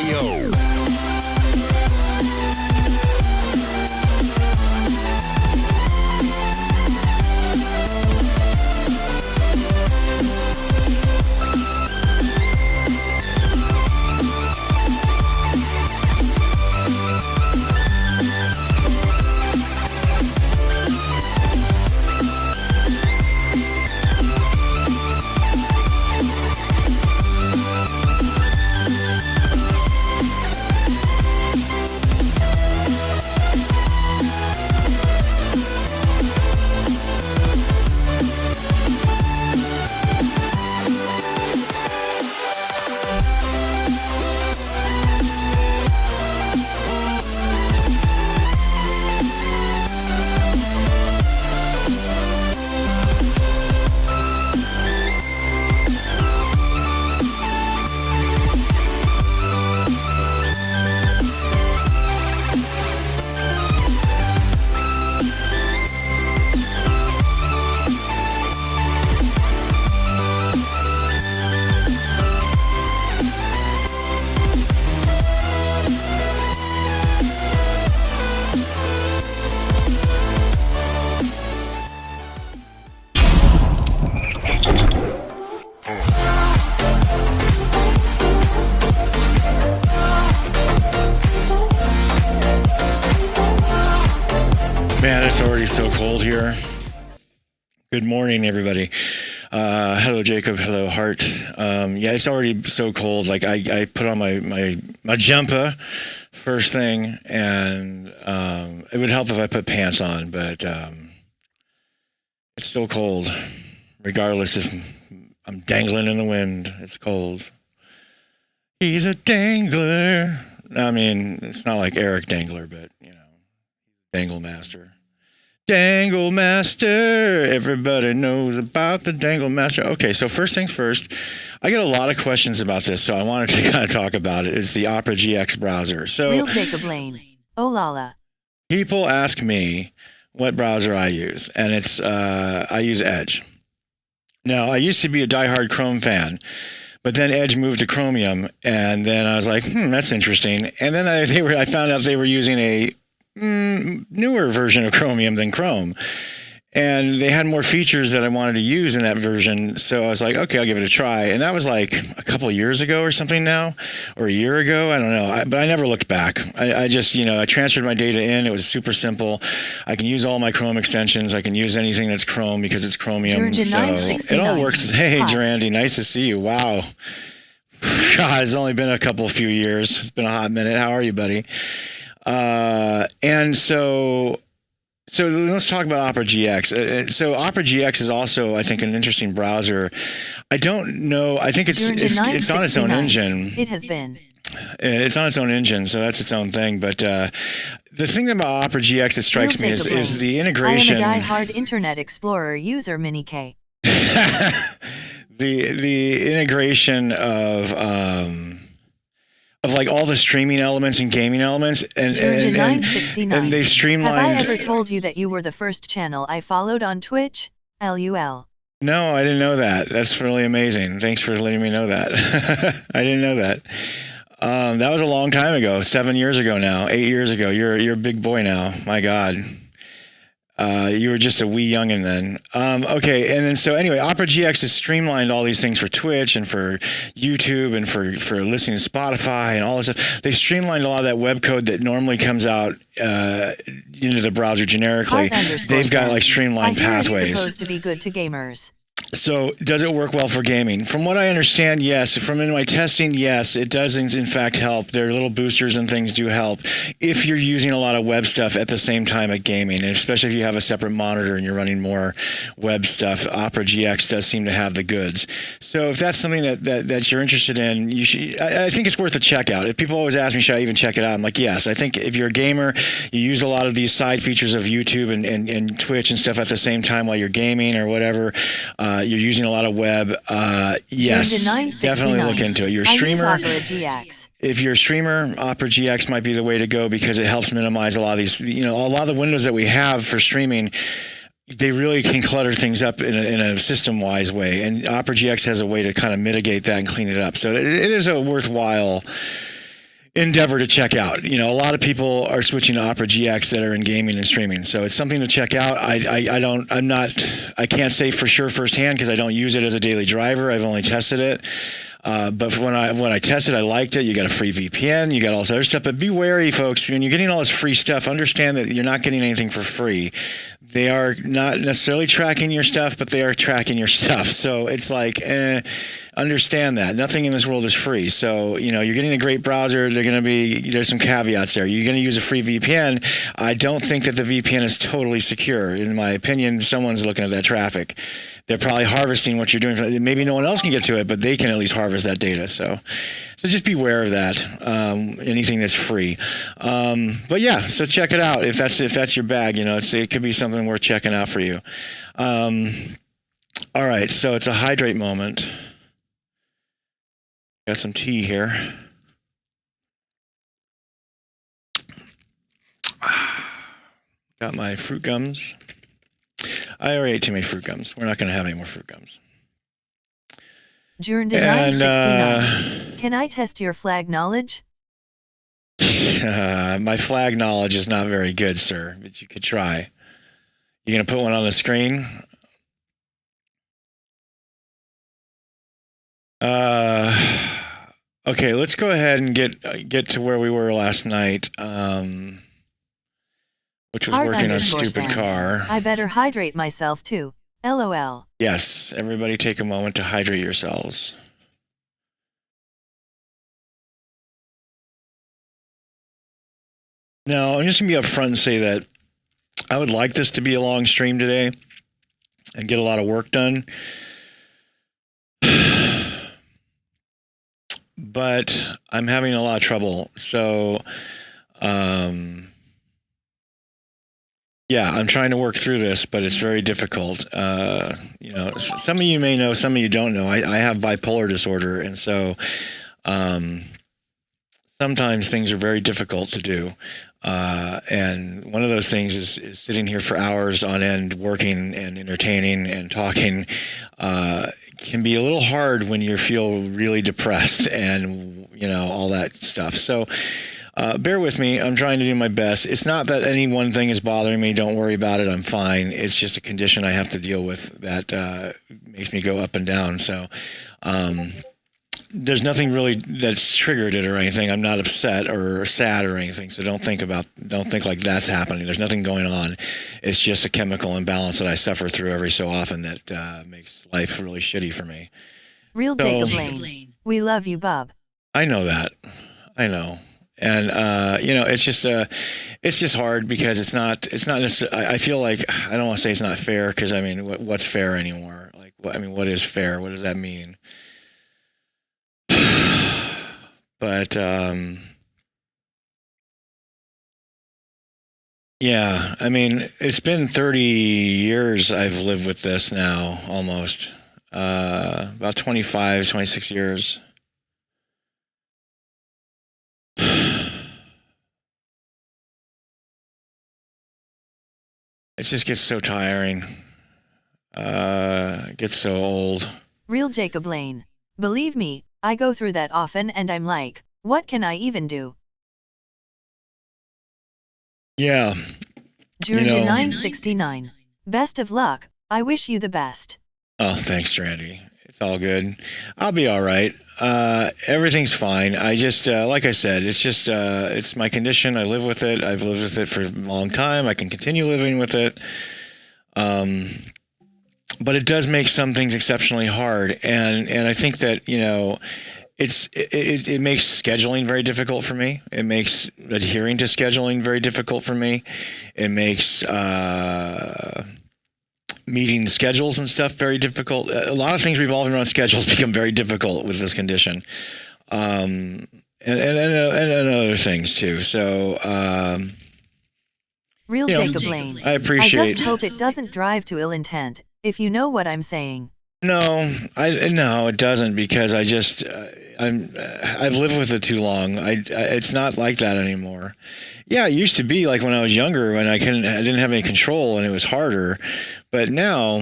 Radio. Man, it's already so cold here. Good morning, everybody. Hello, Jacob. Hello, Hart. Yeah, it's already so cold. Like I put on my jumper first thing, and it would help if I put pants on, but it's still cold. Regardless if I'm dangling in the wind, it's cold. He's a dangler. I mean, it's not like Eric Dangler, but you know, Dangle Master. Dangle Master. Everybody knows about the Dangle Master. Okay, so first things first, I get a lot of questions about this, so I wanted to kind of talk about it. It's the Opera GX browser. So Real Jacob Lane. Oh lala. People ask me what browser I use, and it's I use Edge. Now, I used to be a diehard Chrome fan, but then Edge moved to Chromium, and then I was like, that's interesting. And then I found out they were using a newer version of Chromium than Chrome, and they had more features that I wanted to use in that version. So I was like, okay, I'll give it a try. And that was like a couple of years ago or something now, or a year ago. I don't know. But I never looked back. I just, I transferred my data in. It was super simple. I can use all my Chrome extensions. I can use anything that's Chrome because it's Chromium. So it all works. Hey, Durandi, nice to see you. Wow. God, it's only been a few years. It's been a hot minute. How are you, buddy? And so let's talk about Opera GX. So Opera GX is also, I think, an interesting browser. I don't know. I think it's on its own engine. It has been. It's on its own engine, so that's its own thing. But the thing about Opera GX that strikes me is the integration. I am a diehard Internet Explorer user, Mini K. The integration of like all the streaming elements and gaming elements, and they streamlined. Have I ever told you that you were the first channel I followed on Twitch? LUL. No, I didn't know that. That's really amazing. Thanks for letting me know that. I didn't know that. That was a long time ago, 7 years ago now, 8 years ago. You're a big boy now. My God. You were just a wee youngin' then. Okay, and then so anyway, Opera GX has streamlined all these things for Twitch and for YouTube and for listening to Spotify and all this stuff. They streamlined a lot of that web code that normally comes out into the browser generically. They've got like streamlined pathways. It's supposed to be good to gamers. So does it work well for gaming? From what I understand, yes. From in my testing, yes, it does in fact help. Their little boosters and things do help if you're using a lot of web stuff at the same time at gaming, and especially if you have a separate monitor and you're running more web stuff. Opera GX does seem to have the goods. So if that's something that you're interested in, you should. I think it's worth a check out. If people always ask me, should I even check it out? I'm like, yes. I think if you're a gamer, you use a lot of these side features of YouTube and Twitch and stuff at the same time while you're gaming or whatever. You're using a lot of web. Yes, definitely look into it. You're a streamer. If you're a streamer, Opera GX might be the way to go because it helps minimize a lot of these. A lot of the windows that we have for streaming, they really can clutter things up in a system-wise way, and Opera GX has a way to kind of mitigate that and clean it up. So it is a worthwhile. endeavor to check out. You know, a lot of people are switching to Opera GX that are in gaming and streaming, so it's something to check out. I can't say for sure firsthand because I don't use it as a daily driver. I've only tested it. But when I tested, I liked it. You got a free VPN, you got all this other stuff. But be wary, folks, when you're getting all this free stuff, understand that you're not getting anything for free. They are not necessarily tracking your stuff, but they are tracking your stuff. So it's like, understand that. Nothing in this world is free. So, you know, you're getting a great browser. There's some caveats there. You're going to use a free VPN. I don't think that the VPN is totally secure. In my opinion, someone's looking at that traffic. They're probably harvesting what you're doing. Maybe no one else can get to it, but they can at least harvest that data. So just beware of that. Anything that's free. But yeah, so check it out if that's your bag. You know, it could be something worth checking out for you. All right, so it's a hydrate moment. Got some tea here. Got my fruit gums. I already ate too many fruit gums. We're not going to have any more fruit gums. During 969, can I test your flag knowledge? My flag knowledge is not very good, sir, but you could try. You going to put one on the screen? Okay, let's go ahead and get to where we were last night. Which was working on stupid car. I better hydrate myself too. LOL. Yes, everybody take a moment to hydrate yourselves. Now, I'm just going to be upfront and say that I would like this to be a long stream today and get a lot of work done. But I'm having a lot of trouble. So, yeah, I'm trying to work through this, but it's very difficult. You know, some of you may know, some of you don't know. I have bipolar disorder, and so sometimes things are very difficult to do. And one of those things is sitting here for hours on end, working and entertaining and talking. Can be a little hard when you feel really depressed and, you know, all that stuff. So bear with me. I'm trying to do my best. It's not that any one thing is bothering me. Don't worry about it. I'm fine. It's just a condition I have to deal with that makes me go up and down. So there's nothing really that's triggered it or anything. I'm not upset or sad or anything. So don't think like that's happening. There's nothing going on. It's just a chemical imbalance that I suffer through every so often that makes life really shitty for me. Real Jacob Lane. We love you, Bub. I know that. I know. And, you know, it's just hard because it's not necessarily, I feel like, I don't want to say it's not fair because, I mean, what's fair anymore? Like, what is fair? What does that mean? But, yeah, I mean, it's been 30 years I've lived with this now, almost, about 25, 26 years. It just gets so tiring. It gets so old. Real Jacob Lane. Believe me, I go through that often and I'm like, what can I even do? Yeah. During 969. Best of luck. I wish you the best. Oh, thanks, Randy. It's all good. I'll be all right. Everything's fine. I just, like I said, it's just, it's my condition. I live with it. I've lived with it for a long time. I can continue living with it. But it does make some things exceptionally hard. And I think that, you know, it makes scheduling very difficult for me. It makes adhering to scheduling very difficult for me. It makes, meeting schedules and stuff very difficult. A lot of things revolving around schedules become very difficult with this condition, and other things too. So, Real Jacob Lane. I appreciate. I just hope it doesn't drive to ill intent. If you know what I'm saying. No, it doesn't because I just I've lived with it too long. It's not like that anymore. Yeah, it used to be like when I was younger when I didn't have any control and it was harder. But now,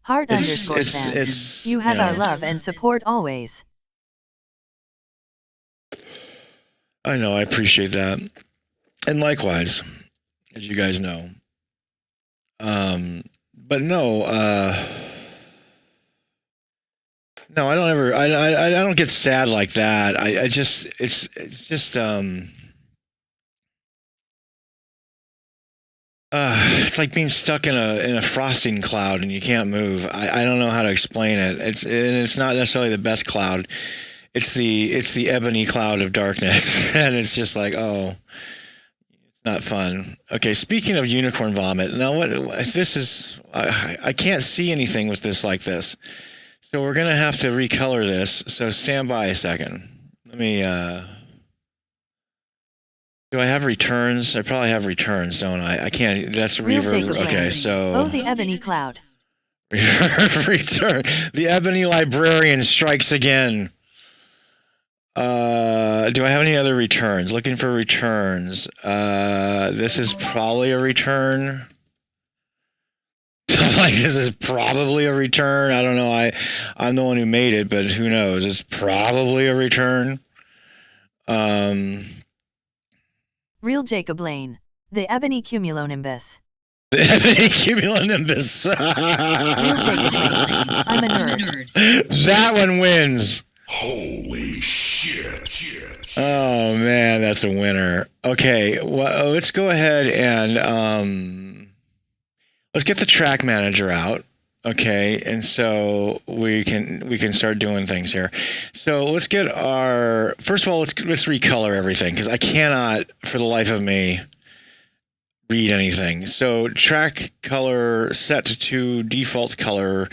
it's you have our love and support always. I know. I appreciate that. And likewise, as you guys know. But no, no, I don't ever, I don't get sad like that. I just, it's just, it's like being stuck in a frosting cloud and you can't move. I don't know how to explain it. It's not necessarily the best cloud. It's the ebony cloud of darkness, and it's just like, oh, it's not fun. Okay, speaking of unicorn vomit, now what? This is I can't see anything with this like this, so we're gonna have to recolor this. So stand by a second. Let me. Do I have returns? I probably have returns, don't I? I can't. That's reverb. Okay, so. Oh, the ebony cloud. Return. The ebony librarian strikes again. Do I have any other returns? Looking for returns. This is probably a return. Like, this is probably a return. I don't know. I'm the one who made it, but who knows? It's probably a return. Real Jacob Lane. The ebony cumulonimbus. The ebony cumulonimbus. Real Jacob Lane. I'm a nerd. That one wins. Holy shit. Oh man, that's a winner. Okay, well, let's go ahead and let's get the track manager out. Okay, and so we can start doing things here. So let's get our first of all let's recolor everything because I cannot for the life of me read anything. So track color set to default color.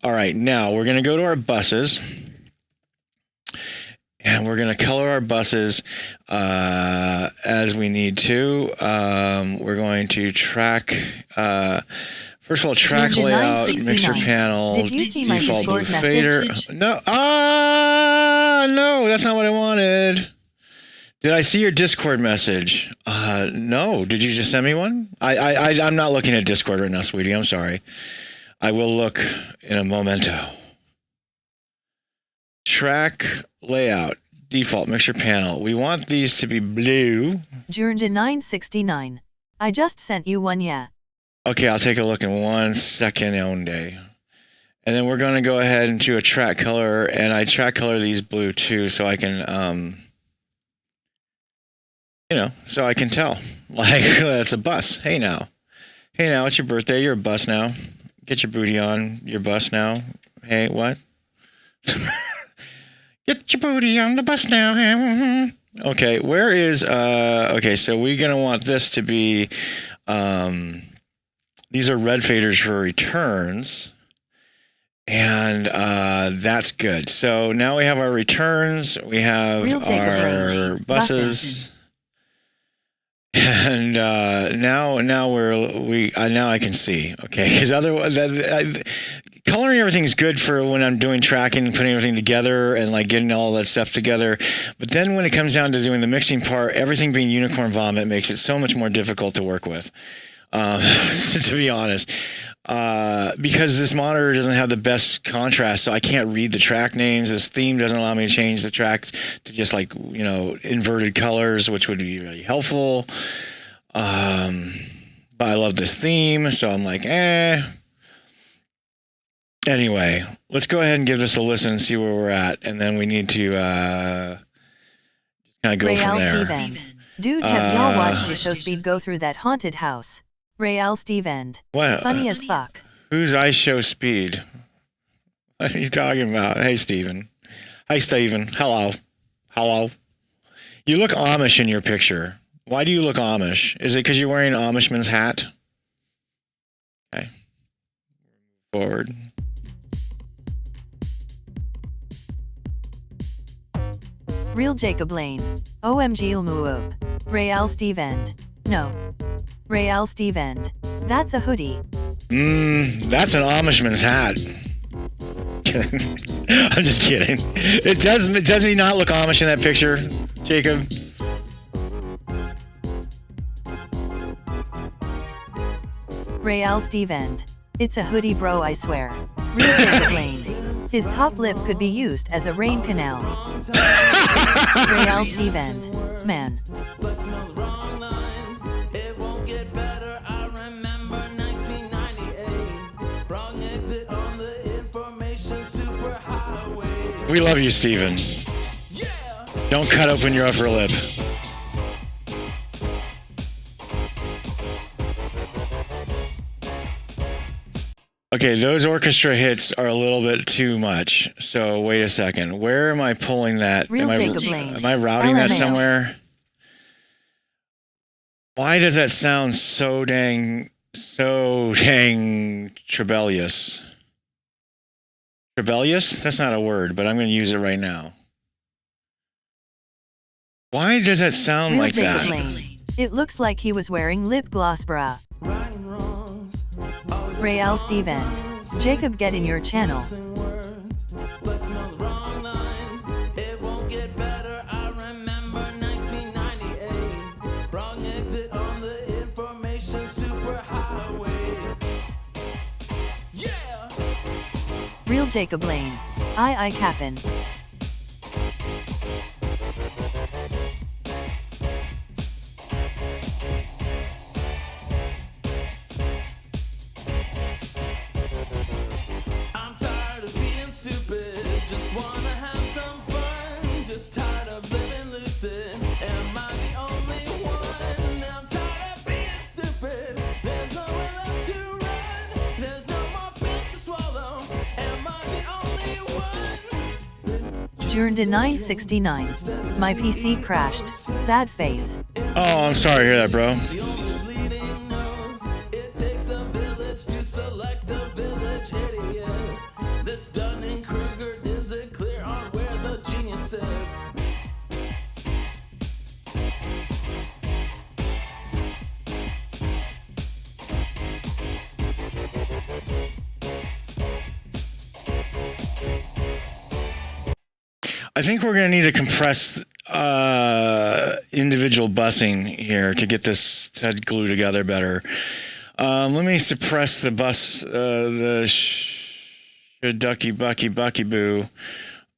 All right, now we're gonna go to our buses. And we're going to color our buses as we need to. We're going to track, first of all, track layout, mixer panel, Did you see my default blue Discord fader. message? No, no, that's not what I wanted. Did I see your Discord message? No. Did you just send me one? I'm not looking at Discord right now, sweetie. I'm sorry. I will look in a momento. Track layout, default mixer panel. We want these to be blue. Jurnja 969. I just sent you one, yeah. Okay, I'll take a look in 1 second, onde. And then we're going to go ahead and do a track color, and I track color these blue too, so I can, so I can tell. Like, that's a bus. Hey now, it's your birthday. You're a bus now. Get your booty on. You're a bus now. Hey, what? Get your booty on the bus now. Okay, where is, okay, so we're going to want this to be, these are red faders for returns. And that's good. So now we have our returns. We have our buses. And now I can see. Okay, because otherwise, coloring everything is good for when I'm doing tracking and putting everything together and like getting all that stuff together. But then when it comes down to doing the mixing part, everything being unicorn vomit makes it so much more difficult to work with. To be honest, because this monitor doesn't have the best contrast, so I can't read the track names. This theme doesn't allow me to change the track to just like, inverted colors, which would be really helpful. But I love this theme, so I'm like, Anyway, let's go ahead and give this a listen and see where we're at, and then we need to kind of go from there. Dude, have y'all watched the show Speed go through that haunted house? Rael Steve End. What? Funny as fuck. Who's I Show Speed? What are you talking about? Hey, Steven. Hi, Steven. Hello. You look Amish in your picture. Why do you look Amish? Is it because you're wearing an Amishman's hat? Okay. Forward. Real Jacob Lane. OMG Ilmuub. Rael Steve End. No. Rael Steve End. That's a hoodie. That's an Amishman's hat. I'm just kidding. Does he not look Amish in that picture, Jacob? Rael Steve End. It's a hoodie, bro, I swear. Real Jacob Lane. His top lip could be used as a rain canal. Rael Steve End. man. Flexing on the wrong lines, it won't get better. I remember 1998. Wrong exit on the information superhighway. We love you, Steven. Yeah! Don't cut open your upper lip. Okay, those orchestra hits are a little bit too much. So wait a second. Where am I pulling that? Real am Jacob Lane. am I routing that LMAO. somewhere? Why does that sound so dang trebellious? Trebellious? That's not a word, but I'm going to use it right now. Why does that sound Real like Jacob that? Lane. It looks like he was wearing lip gloss bra. Right and wrongs, always Rael Steve End. Jacob, get in your channel. words. Flexing on the wrong lines, it won't get better. I remember 1998. Wrong exit on the information superhighway. Yeah! Real Jacob Lane. I Cap'n. I'm tired of being stupid, just wanna have some fun. Just tired of living lucid, am I the only one? I'm tired of being stupid, there's nowhere left to run. There's no more pills to swallow, am I the only one? Jurned in 969. My PC crashed. Sad face. Oh, I'm sorry to hear that, bro. The only bleeding nose, it takes a village to select a village idiot. This Dunning-Kruger, is it clear on where the genius sits? I think we're going to need to compress individual busing here to get this to glue together better. Let me suppress the bus, the ducky bucky bucky boo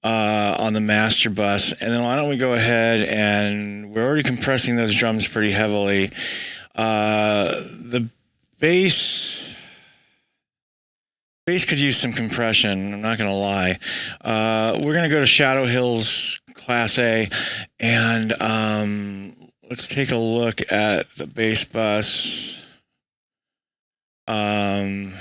on the master bus, and then why don't we go ahead and we're already compressing those drums pretty heavily. The bass could use some compression, I'm not going to lie. We're going to go to Shadow Hills Class A, and let's take a look at the bass bus. Okay.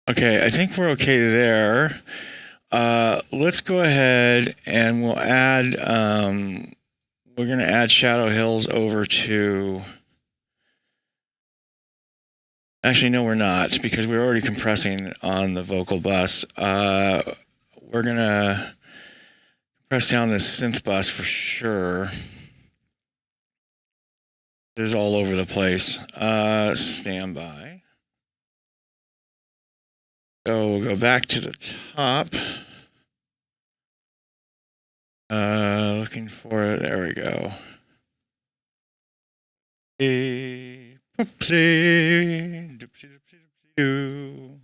Okay, I think we're okay there. Let's go ahead and we'll add, we're going to add Shadow Hills over to, actually, no, we're not, because we're already compressing on the vocal bus. We're going to compress down this synth bus for sure. It is all over the place. Stand by. So we'll go back to the top. Looking for it. There we go. Oopsie, doopsie, doopsie, doopsie, doo.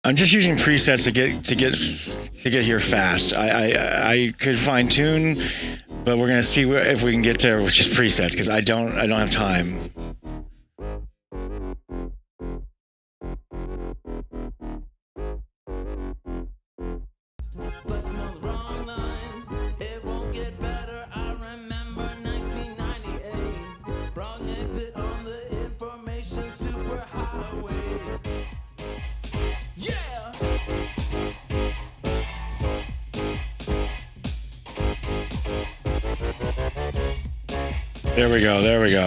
I'm just using presets to get here fast. I could fine tune, but we're gonna see if we can get there with just presets because I don't have time. Flexing on the wrong lines, it won't get better. I remember 1998. Wrong exit on the information superhighway. Yeah! There we go. There we go.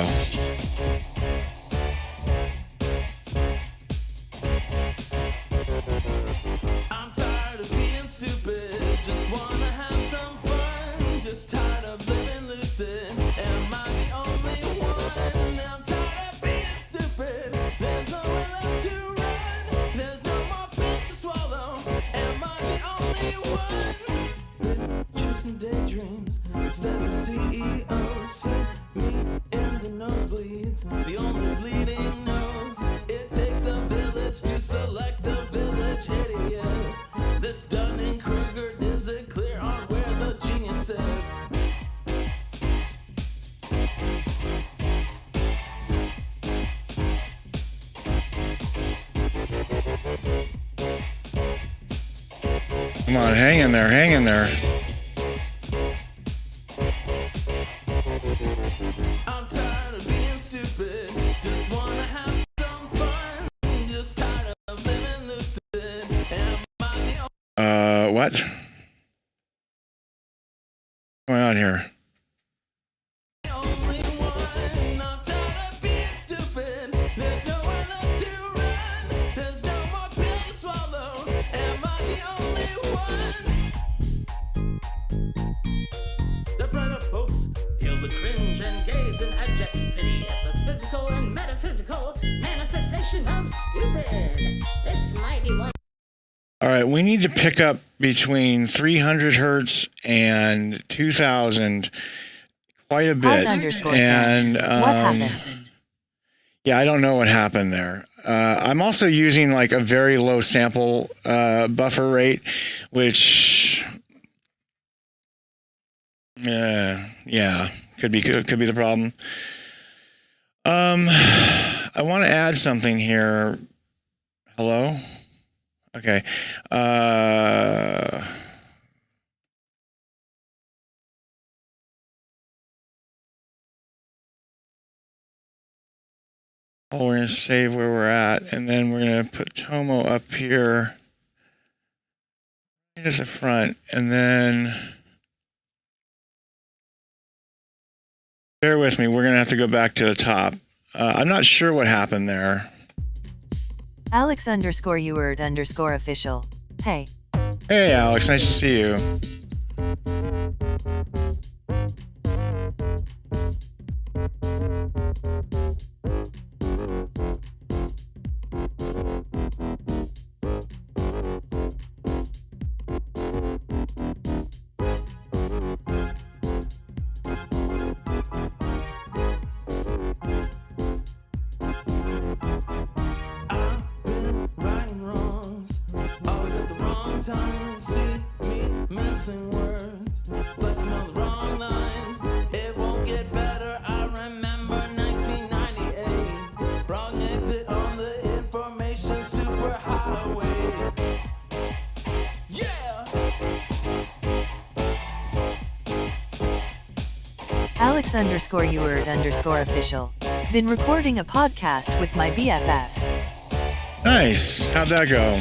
I'm tired of being stupid, just wanna have some fun, just tired of living lucid. Am I the only one? I'm tired of being stupid. There's nowhere left to run. There's no more pills to swallow. Am I the only one? Chasing daydreams instead of CEOs. See me in the nosebleeds, the only bleeding nose. It takes a village to select a village idiot. This Dunning-Kruger isn't clear on where the genius sits. Come on, hang in there, hang in there. I'm tired of being stupid, just wanna have some fun, just tired of living lucid. Am I the What? What's going on here? only one? I'm tired of being stupid. There's nowhere left to run. There's no more pills to swallow. Am I the only one? Step right up, folks. Feel the cringe and gaze in abject pity at the physical and metaphysical manifestation of stupid. This mighty one. All right, we need to pick up between 300 hertz and 2000 quite a bit. And what happened? yeah, I don't know what happened there. I'm also using like a very low sample buffer rate, which yeah, could be the problem. I want to add something here. Hello? Okay. Oh, we're going to save where we're at, and then we're going to put Tomo up here right at the front, and then bear with me, we're going to have to go back to the top. I'm not sure what happened there. Alex_Ewert_official. Hey. Hey, Alex, nice to see you. Alex_Ewert_official. Been recording a podcast with my BFF. Nice. How'd that go?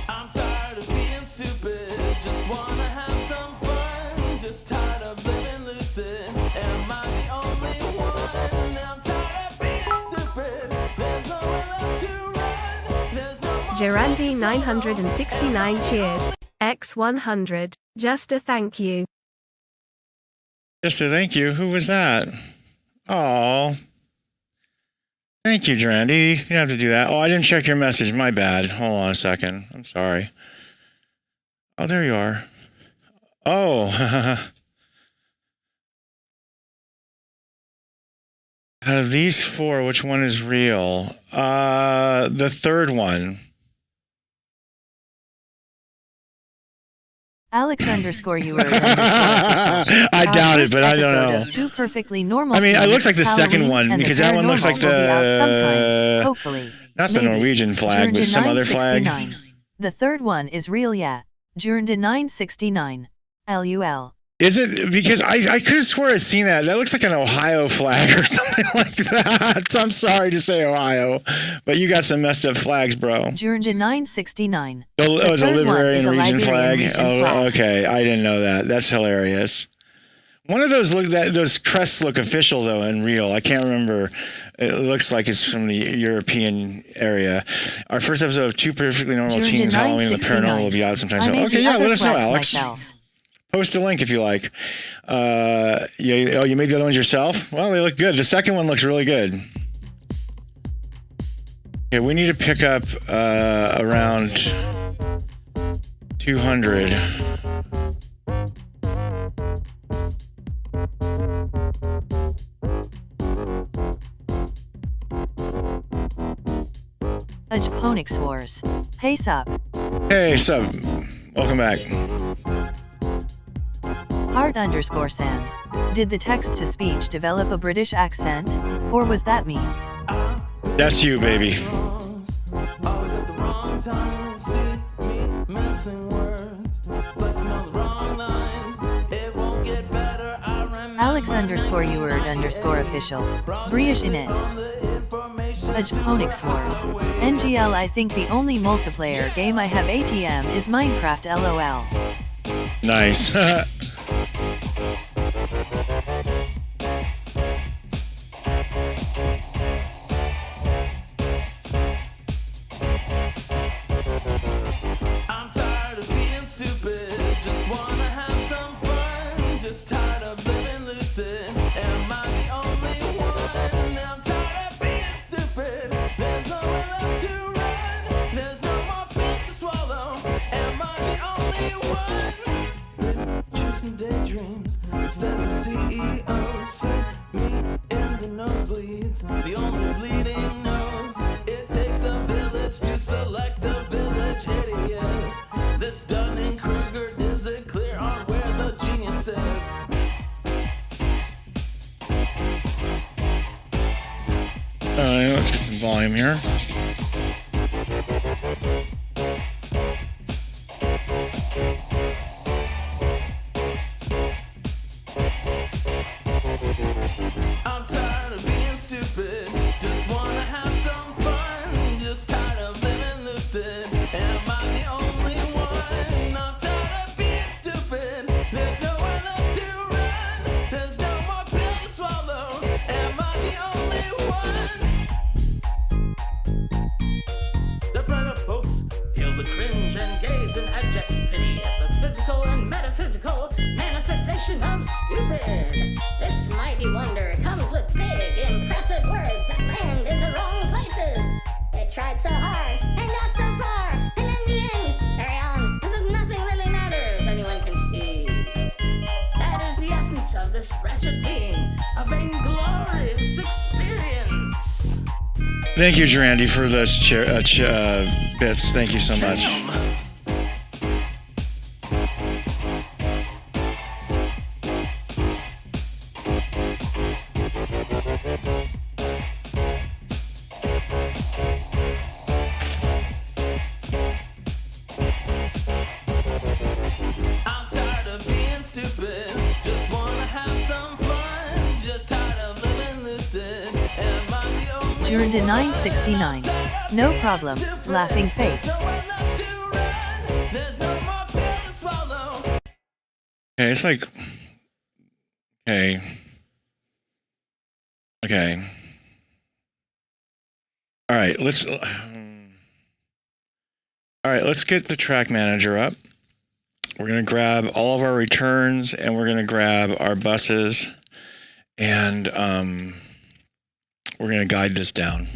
I'm tired of being stupid, just wanna have some fun, just tired of living lucid. Am I the only one? I'm tired of being stupid. There's nowhere left to run. There's no more. Gerandi 969 cheers. X100. Just a thank you. Just a thank you. Who was that? Oh, thank you, Drandy. You didn't have to do that. Oh, I didn't check your message. My bad. Hold on a second. I'm sorry. Oh, there you are. Oh. Out of these four, which one is real? The third one. Alex_Ewert_official. I doubt it, but I don't know. Two perfectly normal. I mean, it looks like the second one, and because that one looks like Paranormal will be out sometime, the... hopefully. Not the Maybe. Norwegian flag, but some other flag. 969. The third one is real, yeah. Jurnda 969. LUL. Is it? Because I could have swore I'd seen that. That looks like an Ohio flag or something like that. I'm sorry to say Ohio, but you got some messed up flags, bro. Jurnda 969. Oh, it was a third one Liberian is a region Liberian flag? region Oh, flag. okay. I didn't know that. That's hilarious. One of those crests look official though and real. I can't remember. It looks like it's from the European area. Our first episode of Two Perfectly Normal June to Teens Halloween and the 9/69. Paranormal will be out sometime. I So made okay, the yeah, other let us know, flaps Alex. myself. Post a link if you like. You made the other ones yourself? Well, they look good. The second one looks really good. Okay, we need to pick up around 200. A Japonix Wars. Hey sup. Hey, sup? Welcome back. Heart_San. Did the text-to-speech develop a British accent? Or was that me? That's you, baby. Always at the wrong time, see me missing words, flexing on the wrong lines. It won't get better. I remember Alex_Eward_official. Brioche in it. A Japonix Wars. NGL. I think the only multiplayer game I have ATM is Minecraft LOL. Nice. I'm tired of being stupid, just wanna have some fun, just tired of living lucid. Am I the only one? I'm tired of being stupid. There's nowhere left to run. There's no more pills to swallow. Am I the only one? Chasing daydreams instead of CEOs. See me in the nosebleeds, the only bleeding nose. It takes a village to select a village idiot. This Dunning-Kruger, is it clear on where the genius sits? Let's get some volume here. I'm tired of being stupid, just wanna have some fun, just tired of living lucid. Am I the only one? I'm tired of being stupid. There's nowhere left to run. There's no more pill to swallow. Am I the only one? Step right up, folks. Feel the cringe and gaze in abject pity at the physical and metaphysical manifestation of stupid. This mighty wonder comes with big, impressive words that land in the wrong places. It tried so hard and got so far, and in the end, carry on as if nothing really matters. Anyone can see. That is the essence of this wretched being, a vainglorious experience. Thank you, Randy, for those bits. Thank you so much. I'm tired of being stupid, just wanna have some fun, just tired of living lucid. Am I the only June to 9/69. No problem. Laughing face. nowhere left to run? There's no more pill to swallow. Okay, it's like. Okay. Okay. All right, let's. All right, let's get the track manager up. We're going to grab all of our returns and we're going to grab our buses and we're going to guide this down.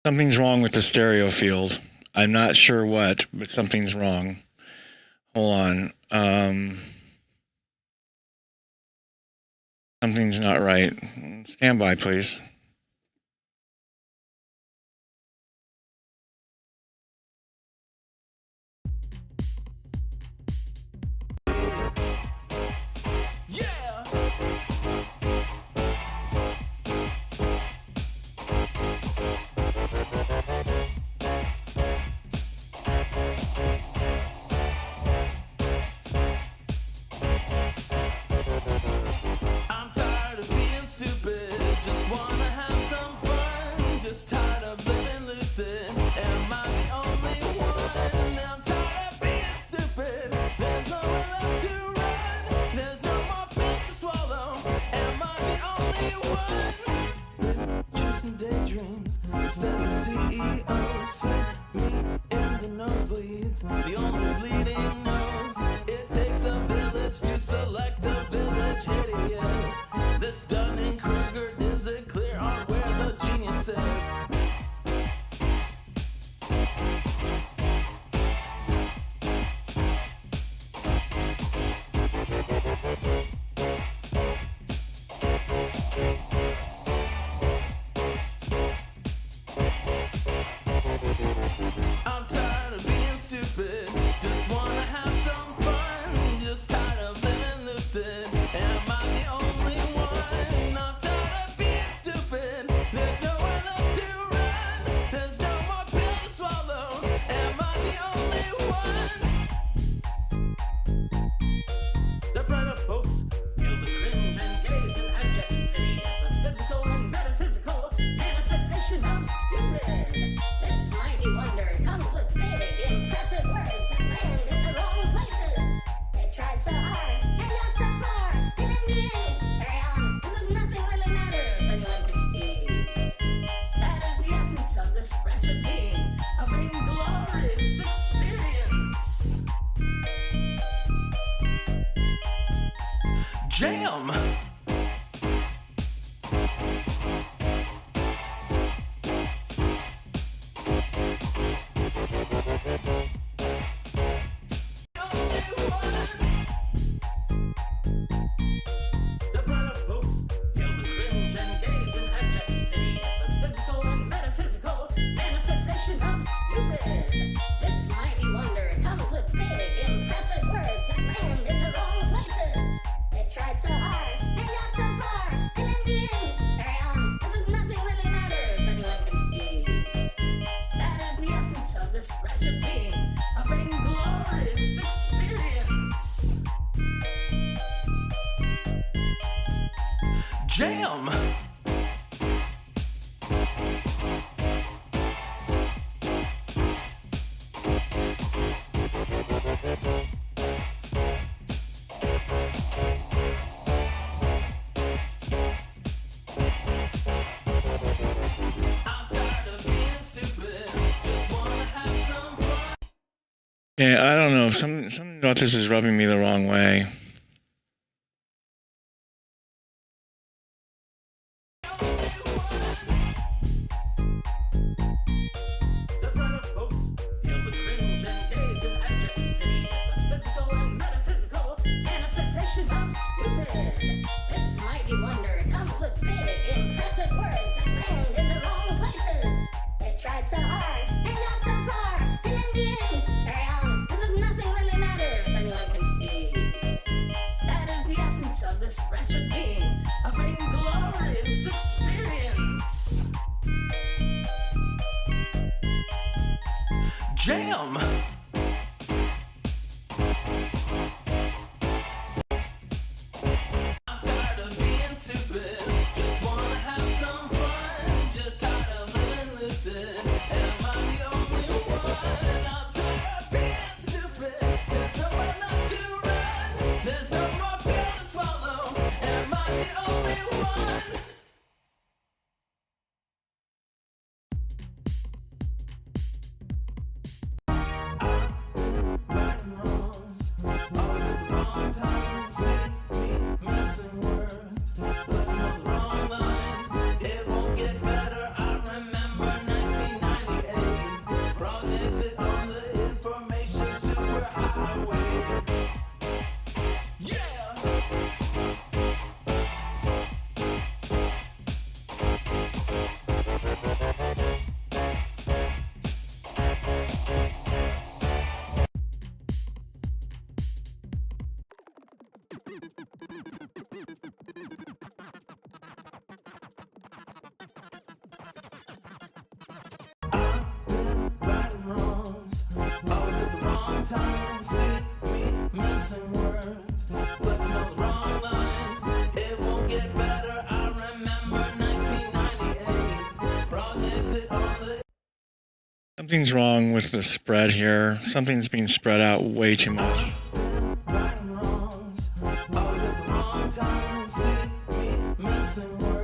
Something's wrong with the stereo field. I'm not sure what, but something's wrong. Hold on. Something's not right. Stand by, please. only one. Chasing daydreams instead of CEOs. Sit me in the nosebleeds, the only bleeding nose. It takes a village to select a village idiot. This Dunning-Kruger, is it clear on where the genius sits? I'm tired of being stupid, just wanna have some fun. Just tired of living lucid, am I the only one? I'm tired of being stupid, there's nowhere left to run. There's no more pill to swallow, am I the only one? Step right up, folks, feel the cringe and gaze and abject pity. The physical and metaphysical manifestation of stupid. This mighty wonder comes with big, impressive words that land in the wrong places. They tried so hard and got so far, and in the end, carry on as if nothing really matters. Anyone can see. That is the essence of this wretched being, a vainglorious experience. Jam! Step right up, folks. Feel the cringe and gaze and abject pity. The physical and metaphysical manifestation of Stupid. This mighty wonder comes with big, impressive words that land in the wrong places. They tried so hard and got so far, and in the end, carry on as if nothing really matters. Anyone can see. That is the essence of this wretched being, a vainglorious experience. Jam! I'm tired of being stupid, just wanna have some fun. Yeah, I don't know. Something about this is rubbing me the wrong way. Step right up, folks. Feel the cringe and gaze and abject pity. The physical and metaphysical manifestation of Stupid. This mighty wonder comes with big, impressive words that land in the wrong places. They tried so hard and got so far, and in the end, carry on as if nothing really matters. Anyone can see. That is the essence of this wretched being, a vainglorious experience. Jam! I'm tired of being stupid, just wanna have some fun. Just tired of living lucid, am I the only one? I'm tired of being stupid, there's nowhere left to run. There's no more pill to swallow, am I the only one? Right and wrongs, all at the wrong time. See me missing words, blessing on the wrong lines. It won't get better. I remember 1998. Wrong exit on the information superhighway. Yeah. Right and wrongs, always at the wrong time. See me missing words, flexing on the wrong lines. It won't get better. I remember 1998. Wrong exit on the. Something's wrong with the spread here. Something's being spread out way too much. Right and wrongs, always at the wrong time. See me missing words.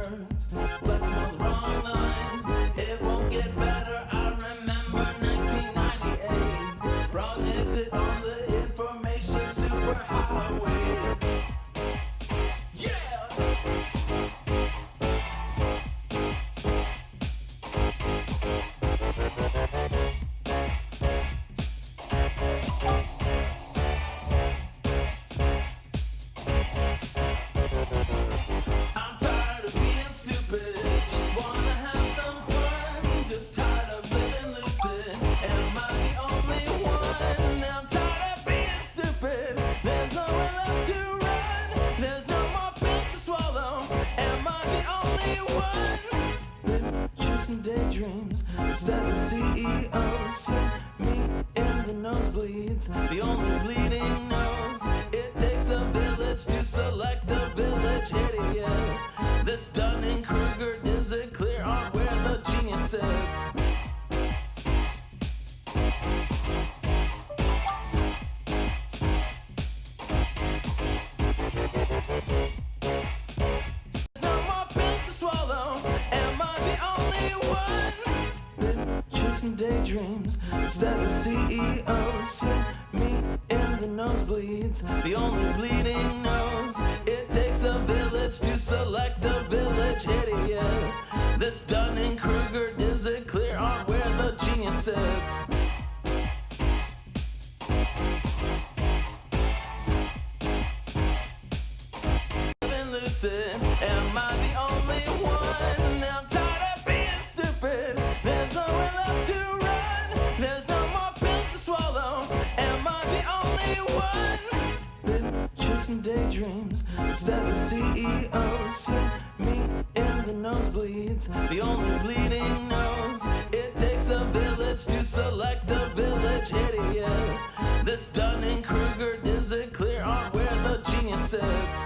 only one. Chasing daydreams instead of CEOs. See me in the nosebleeds, the only bleeding nose. It takes a village to select a village idiot. This Dunning-Kruger, is it clear on where the genius sits? No more pills to swallow. Am I the only one? Chasing daydreams instead of CEOs. See me in the nosebleeds, the only bleeding nose. It takes a village to select a village idiot. This Dunning-Kruger, is it clear on where the genius sits? Lucid, am I the only one? I'm tired of being stupid. There's nowhere left to run. There's no more pills to swallow. Am I the only one? Been chasing daydreams instead of CEOs. See me in the nosebleeds, the only bleeding nose. It takes a village to select a village idiot. This Dunning-Kruger, is it clear on where the genius sits?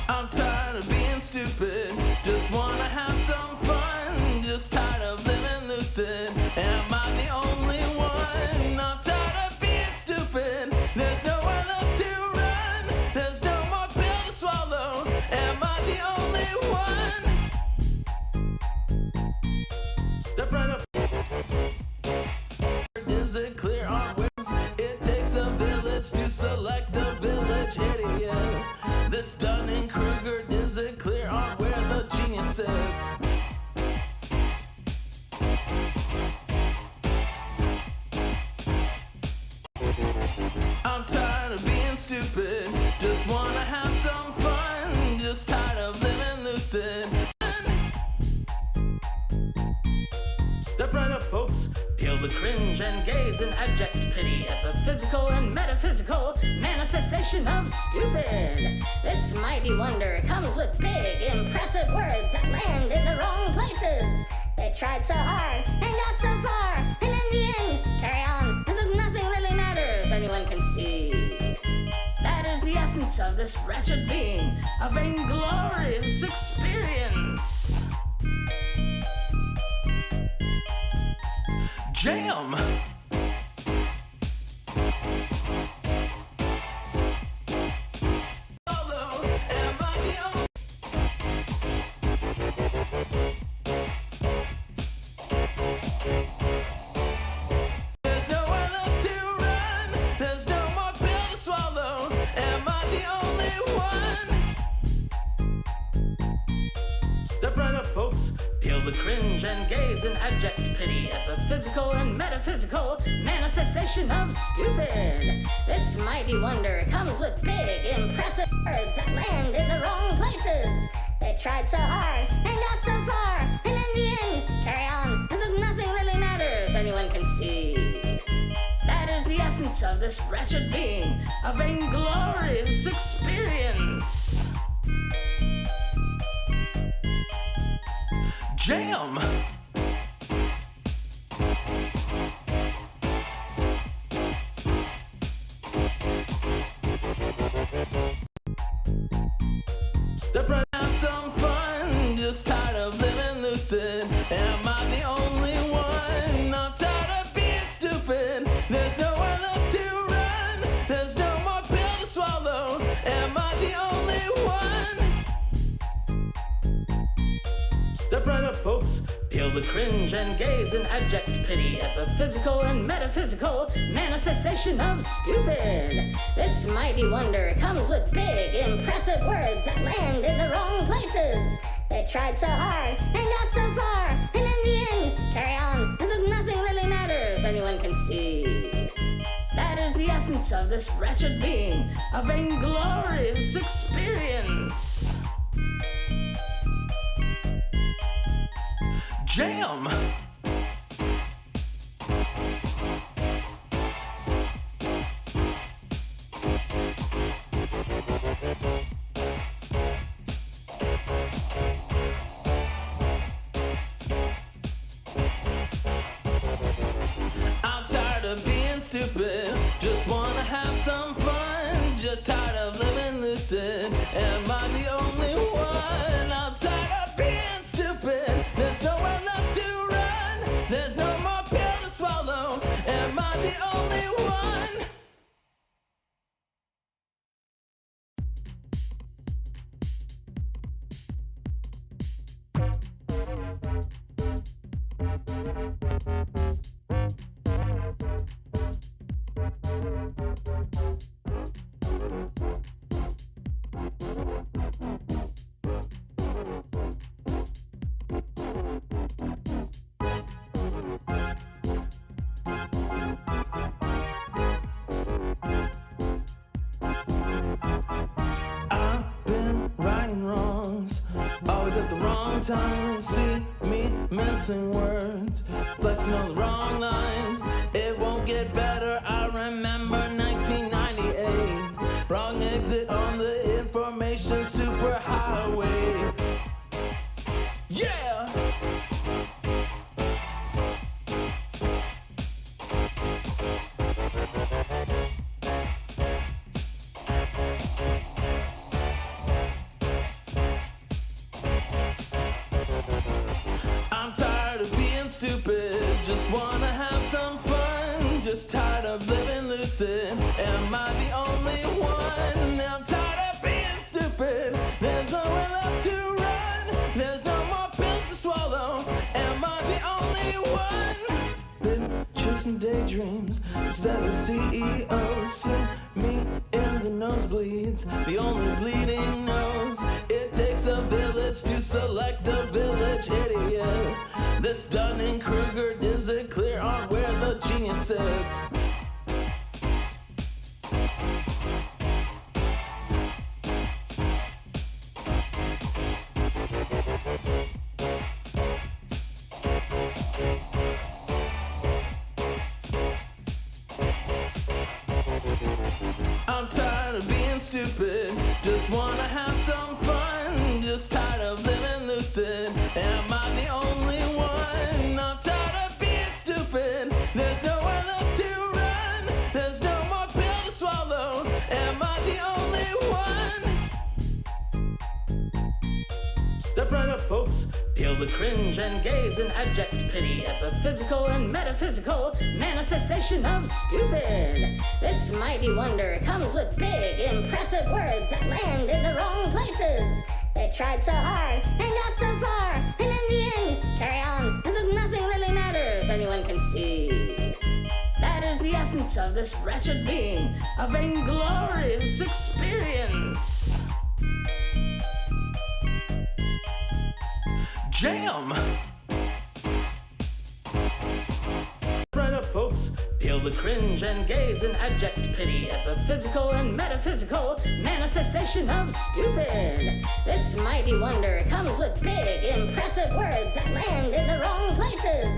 I'm tired of being stupid, just wanna have some fun. Just tired of living lucid, am I the only one? I'm tired of being stupid, there's nowhere left to run. There's no more pill to swallow, am I the only one? Step right up. Is it clear on where it takes a village to select a village idiot? This Dunning-Kruger, is it clear on where the genius sits? I'm tired of being stupid, just wanna have some fun. Just tired of living lucid. Step right up, folks. Feel the cringe and gaze in abject pity at the physical and metaphysical manifestation of stupid. This mighty wonder comes with big, impressive words that land in the wrong places. They tried so hard and got so far, and in the end, carry on as if nothing really matters. Anyone can see. That is the essence of this wretched being, a vainglorious experience. Jam! Although, am I the only There's nowhere left to run. There's no more pill to swallow. Am I the only one? Step right up, folks. Feel the cringe and gaze in abject pity at the physical and metaphysical manifestation of stupid. This mighty wonder comes with big, impressive words that land in the wrong places. They tried so hard and got so far, and in the end, carry on as if nothing really matters. Anyone can see. That is the essence of this wretched being, a vainglorious experience. Jam! Step right out, some fun. Just tired of living lucid. Am I the only one? I'm tired of being stupid. There's nowhere left to run. There's no more pill to swallow. Am I the only one? Step right up, folks. Feel the cringe and gaze in abject pity at the physical and metaphysical manifestation of stupid. This mighty wonder comes with big, impressive words that land in the wrong places. They tried so hard and got so far, and in the end, carry on as if nothing really matters. Anyone can see. That is the essence of this wretched being, a vainglorious experience. Jam! stupid, just wanna have some fun. Just tired of living lucid. Am I the only one? I'm tired of being stupid. There's nowhere left to run. There's no more pill to swallow. Am I the only one? Time, see me mincing words, flexing on the wrong lines. It won't get better. I remember 1998. Wrong exit on the information superhighway. Yeah. Stupid, just wanna have some fun. Just tired of living lucid. Am I the only one? I'm tired of being stupid. There's nowhere left to run. There's no more pills to swallow. Am I the only one? Been chasing daydreams instead of CEOs. See me in the nosebleeds, the only bleeding nose. It takes a village to select a village idiot. This Dunning-Kruger, is it clear on where the genius sits? I'm tired of being stupid, just wanna have some fun. Just tired of living lucid. Am I the only one? I'm tired of being stupid. There's nowhere left to run. There's no more pill to swallow. Am I the only one? Step right up, folks. Feel the cringe and gaze in abject pity at the physical and metaphysical manifestation of stupid. This mighty wonder comes with big, impressive words that land in the wrong places. They tried so hard and got so far, and in the end, carry on as if nothing really matters. Anyone can see. That is the essence of this wretched being, a vainglorious experience. Jam! Right up, folks. Feel the cringe and gaze in abject pity at the physical and metaphysical manifestation of stupid. This mighty wonder comes with big, impressive words that land in the wrong places.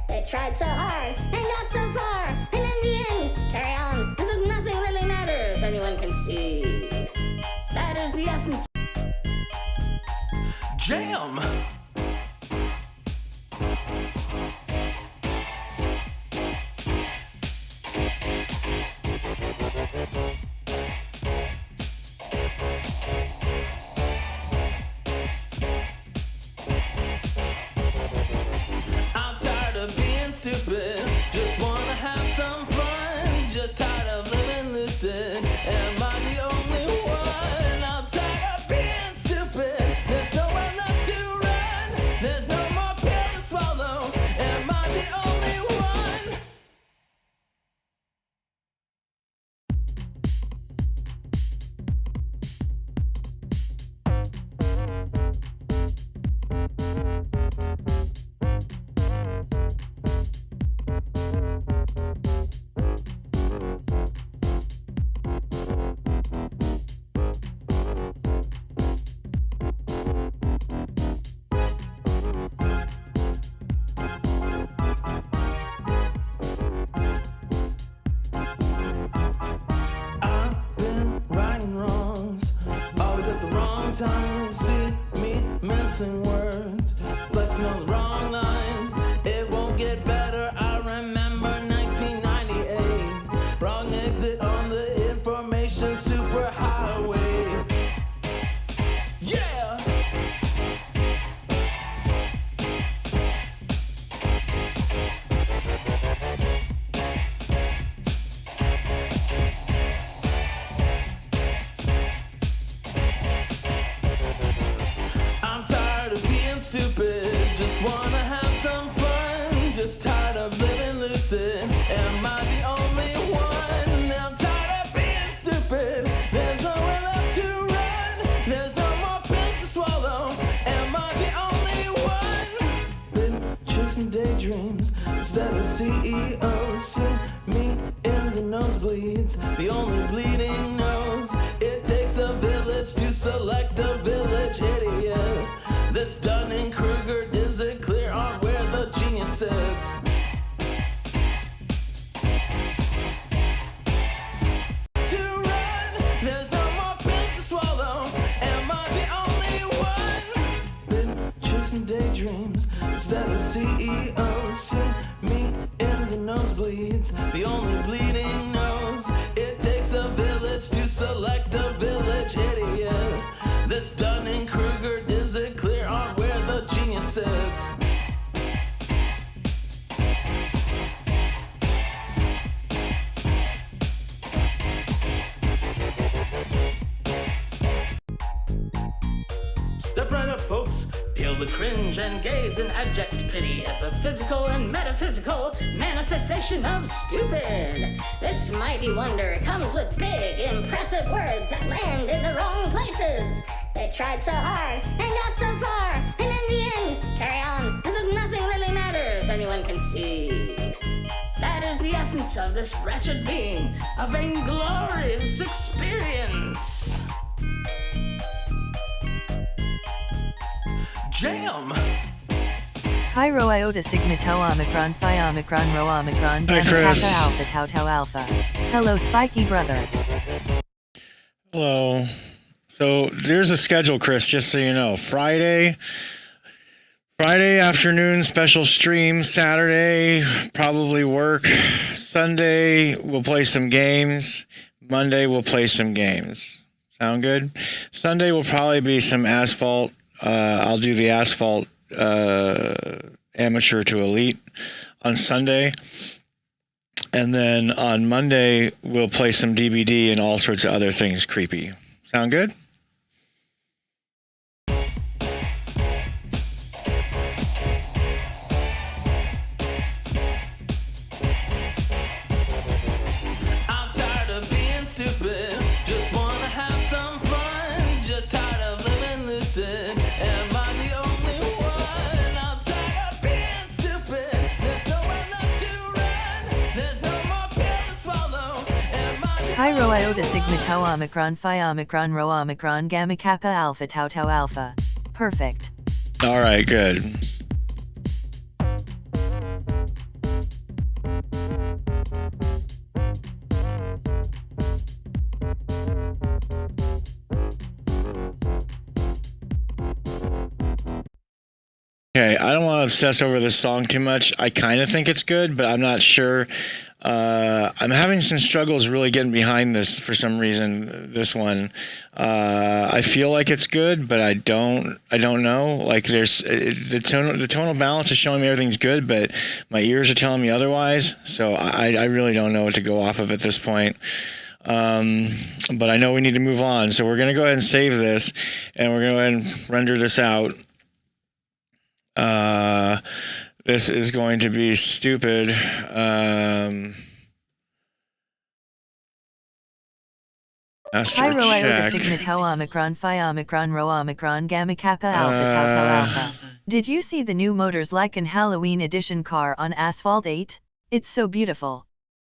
They tried so hard and got so far, and in the end, carry on as if nothing really matters. Anyone can see. That is the essence. Jam! Stupid, just wanna have some fun. Just tired of living lucid. Am I the only one? I'm tired of being stupid. There's nowhere left to run. There's no more pill to swallow. Am I the only one? time see me mincing words, flexing on the wrong lines. It won't get better. I remember 1998. Am I the only one? I'm tired of being stupid. There's nowhere left to run. There's no more pills to swallow. Am I the only one? Been chasing daydreams instead of CEOs. See me in the nosebleeds, the only bleeding nose. It takes a village to select a village idiot. This Dunning-Kruger, is it clear on where the genius sits? To run, there's no more pills to swallow. Am I the only one? Been chasing daydreams instead of CEOs. See me in the nosebleeds, the only bleeding nose. It takes a village to select a village idiot. This Dunning-Kruger, is it clear on where the genius sits? Step right up, folks. Feel the cringe and gaze in abject pity at the physical and metaphysical manifestation of stupid. This mighty wonder comes with big, impressive words that land in the wrong places. They tried so hard and got so far, and in the end, carry on as if nothing really matters. Anyone can see. That is the essence of this wretched being, a vainglorious experience. Jam! Pi Rho Iota Sigma Tau Omicron Phi Omicron Rho Omicron Hi, Gamma Chris. Kappa Alpha Tau Tau Alpha. Hello, Spiky brother. Hello. So there's a schedule, Chris, just so you know. Friday afternoon, special stream. Saturday, probably work. Sunday, we'll play some games. Monday, we'll play some games. Sound good? Sunday will probably be some asphalt. I'll do the asphalt amateur to elite on Sunday. And then on Monday, we'll play some DBD and all sorts of other things creepy. Sound good? I'm tired of being stupid, just wanna have some fun, just tired of living lucid. Am I the only one? I'm tired of being stupid. There's nowhere left to run. There's no more pills to swallow. Am I the Pi Rho Iota Sigma Tau Omicron Phi Omicron Rho Omicron Gamma Kappa Alpha Tau Tau Alpha. Perfect. All right, good. Okay, I don't want to obsess over this song too much. I kind of think it's good, but I'm not sure. I'm having some struggles really getting behind this for some reason. This one, I feel like it's good, but I don't know. Like the tonal balance is showing me everything's good, but my ears are telling me otherwise. So I really don't know what to go off of at this point. But I know we need to move on. So we're going to go ahead and save this, and we're going to go ahead and render this out. This is going to be stupid. Pi Rho Iota Sigma Tau Omicron Phi Omicron Rho Omicron Gamma Kappa Alpha Tau Tau Alpha. Did you see the new Motors Lycan Halloween edition car on Asphalt 8? It's so beautiful.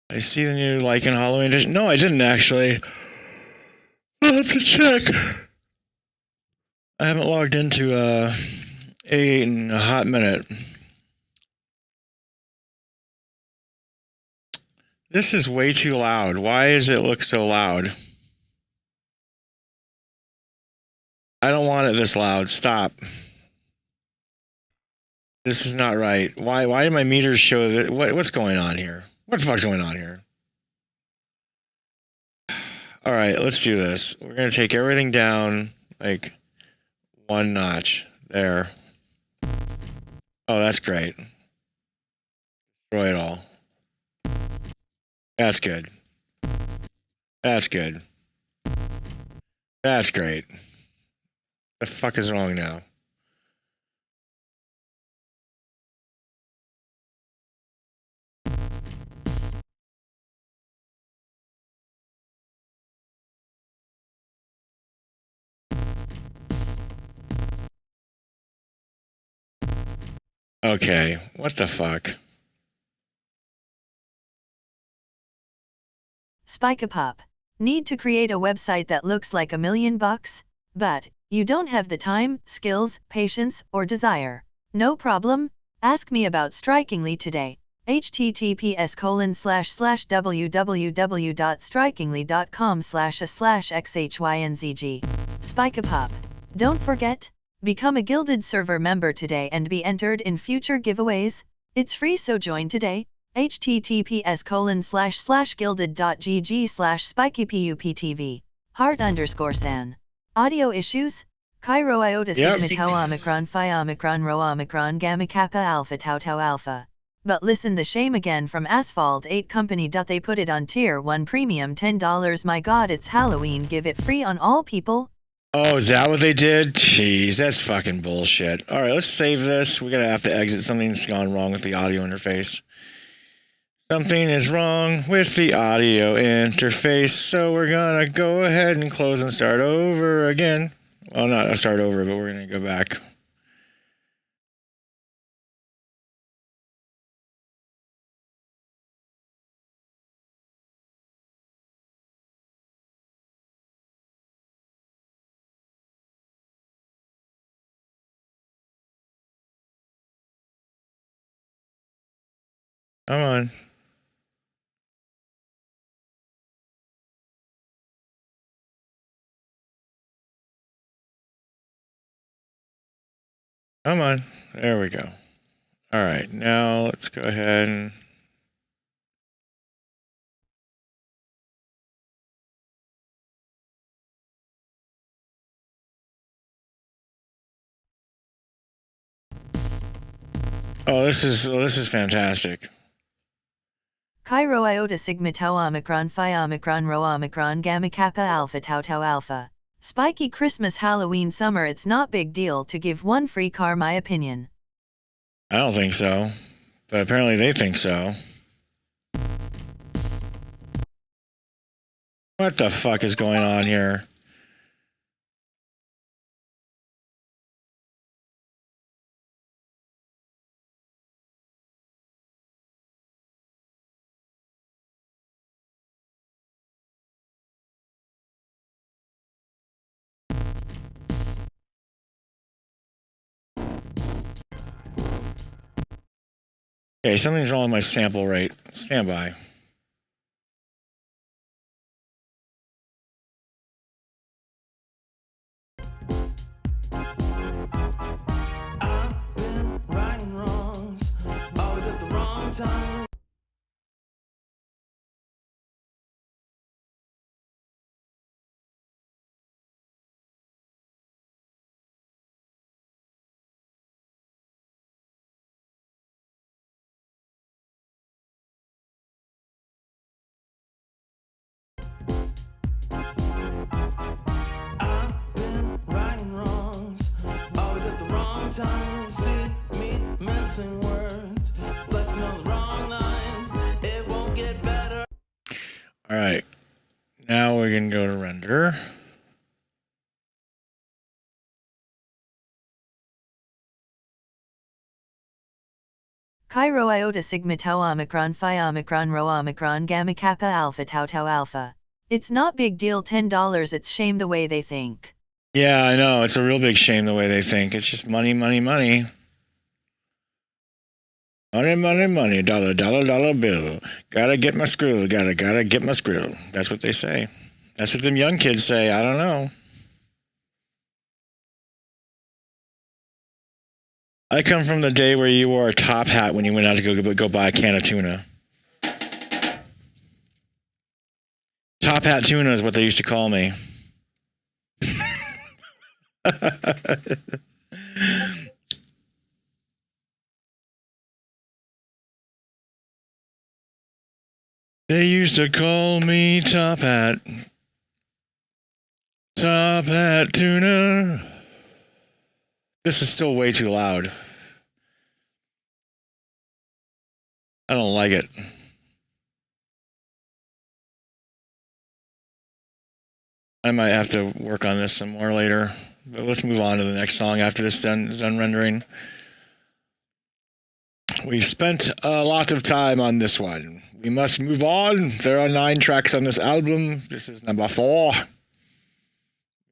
I see the new Lycan Halloween edition. No, I didn't actually. I'll have to check. I haven't logged into A8 in a hot minute. This is way too loud. Why does it look so loud? I don't want it this loud. Stop. This is not right. Why do my meters show that? What's going on here? What the fuck's going on here? All right, let's do this. We're going to take everything down like one notch. There. Oh, that's great. Destroy it all. That's good. That's good. That's great. The fuck is wrong now? Okay, what the fuck? Spikeypup. Need to create a website that looks like $1 million bucks? But you don't have the time, skills, patience, or desire. No problem. Ask me about Strikingly today. https://www.strikingly.com/a/xhynzg. Spikeypup. Don't forget, become a Gilded server member today and be entered in future giveaways. It's free, so join today. https://gilded.gg/spikeypuptv. Heart_san. Audio issues? Cairo iota sigma tau omicron phi omicron rho omicron gamma kappa alpha tau tau alpha. But listen, the shame again from Asphalt 8 Company. They put it on tier 1 premium $10. My god, it's Halloween, give it free on all people. Oh, is that what they did? Jeez, that's fucking bullshit. All right, let's save this. We're going to have to exit. Something's gone wrong with the audio interface. Something is wrong with the audio interface, so we're going to go ahead and close and start over again. Well, not start over, but we're going to go back. Come on. Come on. There we go. All right, now let's go ahead and... Oh, this is fantastic. Cairo iota sigma tau omicron phi omicron rho omicron gamma kappa alpha tau tau alpha. Spiky Christmas Halloween summer. It's not big deal to give one free car, my opinion. I don't think so, but apparently they think so. What the fuck is going on here? Okay, something's wrong with my sample rate. Stand by. I've been righting wrongs, always at the wrong time. I've been righting wrongs, always at the wrong time. See me mincing words, flexing on the wrong lines. It won't get better. All right, now we can go to render. Cairo iota sigma tau omicron phi omicron rho omicron gamma kappa alpha tau tau alpha. It's not big deal, $10. It's shame the way they think. Yeah, I know. It's a real big shame the way they think. It's just money, money, money. Money, money, money. Dollar, dollar, dollar bill. Gotta get my skrill. Gotta get my skrill. That's what they say. That's what them young kids say. I don't know. I come from the day where you wore a top hat when you went out to go buy a can of tuna. Top hat tuna is what they used to call me. They used to call me Top Hat. Top Hat tuna. This is still way too loud. I don't like it. I might have to work on this some more later. But let's move on to the next song after this is done rendering. We've spent a lot of time on this one. We must move on. There are 9 tracks on this album. This is number 4.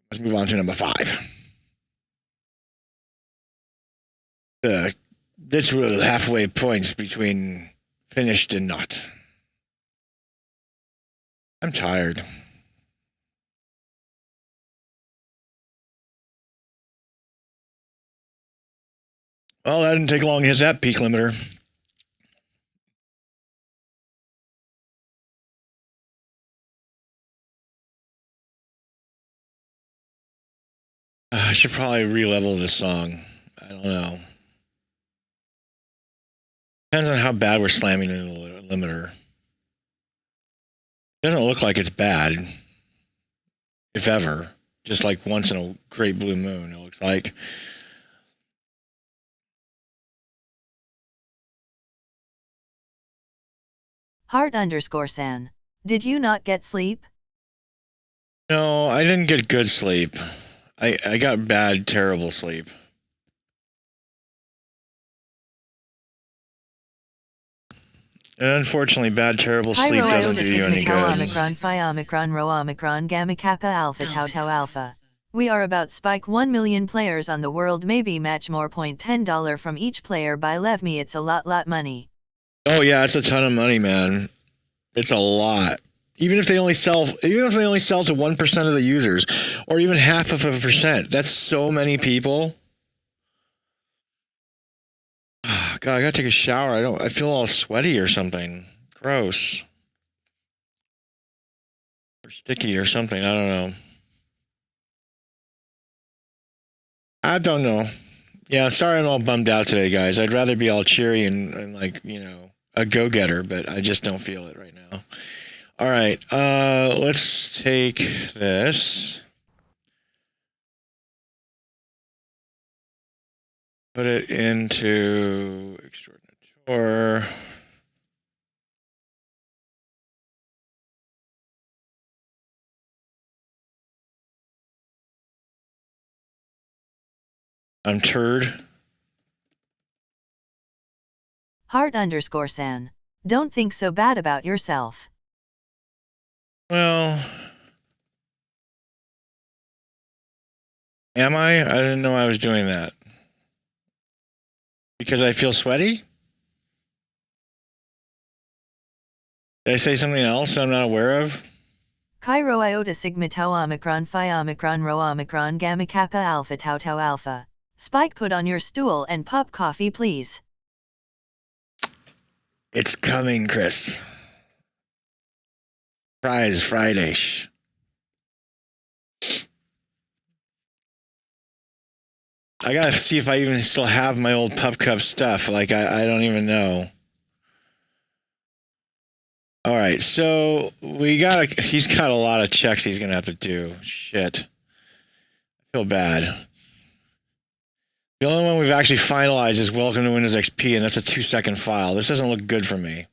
Let's move on to number 5. The literal halfway points between finished and not. I'm tired. Well, that didn't take long to hit that peak limiter. I should probably re-level this song. I don't know. Depends on how bad we're slamming into the limiter. It doesn't look like it's bad, if ever. Just like once in a great blue moon, it looks like. Heart_San. Did you not get sleep? No, I didn't get good sleep. I got bad, terrible sleep. And unfortunately, bad, terrible sleep doesn't do you any good. Omicron, Phi, Omicron, Rho, Omicron, Gamma, Kappa, Alpha, Tau, Tau, Alpha. We are about Spike 1 million players on the world, maybe match more. $10 from each player by Lev me. It's a lot money. Oh yeah, it's a ton of money, man. It's a lot. Even if they only sell to 1% of the users, or even 0.5%, that's so many people. God, I gotta take a shower. I feel all sweaty or something. Gross. Or sticky or something. I don't know. I don't know. Yeah, sorry I'm all bummed out today, guys. I'd rather be all cheery and like, you know, a go-getter, but I just don't feel it right now. All right, let's take this. Put it into Extraordinateur. I'm turd. Heart_San. Don't think so bad about yourself. Well, am I? I didn't know I was doing that. Because I feel sweaty? Did I say something else that I'm not aware of? Chi-Rho Iota Sigma Tau Omicron Phi Omicron Rho Omicron Gamma Kappa Alpha Tau Tau Alpha. Spike, put on your stool and pop coffee, please. It's coming, Chris. Surprise Friday. I gotta see if I even still have my old Pup Cup stuff. Like, I don't even know. All right, so he's got a lot of checks he's gonna have to do. Shit. I feel bad. The only one we've actually finalized is Welcome to Windows XP, and that's a 2-second file. This doesn't look good for me.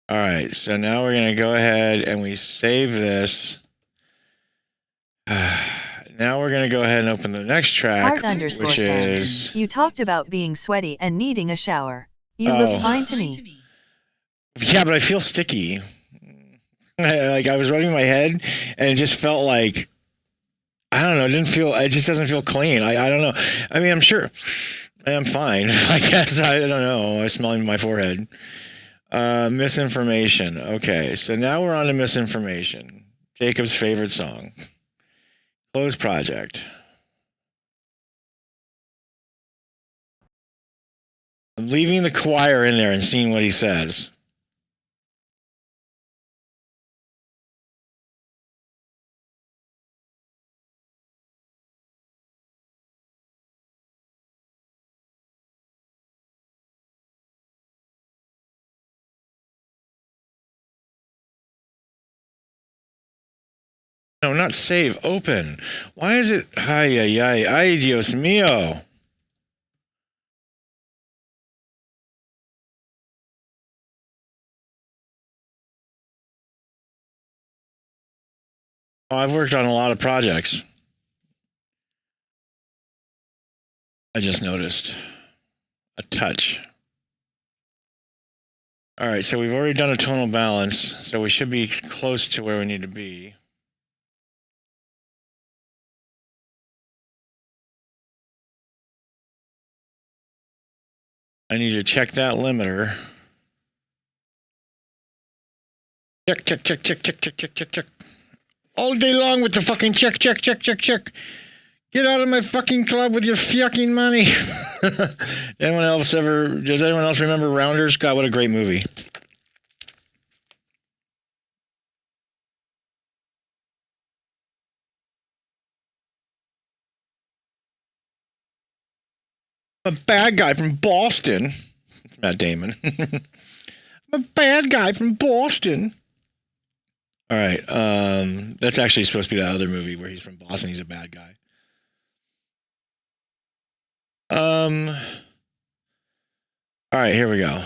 All right, so now we're going to go ahead and we save this. Now we're going to go ahead and open the next track, which is... You talked about being sweaty and needing a shower. You look fine to me. Yeah, but I feel sticky. Like, I was rubbing my head, and it just felt like... I don't know, it just doesn't feel clean. I don't know. I mean, I'm sure I'm fine. I guess, I don't know. I'm smelling my forehead. Misinfomation. Okay, so now we're on to Misinfomation. Jacob's favorite song. Close project. I'm leaving the choir in there and seeing what he says. No, not save. Open. Why is it? Ay, ay, ay. Ay, Dios mío. Oh, I've worked on a lot of projects. I just noticed. a touch. All right, so we've already done a tonal balance, so we should be close to where we need to be. I need to check that limiter. Check, check, check, check, check, check, check, check, check. All day long with the fucking check, check, check, check, check. Get out of my fucking club with your fucking money. Does anyone else remember Rounders? God, what a great movie. I'm a bad guy from Boston. It's Matt Damon. I'm a bad guy from Boston. All right. That's actually supposed to be that other movie where he's from Boston. He's a bad guy. All right, here we go.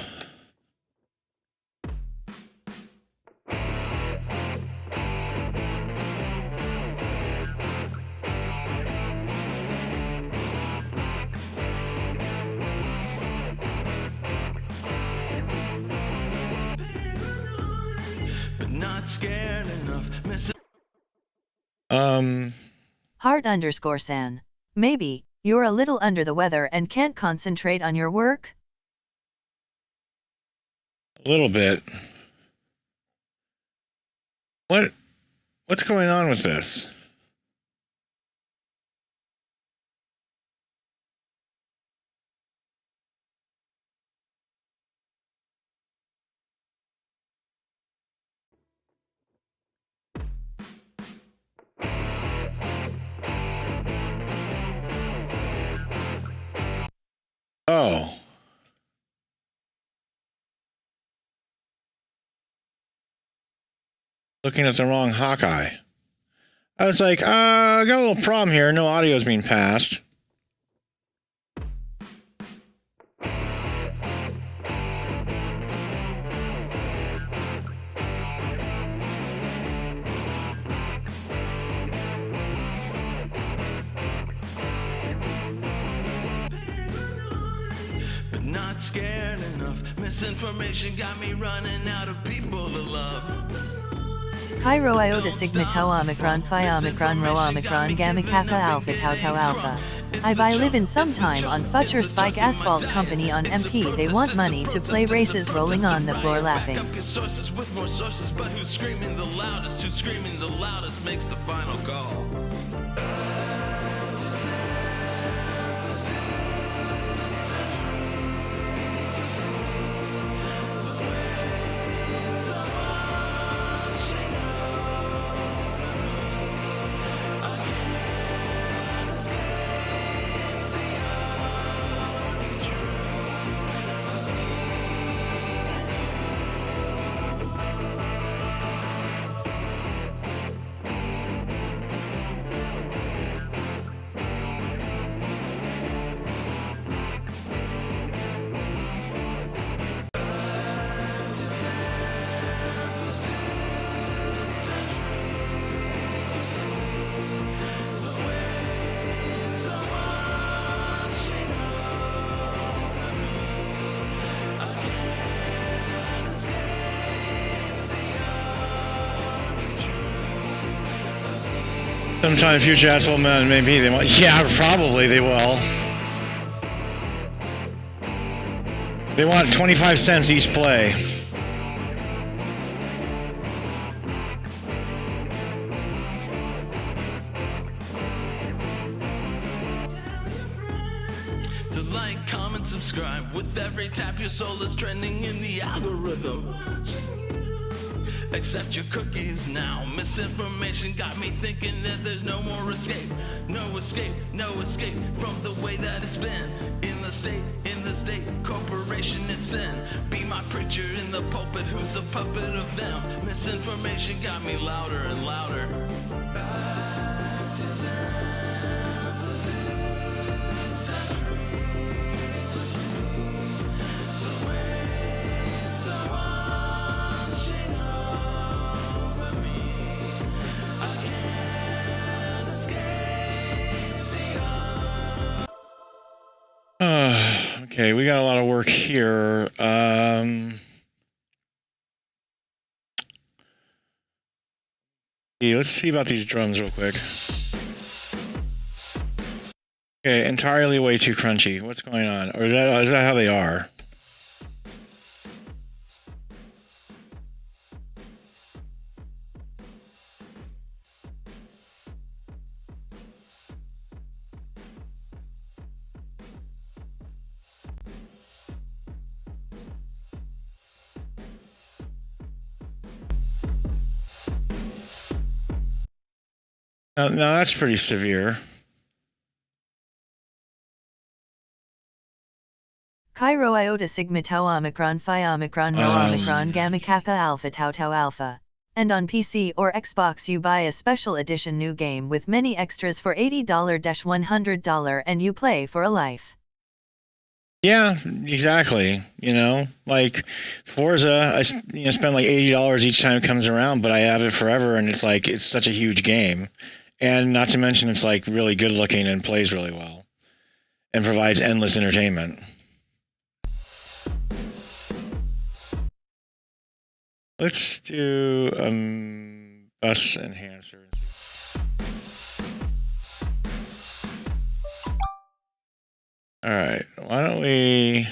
But not scared enough. Heart_San. Maybe you're a little under the weather and can't concentrate on your work? A little bit. What's going on with this? Oh. Looking at the wrong Hawkeye. I was like, I got a little problem here. No audio is being passed. But not scared enough. Misinformation got me running out of people to love. Chi Rho Iota Sigma Tau Omicron Phi Omicron Rho Omicron Gamma Kappa Alpha Tau Tau Alpha. I live in some time on Futcher Spike Asphalt Company on MP. They want money to play races rolling on the floor laughing. Up your sources with more sources, but who's screaming the loudest? Who's screaming the loudest makes the final call. Sometime future asshole men, maybe they want. Yeah, probably they will. They want 25 cents each play. To like, comment, subscribe. With every tap, your soul is trending in the algorithm. Accept your cookies now. Misinformation got me thinking that there's no more escape. No escape, no escape from the way that it's been. In the state, corporation it's in. Be my preacher in the pulpit, who's a puppet of them. Misinformation got me louder and louder. Okay, we got a lot of work here. Let's see about these drums real quick. Okay, entirely way too crunchy. What's going on? Or is that how they are? Now that's pretty severe. Chi Rho Iota Sigma Tau Omicron Phi Omicron Rho Omicron Gamma Kappa Alpha Tau Tau Alpha. And on PC or Xbox you buy a special edition new game with many extras for $80-$100 and you play for a life. Yeah, exactly. You know, like Forza, I spend like $80 each time it comes around, but I have it forever, and it's like it's such a huge game, and not to mention it's like really good looking and plays really well, and provides endless entertainment. Let's do bus enhancer. All right, why don't we...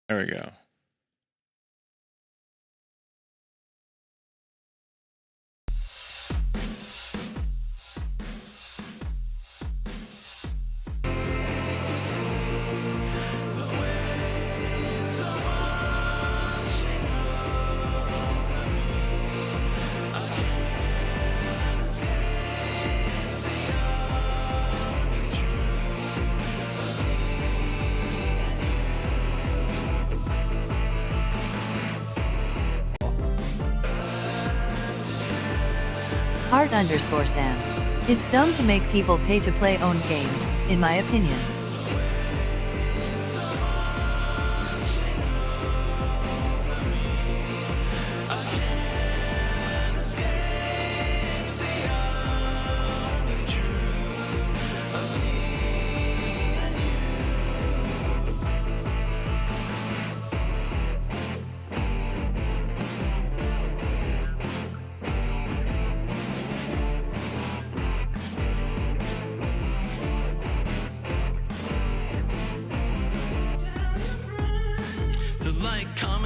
There we go. Art_Sam. It's dumb to make people pay to play owned games, in my opinion.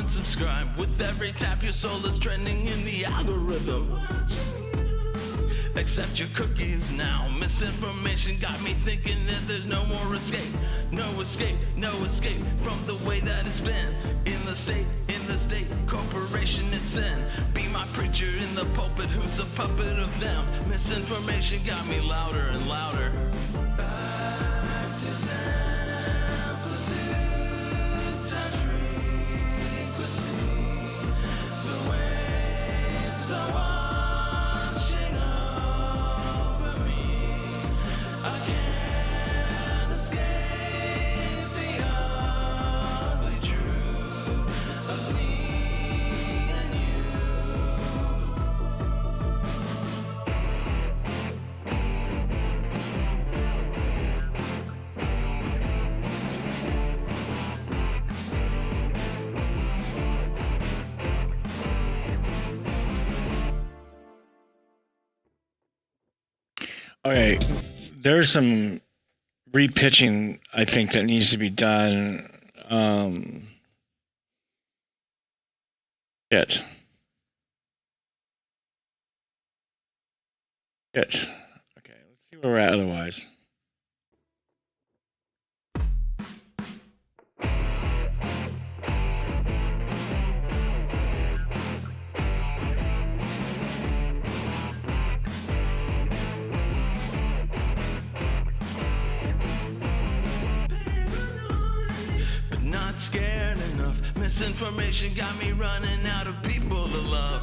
Subscribe. With every tap your soul is trending in the algorithm. Accept your cookies now. Misinformation got me thinking that there's no more escape. No escape, no escape from the way that it's been. In the state, corporation it's in. Be my preacher in the pulpit who's a puppet of them. Misinformation got me louder and louder. Okay, there's some repitching I think that needs to be done. Shit. Okay, let's see where we're at otherwise. Scared enough. Misinformation got me running out of people to love.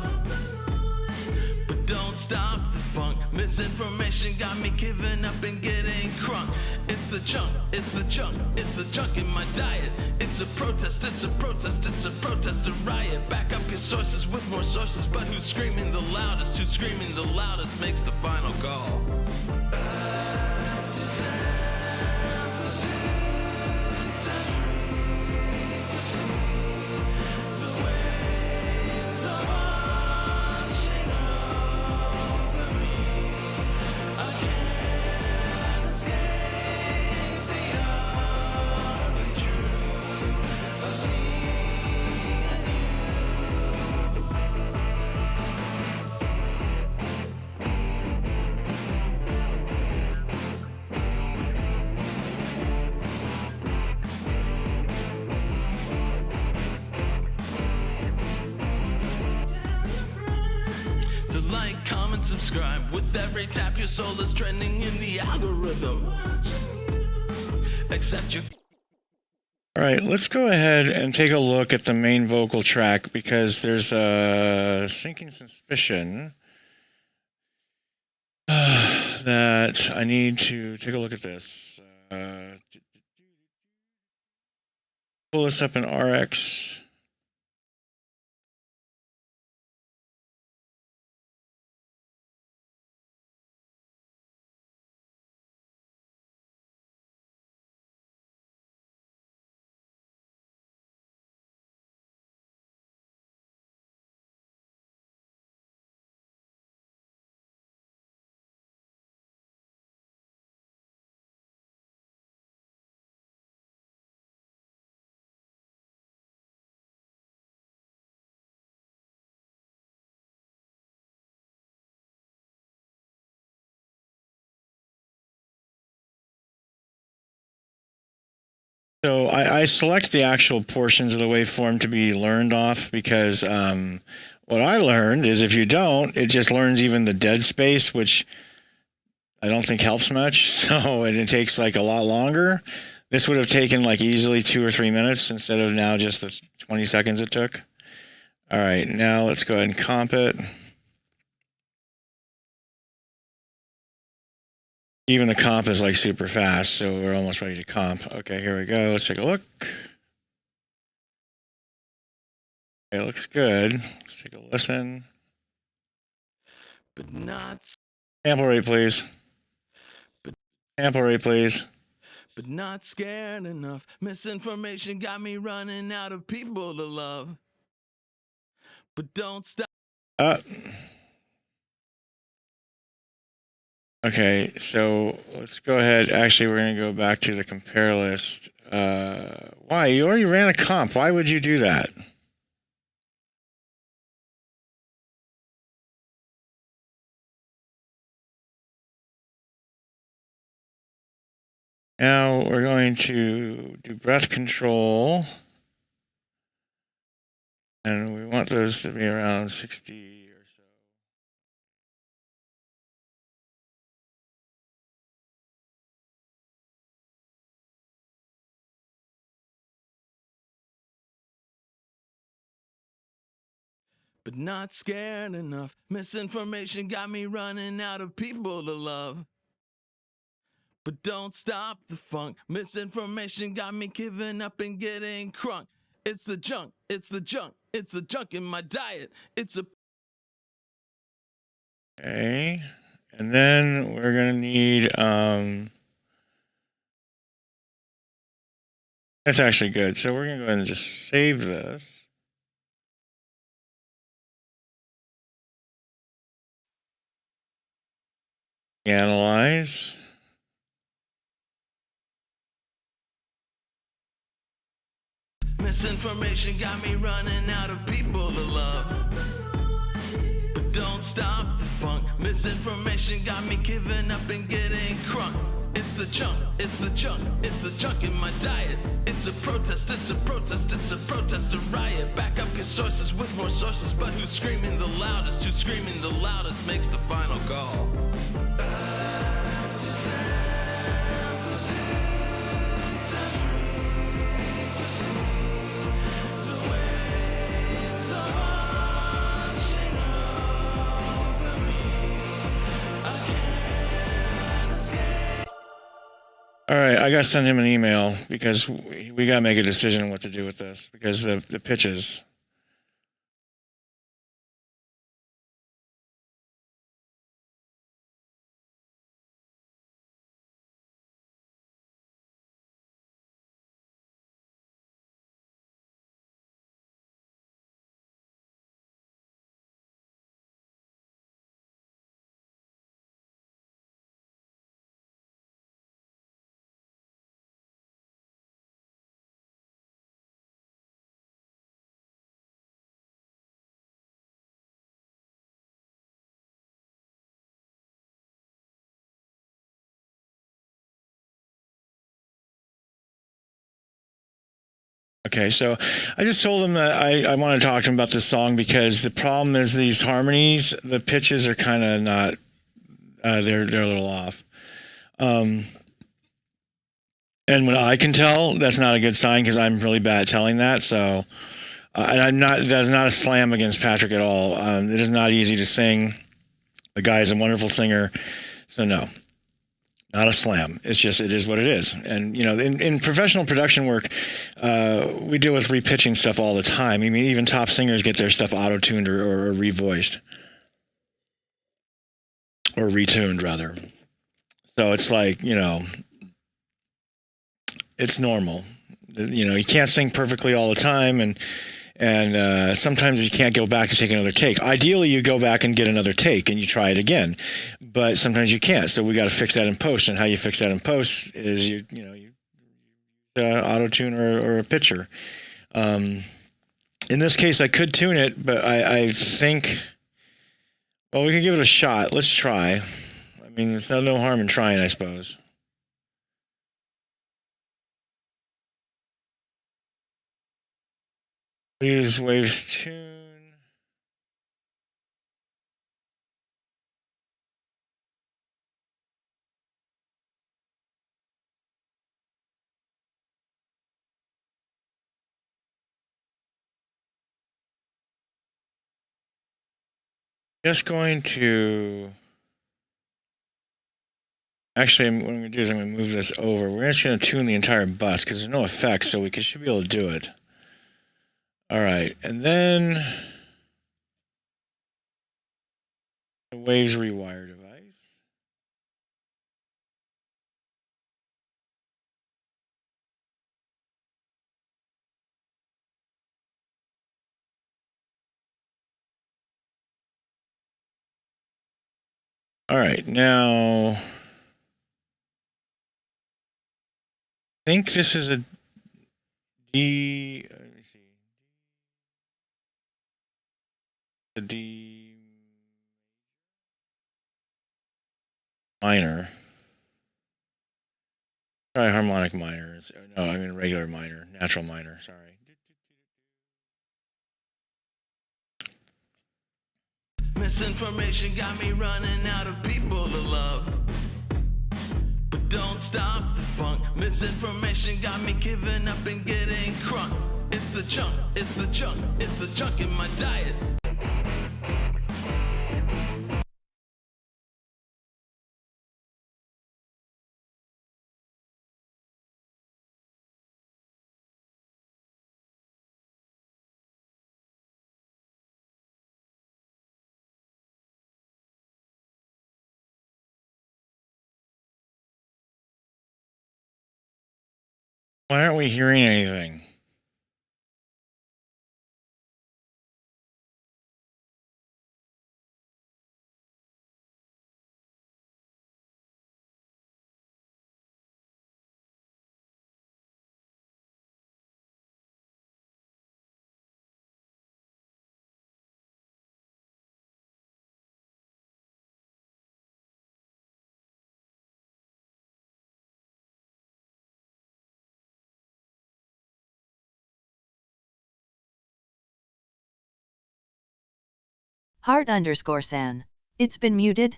But don't stop the funk. Misinformation got me giving up and getting crunk. It's the junk, it's the junk, it's the junk in my diet. It's a protest, it's a protest, it's a protest, a riot. Back up your sources with more sources, but who's screaming the loudest? Who's screaming the loudest makes the final call. unsubscribe. With every tap, your soul is trending in the algorithm. Accept your. All right, let's go ahead and take a look at the main vocal track because there's a sinking suspicion that I need to take a look at this. Pull this up in RX. So I select the actual portions of the waveform to be learned off because what I learned is if you don't, it just learns even the dead space, which I don't think helps much. So it takes like a lot longer. This would have taken like easily 2 or 3 minutes instead of now just the 20 seconds it took. All right, now let's go ahead and comp it. Even the comp is like super fast, so we're almost ready to comp. Okay, here we go. Let's take a look. Okay, it looks good. Let's take a listen. But not. Sample rate, please. Sample rate, please. But not scared enough. Misinformation got me running out of people to love. But don't stop. Okay, so let's go ahead. Actually, we're going to go back to the compare list. Why? You already ran a comp. Why would you do that? Now we're going to do breath control. And we want those to be around 60 or so. But not scared enough. Misinformation got me running out of people to love. But don't stop the funk. Misinformation got me giving up and getting crunk. It's the junk, it's the junk, it's the junk in my diet. It's a. Okay. And then we're going to need, that's actually good. So we're going to go ahead and just save this. Analyze. Misinformation got me running out of people to love. But don't stop the funk. Misinformation got me giving up and getting crunk. It's the junk, it's the junk, it's the junk in my diet. It's a protest, it's a protest, it's a protest, a riot. Back up your sources with more sources, but who's screaming the loudest? Who's screaming the loudest makes the final call. All right, I got to send him an email because we got to make a decision on what to do with this because the pitches. Okay, so I just told him that I want to talk to him about this song because the problem is these harmonies, the pitches are kind of not, they're a little off. And when I can tell, that's not a good sign because I'm really bad at telling that. So, and that's not a slam against Patrick at all. It is not easy to sing. The guy is a wonderful singer. So no. Not a slam. It's just, it is what it is. And, you know, in professional production work, we deal with repitching stuff all the time. I mean, even top singers get their stuff auto-tuned or revoiced. Or retuned, rather. So it's like, you know, it's normal. You know, you can't sing perfectly all the time, and sometimes you can't go back to take another take. Ideally, you go back and get another take and you try it again, but sometimes you can't. So we got to fix that in post. And how you fix that in post is you auto tune or a pitcher. In this case, I could tune it, but I think, well, we can give it a shot. Let's try. I mean, there's no harm in trying, I suppose. Use Waves tune. Just going to. Actually, what I'm going to do is I'm going to move this over. We're just going to tune the entire bus because there's no effects, so we should be able to do it. All right, and then the Waves rewire device. All right, now I think this is a D. Let me see. The D minor. Try harmonic minor. No, I mean regular minor, natural minor. Sorry. Misinformation got me running out of people to love. But don't stop the funk. Misinformation got me giving up and getting crunk. It's the junk, it's the junk, it's the junk in my diet. Why aren't we hearing anything? Heart_San. It's been muted?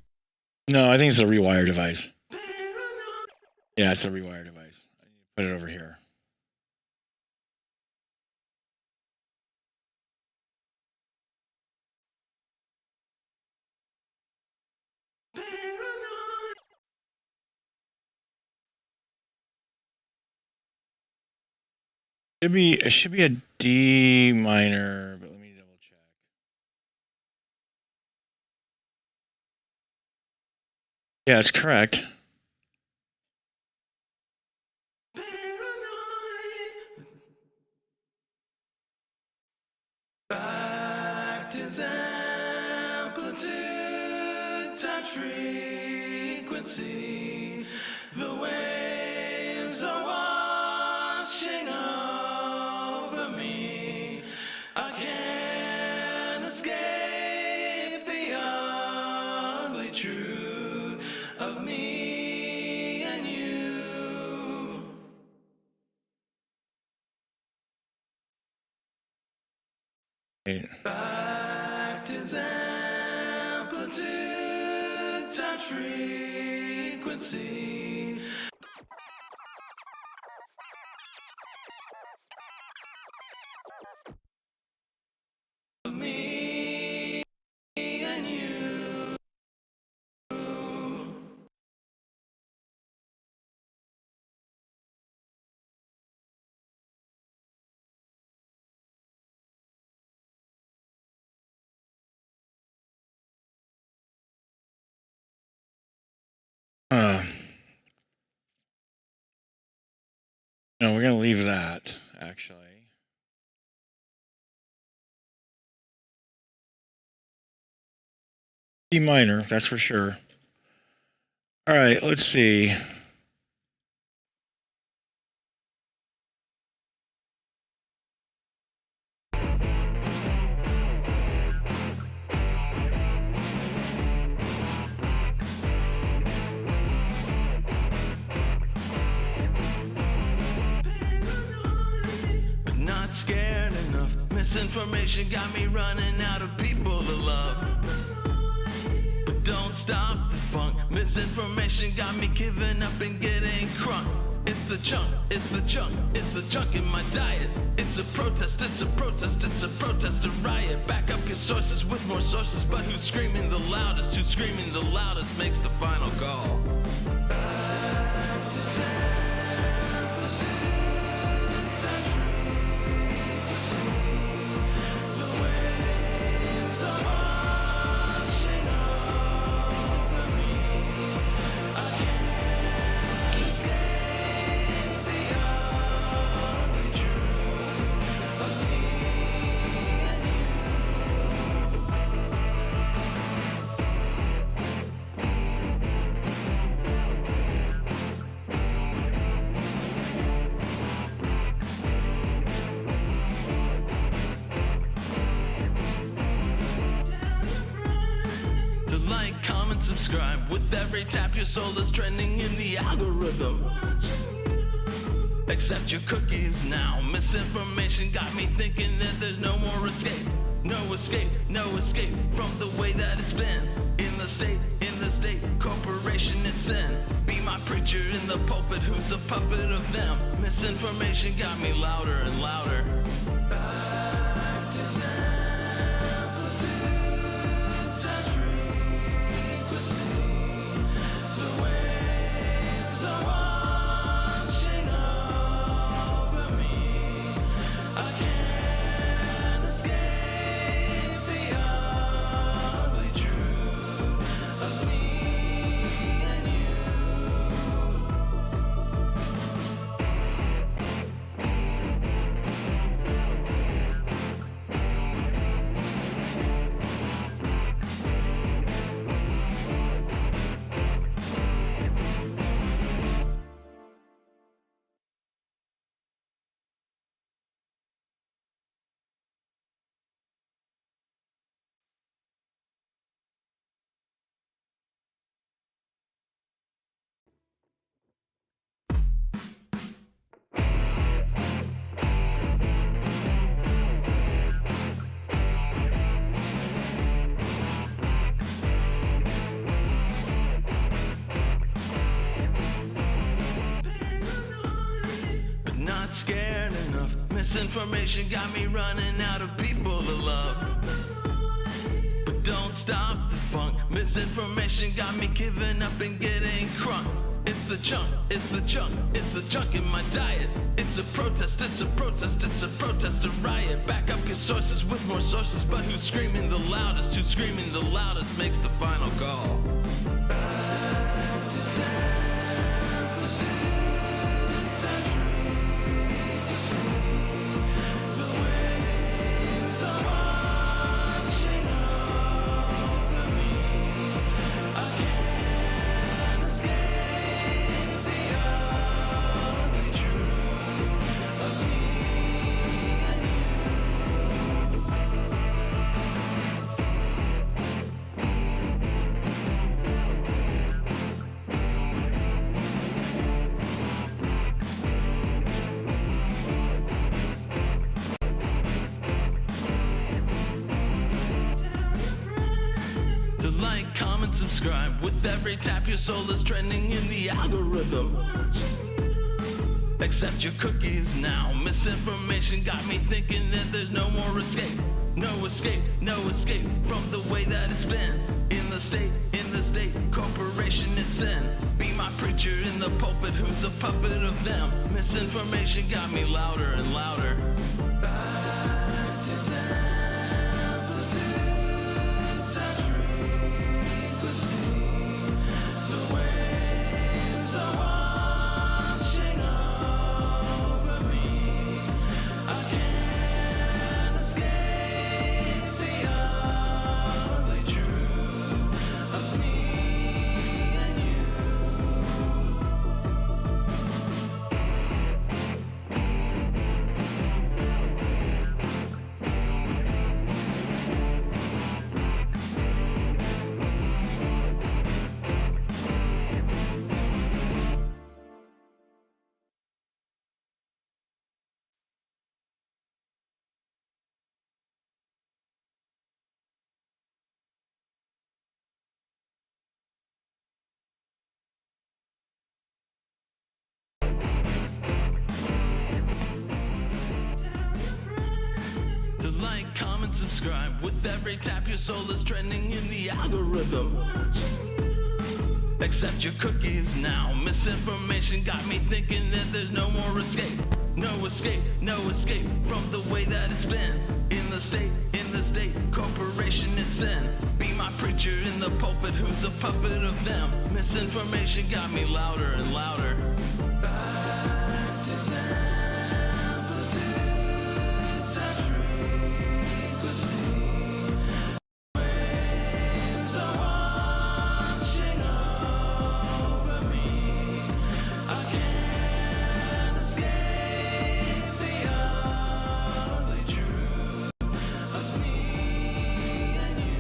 No, I think it's the rewire device. Yeah, it's the rewire device. I need to put it over here. It should be a D minor, but let me double check. Yeah, it's correct. Practice amplitude times frequency. The waves are washing over me. I can't escape the ugly truth of me and you. Fact is amplitude times frequency. Me and you. No, we're going to leave that, actually. E minor, that's for sure. All right, let's see. But not scared enough. Misinformation got me running out of people to love. But don't stop the funk. Misinformation got me giving up and getting crunk. It's the junk, it's the junk, it's the junk in my diet. It's a protest, it's a protest, it's a protest, a riot. Back up your sources with more sources, but who's screaming the loudest? Who's screaming the loudest makes the final call. Subscribe. With every tap, your soul is trending in the algorithm. Accept your cookies now. Misinformation got me thinking that there's no more escape. No escape, no escape from the way that it's been. In the state, corporation it's in. Be my preacher in the pulpit who's a puppet of them. Misinformation got me louder and louder. Scared enough. Misinformation got me running out of people to love. But don't stop the funk. Misinformation got me giving up and getting crunk. It's the junk, it's the junk, it's the junk in my diet. It's a protest, it's a protest, it's a protest, a riot. Back up your sources with more sources, but who's screaming the loudest? Who's screaming the loudest makes the final call. subscribe. With every tap, your soul is trending in the algorithm. Accept your cookies now. Misinformation got me thinking that there's no more escape. No escape, no escape from the way that it's been. In the state, corporation it's in. Be my preacher in the pulpit who's a puppet of them. Misinformation got me louder and louder. Back to amplitude, touch frequency. The waves are washing over me. I can't escape the ugly truth of me and you. To like, comment, subscribe. With every tap, your soul is trending in the algorithm. Accept your cookies now. Misinformation got me thinking that there's no more escape. No escape, no escape from the way that it's been. In the state, corporation it's in. Be my preacher in the pulpit who's a puppet of them. Misinformation got me louder and louder. Back to amplitude, touch frequency. Waves are washing over me. I can't escape the ugly truth of me and you.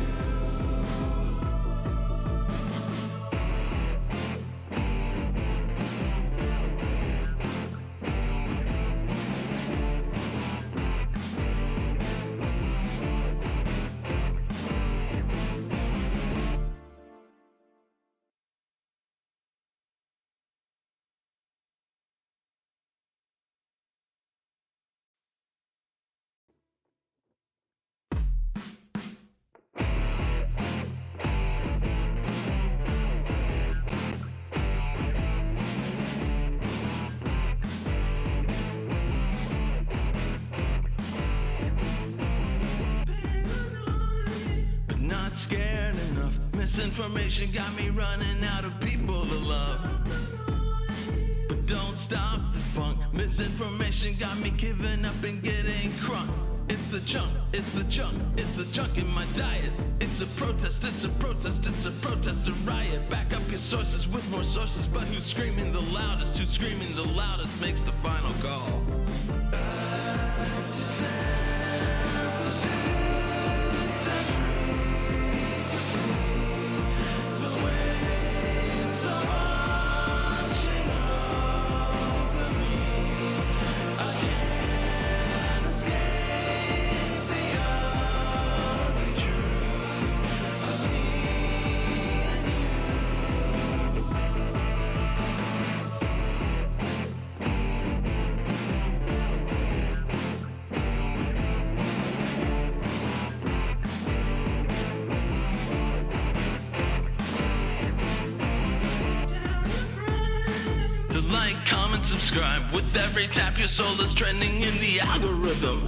But not scared enough. Misinformation got me running out of people to love. But don't stop the funk. Misinformation got me giving up and getting crunk. It's the junk, it's the junk, it's the junk in my diet. It's a protest, it's a protest, it's a protest, a riot. Back up your sources with more sources, but who's screaming the loudest? Who's screaming the loudest makes the final call. To like, comment, subscribe. With every tap, your soul is trending in the algorithm.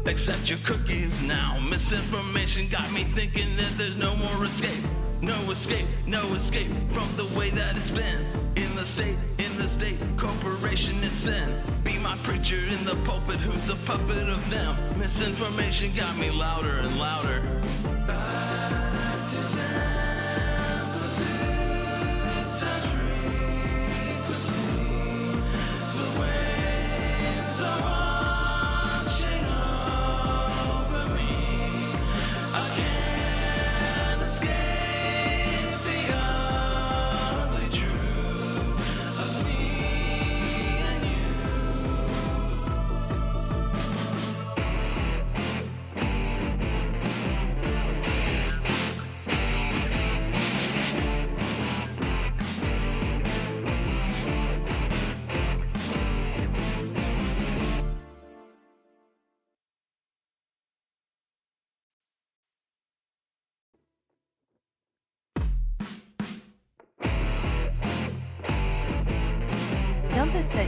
Accept your cookies now. Misinformation got me thinking that there's no more escape. No escape, no escape from the way that it's been. In the state, corporation it's in. Be my preacher in the pulpit who's a puppet of them. Misinformation got me louder and louder. Back to amplitude, touch frequency. The waves are washing over me. I can't escape the ugly truth of me and you.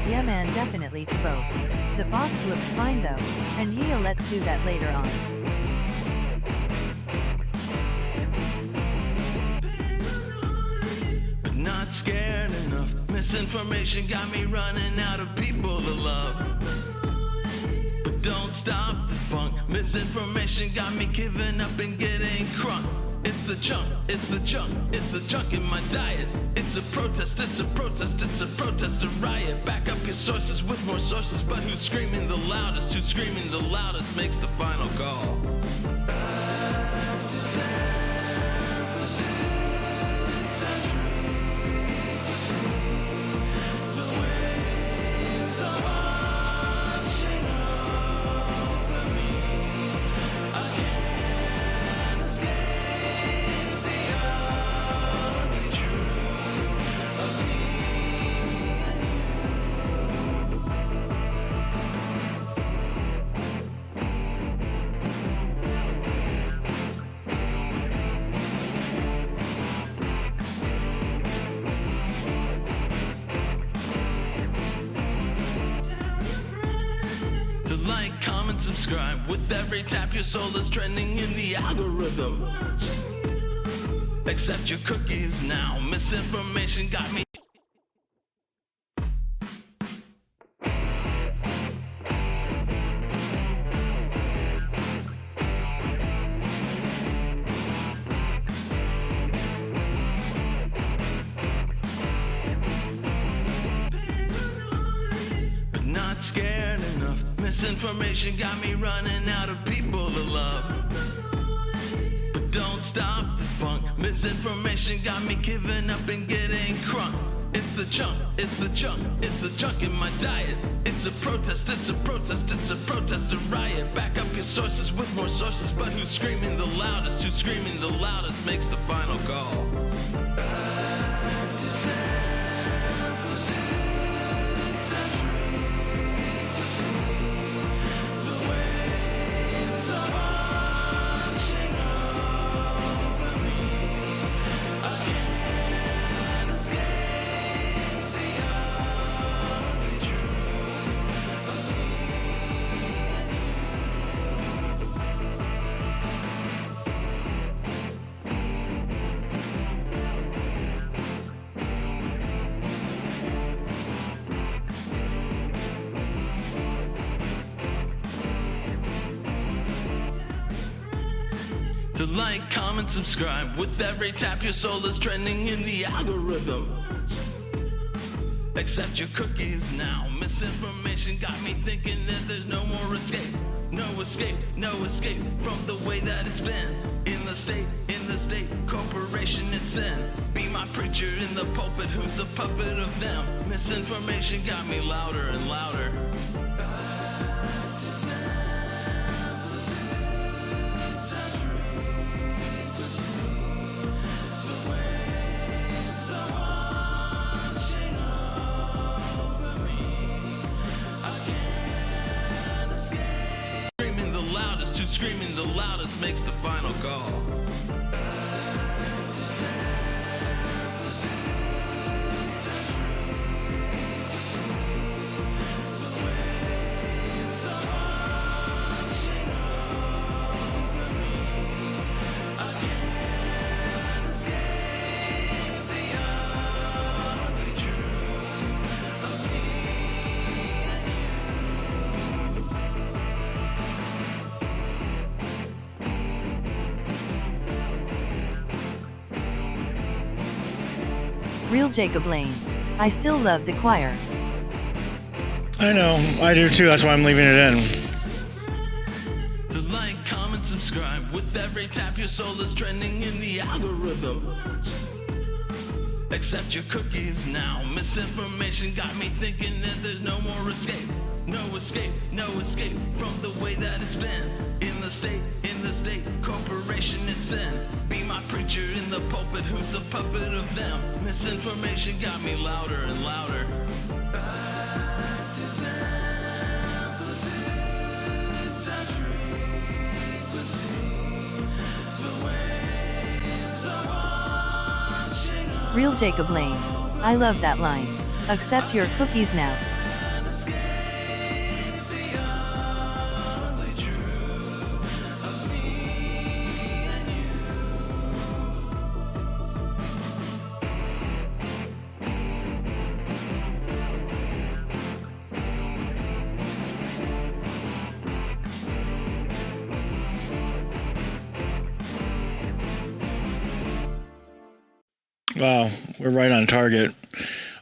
yeah man, definitely to both. The box looks fine though, and yeah, let's do that later on. But not scared enough. Misinformation got me running out of people to love. But don't stop the funk. Misinformation got me giving up and getting crunk. It's the junk, it's the junk, it's the junk in my diet. It's a protest, it's a protest, it's a protest, a riot. Back up your sources with more sources, but who's screaming the loudest? Who's screaming the loudest makes the final call. Like, comment, subscribe. With every tap, your soul is trending in the algorithm. Accept your cookies now. Misinformation got me. But not scared enough. Misinformation got me running out of people to love. But don't stop the funk. Misinformation got me giving up and getting crunk. It's the junk, it's the junk, it's the junk in my diet. It's a protest, it's a protest, it's a protest, a riot. Back up your sources with more sources, but who's screaming the loudest? Who's screaming the loudest makes the final call. To like, comment, subscribe. With every tap, your soul is trending in the algorithm. Accept your cookies now. Misinformation got me thinking that there's no more escape. No escape, no escape from the way that it's been. In the state, corporation it's in. Be my preacher in the pulpit, who's a puppet of them. Misinformation got me louder and louder. Screaming the loudest makes the final call. Real Jacob Lane. I still love the choir. I know, I do too, that's why I'm leaving it in. To like, comment, subscribe. With every tap, your soul is trending in the algorithm. Accept your cookies now. Misinformation got me thinking that there's no more escape. No escape, no escape from the way that it's been. In the state, corporation it's in. Be my preacher in the pulpit, who's a puppet of them. Misinformation got me louder and louder. Real Jacob Lane. I love that line. Accept your cookies now. Wow, we're right on target.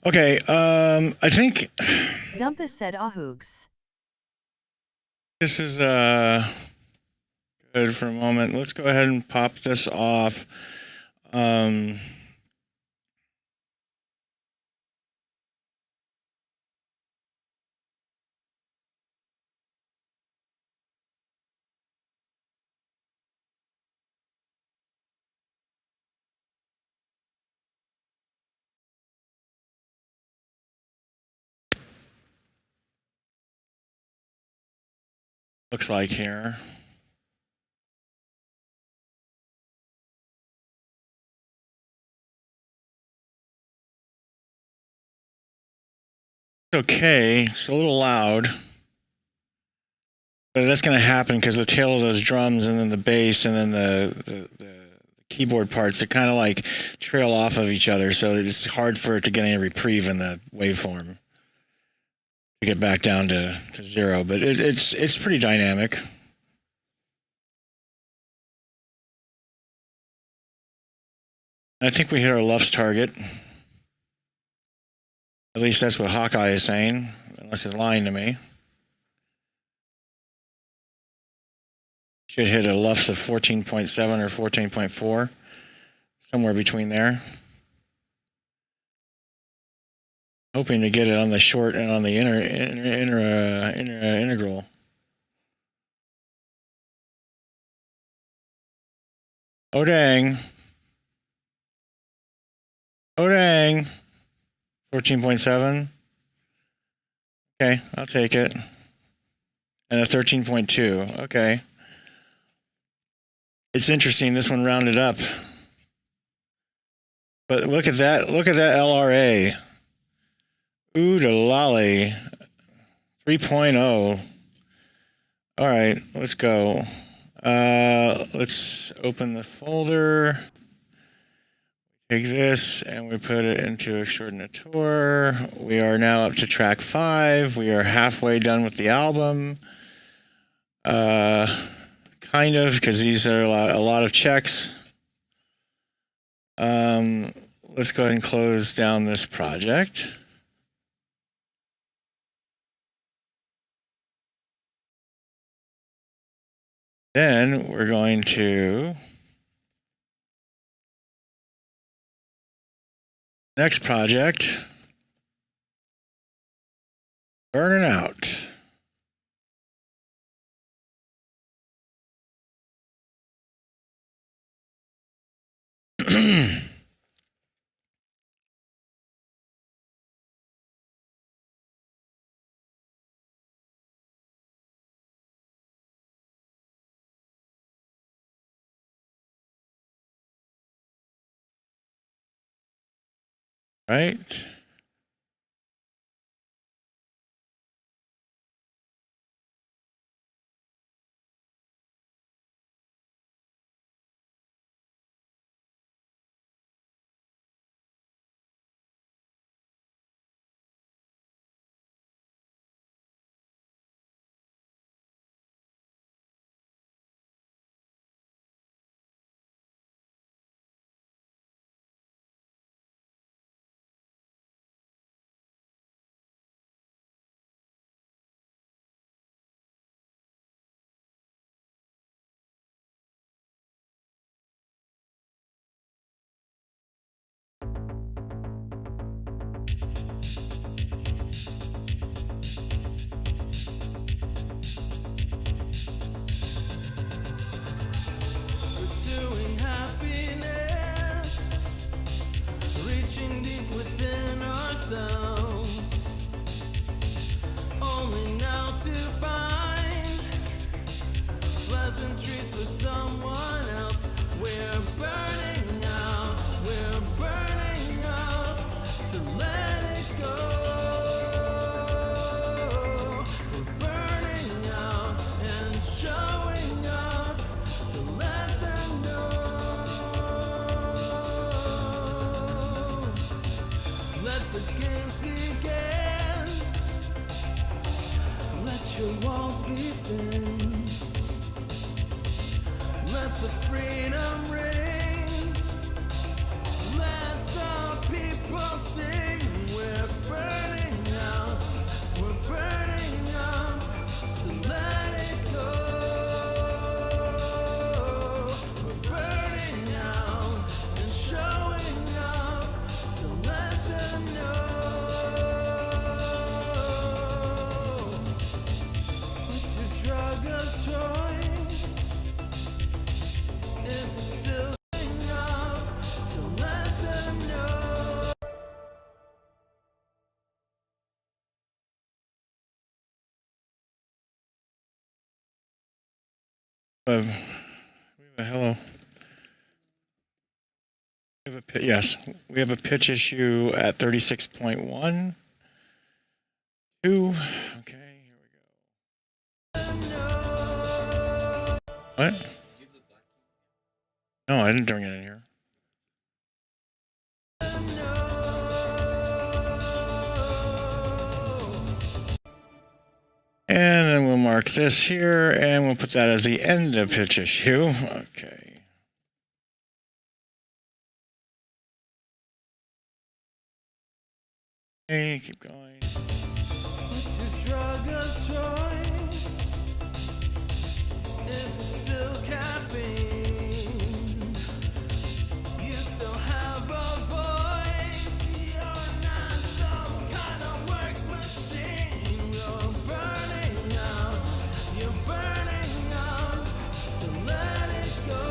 Okay, I think Dumpus said ahoogs. this is good for a moment. Let's go ahead and pop this off. Looks like here. Okay, it's a little loud, but that's going to happen because the tail of those drums and then the bass and then the keyboard parts, they kind of like trail off of each other, so it's hard for it to get any reprieve in the waveform to get back down to zero, but it's pretty dynamic. I think we hit our LUFS target. At least that's what Hawkeye is saying, unless he's lying to me. Should hit a LUFS of 14.7 or 14.4, somewhere between there. Hoping to get it on the short and on the integral. Oh dang. Oh dang. 14.7. Okay, I'll take it. And a 13.2. Okay. It's interesting, this one rounded up. But look at that LRA. Ooh, the lolly. 3.0. All right, let's go. Let's open the folder. Take this and we put it into Extraordinateur. We are now up to track 5. We are halfway done with the album. Kind of, because these are a lot of checks. Let's go ahead and close down this project. Then we're going to next project, Burning Out. Right. Pursuing happiness, reaching deep within ourselves, only now to find pleasantries for someone else. We're burning out to let it go. We're burning out and showing up to let them know. Let the games begin. Let your walls be thin. Let the freedom ring. Let the burning out, we're burning out to let it go. We're burning out and showing up to let them know. It's your drug of choice. Is it still enough to let them know? Hello. Yes, we have a pitch issue at 36.1. 2. Okay, here we go. What? No, I didn't bring it in here. And then we'll mark this here, and we'll put that as the end of pitch issue. Okay. Okay, keep going. It's your drug of choice. Is it still caffeine? You still have a voice. You're not some kind of work machine. You're burning out. You're burning out to let it go.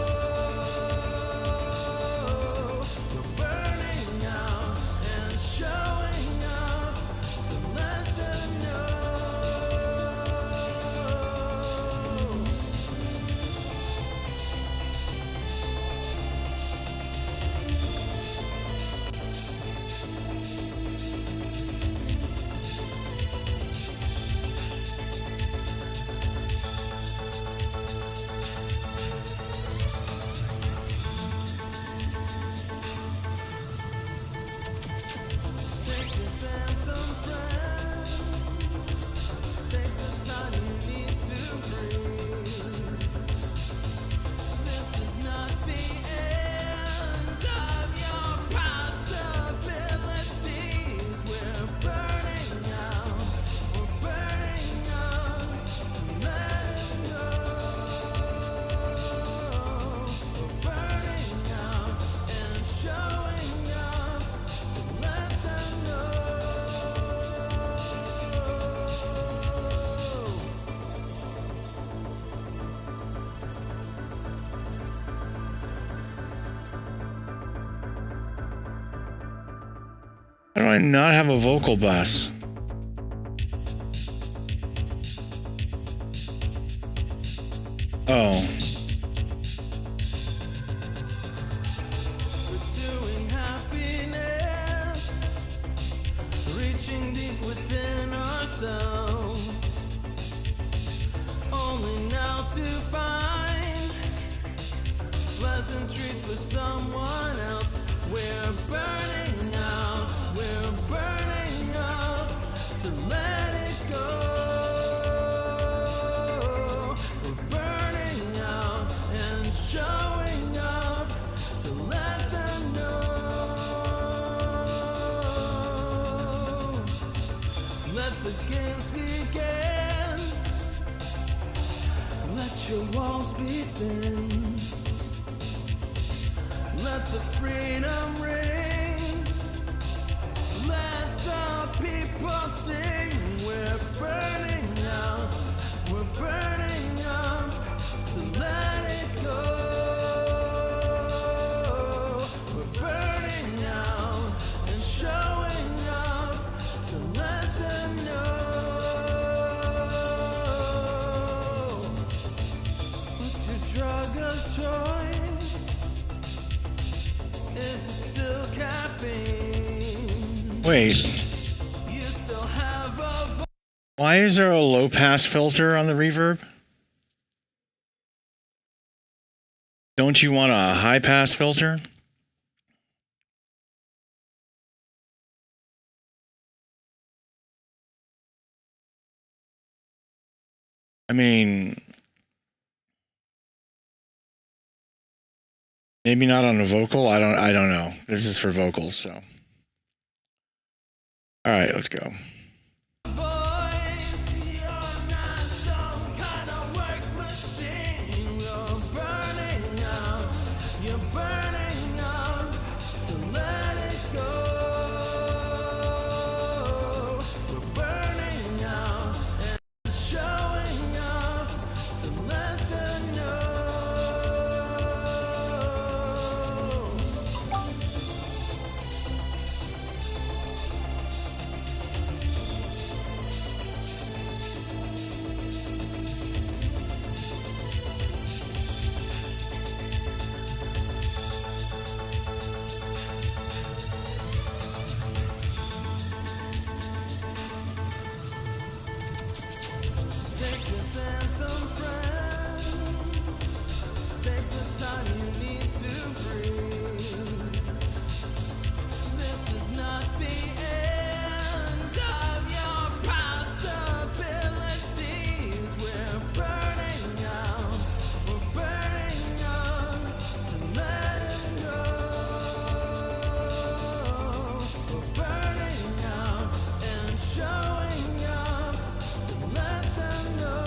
You're burning out and showing up to let them know. Take this anthem, friend. Take the time you need to breathe. This is not the end of your possibilities. We're burning out. We're burning out to let it go. We're burning out and showing up to let them know. How do I not have a vocal bus? Oh. Pursuing happiness, reaching deep within ourselves, only now to find pleasantries for someone else. We're burning out, we're burning out to let it go. We're burning out and showing up to let them know. Let the games begin. Let your walls be thin. Let the freedom ring. Let the people sing. We're burning out. We're burning out to let it go. We're burning out and showing up to let them know. What's your drug of choice? Is it still caffeine? Wait. You still have a Why is there a low pass filter on the reverb? Don't you want a high pass filter? I mean, maybe not on a vocal. I don't know. This is for vocals, so. All right, let's go. Voice, you're not some kind of work machine. You're burning out. You're burning out. So let it go. We're burning out and showing up to let them know. Take this anthem, friend. Take the time you need to breathe. This is not the end of your possibilities. We're burning out. We're burning out to let it go. We're burning out and showing up to let them know.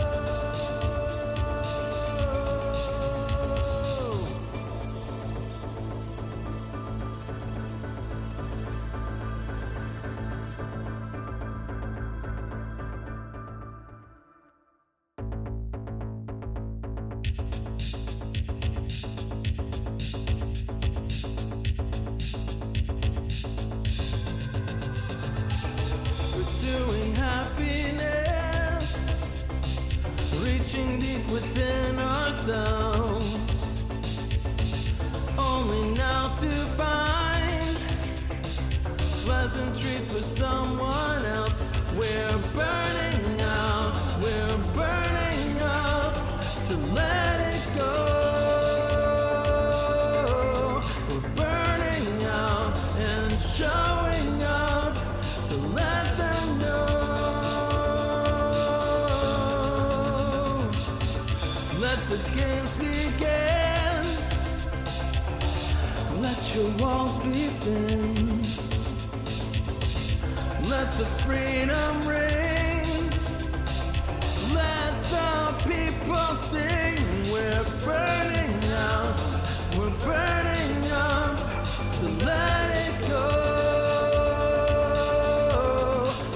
Pursuing happiness, reaching deep within ourselves, only now to find pleasantries for someone else. We're burning out, we're burning up to let it go. We're burning out and showing up to let them know. Let the games begin. Let your walls be thin. Let the freedom ring. Let the people sing. We're burning out. We're burning out to let it go.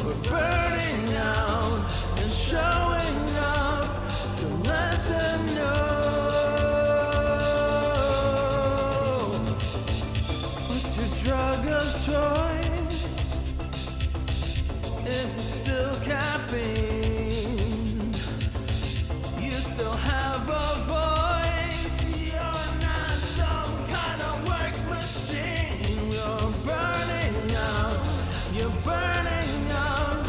We're burning out and showing up to let them know. What's your drug of choice? Is it still caffeine? You still have a voice. You're not some kind of work machine. You're burning out. You're burning out.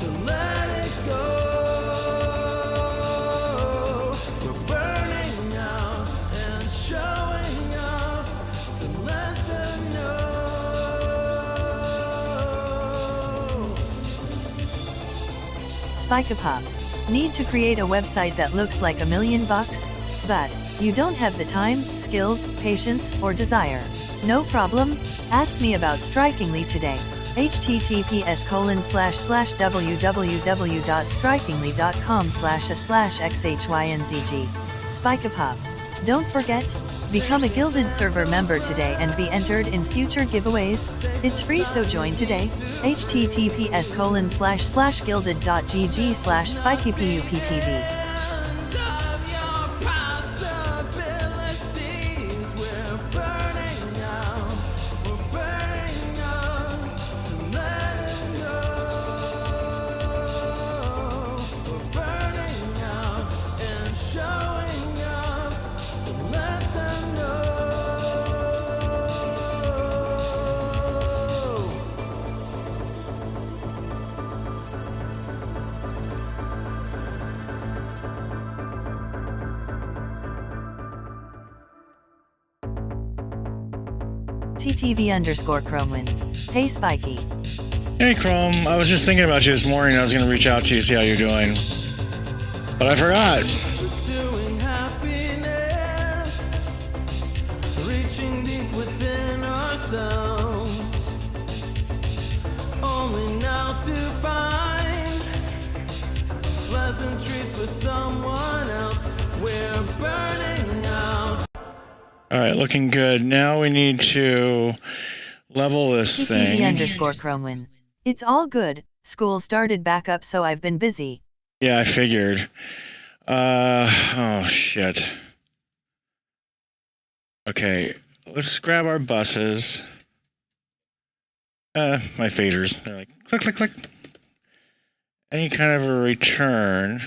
So let it go. We're burning out and showing up to let them know. Spikeypup. Need to create a website that looks like $1 million bucks? But you don't have the time, skills, patience, or desire. No problem. Ask me about Strikingly today. https://www.strikingly.com/a/xhynzg. Spikeypup. Don't forget, become a Gilded server member today and be entered in future giveaways. It's free, so join today. https://gilded.gg/spikeypuptv. End of your possibilities. We're burning out. We're burning out to let it go. We're burning out and showing up to let them know. ttv_Chromewin. Hey Spikey. Hey, Chrome. I was just thinking about you this morning. I was going to reach out to you, see how you're doing. But I forgot. Pursuing happiness, reaching deep within ourselves, only now to find pleasantries for someone else. We're burning out. All right, looking good. Now we need to level this thing. _Chromewin. It's all good. School started back up, so I've been busy. Yeah, I figured. Oh, shit. Okay, let's grab our buses. My faders. They're like, click, click, click. Any kind of a return.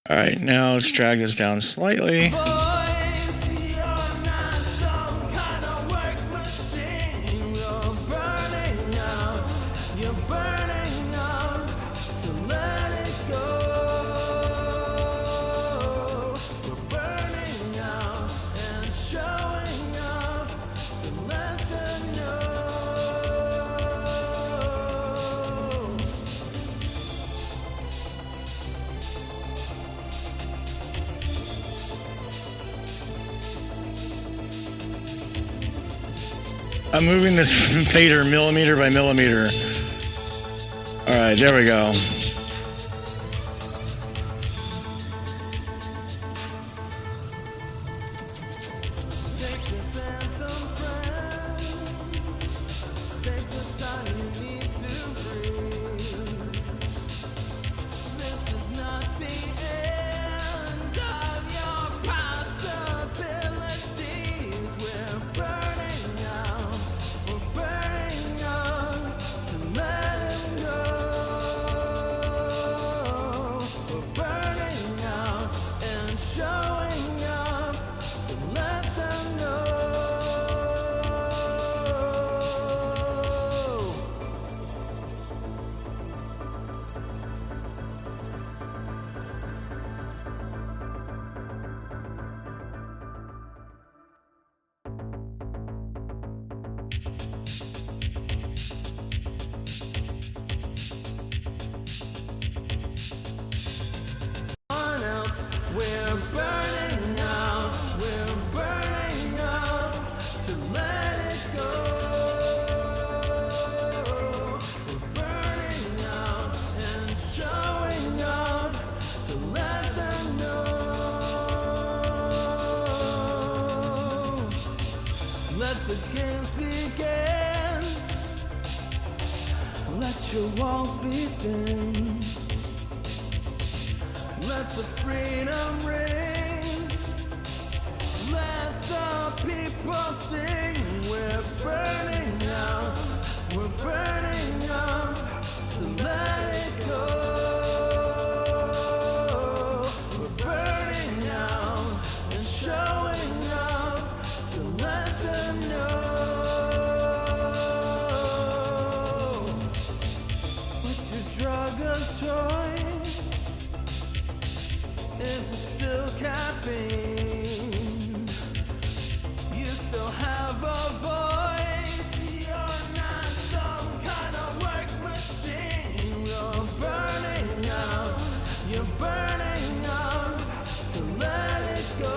All right, now let's drag this down slightly. Boys, you're not some kind of work machine. You're burning out. You're burning out. So let it go. We're burning out and showing up to let them know. I'm moving this fader millimeter by millimeter. All right, there we go. Take this anthem, friend. Take the time you need to breathe. This is not the end of your possibilities. We're burning out. We're burning out to let it go. We're burning out and showing up to let them know. Someone else, we're burning out. We're burning out to let it go. We're burning out and showing up to let them know. Let the games begin. Let your walls be thin. Let the freedom ring. Let the people sing. We're burning out. We're burning out to let it go. We're burning out and showing up to let them know. What's your drug of choice? Is it still caffeine? You still have a voice. You're not some kind of work machine. You're burning out. You're burning out to let it go.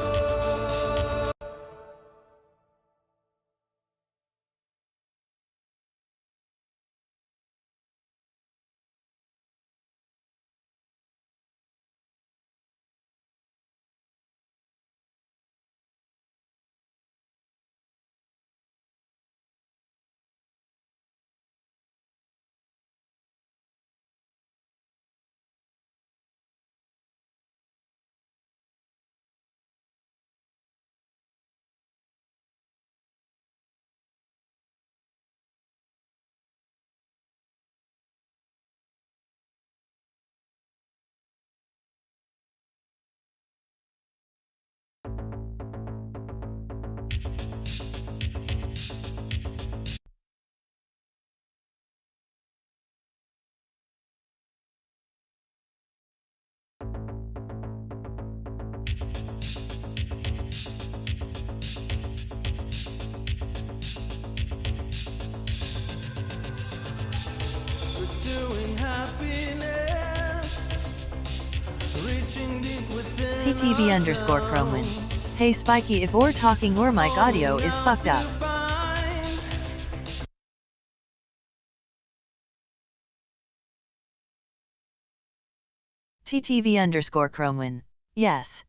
TTV_Chromewin. Hey Spiky, if we're talking or mic audio is fucked up. TTV_Chromewin. Yes.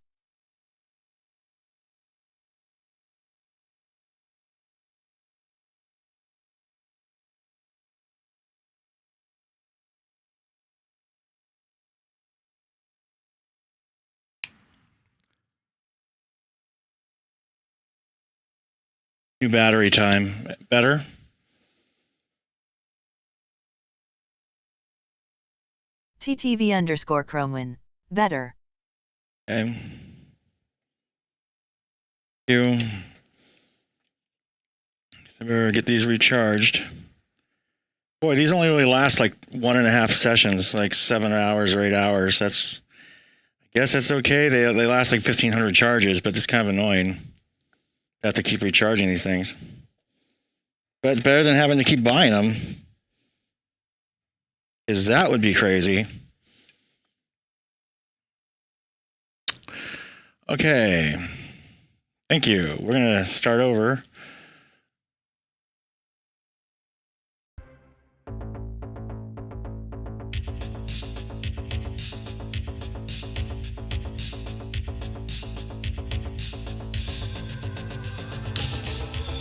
New battery time. Better? TTV_Chromewin. Better. Okay. You. So better get these recharged. Boy, these only really last like 1.5 sessions, like 7 hours or 8 hours. I guess that's okay. They last like 1,500 charges, but it's kind of annoying. I have to keep recharging these things. But it's better than having to keep buying them. Because that would be crazy. Okay. Thank you. We're going to start over.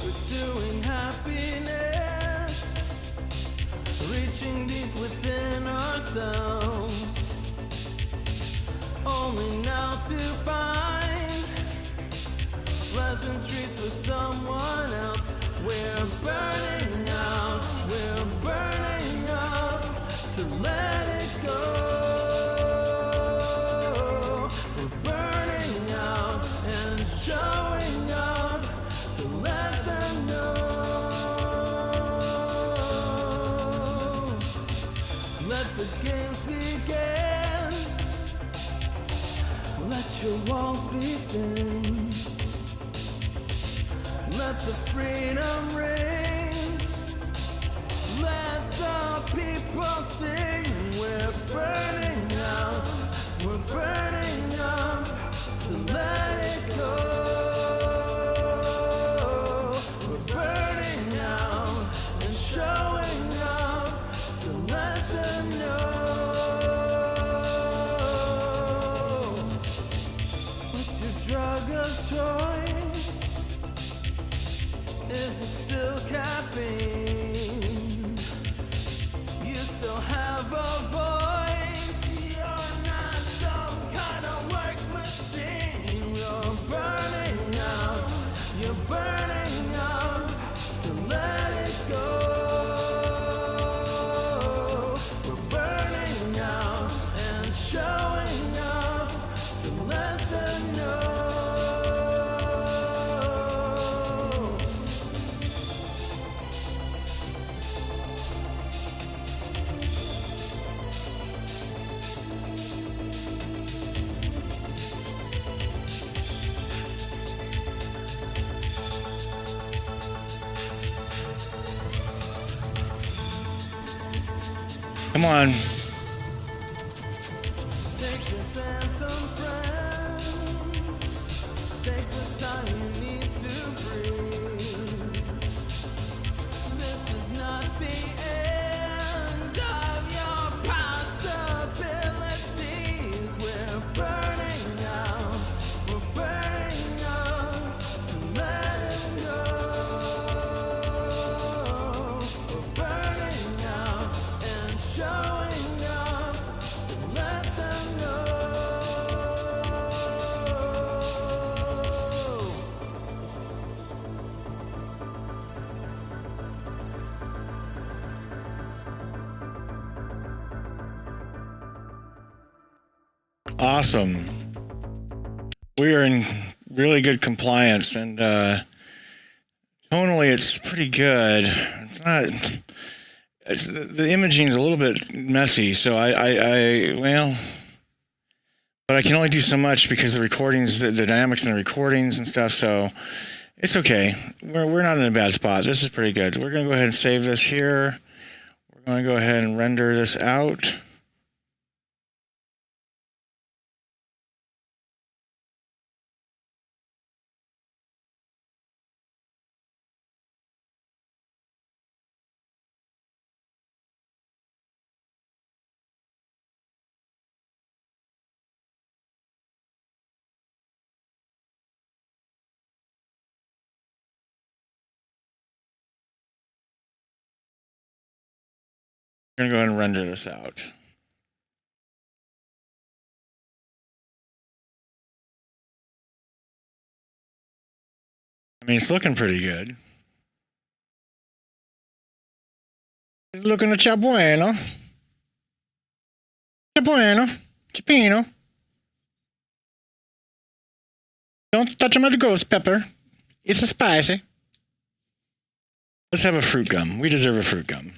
Pursuing happiness, reaching deep within ourselves, only now to find pleasantries for someone else. We're burning out to let it go. We're burning out and showing up to let them know. Let the games begin. Let your walls be thin. Let the freedom ring. Let the people sing. We're burning out to let it go. We're burning out and showing up to let them know. What's your drug of choice? Is it still caffeine? You still have a voice. You're not some kind of work machine. You're burning out to let it go. We're burning out and showing up to let them know. Come on. Take this anthem, friend. Take the time you need to breathe. This is not the end of your possibilities. We're burning out to let it go. We're burning out and showing up to let them know. Awesome. We are in really good compliance, and tonally it's pretty good. It's not. The imaging is a little bit messy, so well, but I can only do so much because the recordings, the dynamics in the recordings and stuff. So it's okay. We're not in a bad spot. This is pretty good. We're gonna go ahead and save this here. We're gonna go ahead and render this out. We're going to go ahead and render this out. I mean, it's looking pretty good. It's looking a cha bueno. Cha bueno. Chipino. Don't touch him with a ghost pepper. It's a spicy. Let's have a fruit gum. We deserve a fruit gum.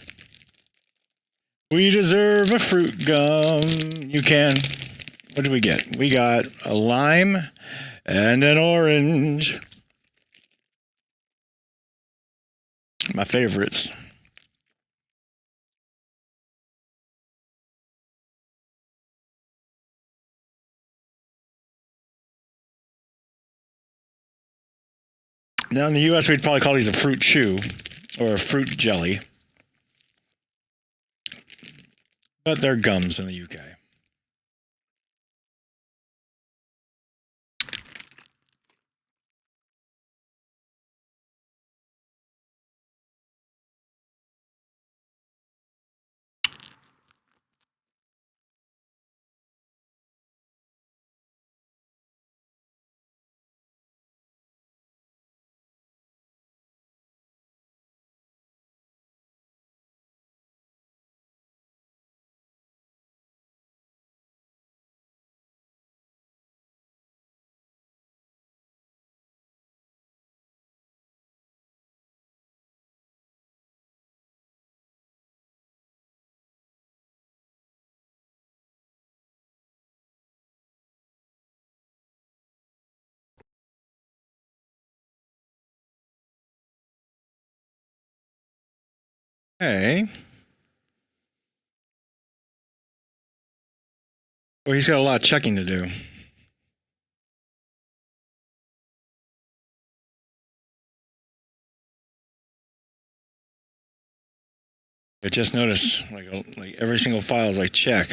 We deserve a fruit gum. You can. What did we get? We got a lime and an orange. My favorites. Now in the US, we'd probably call these a fruit chew or a fruit jelly. But they're gums in the UK. Okay. Well, he's got a lot of checking to do. I just noticed, like every single file is like check.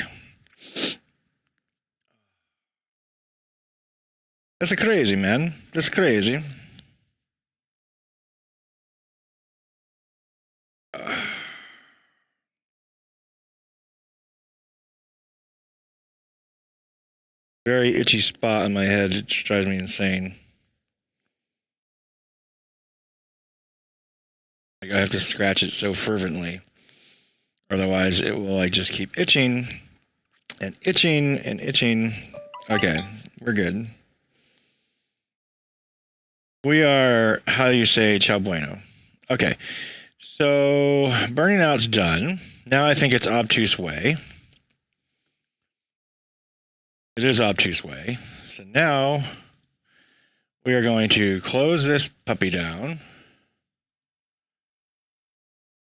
That's crazy, man. That's crazy. Very itchy spot on my head. It drives me insane. Like I have to scratch it so fervently. Otherwise, it will like just keep itching and itching and itching. Okay, we're good. We are, how do you say, ciao bueno? Okay, so burning out's done. Now I think it's Obtuse Way. It is Obtuse Way. So now we are going to close this puppy down.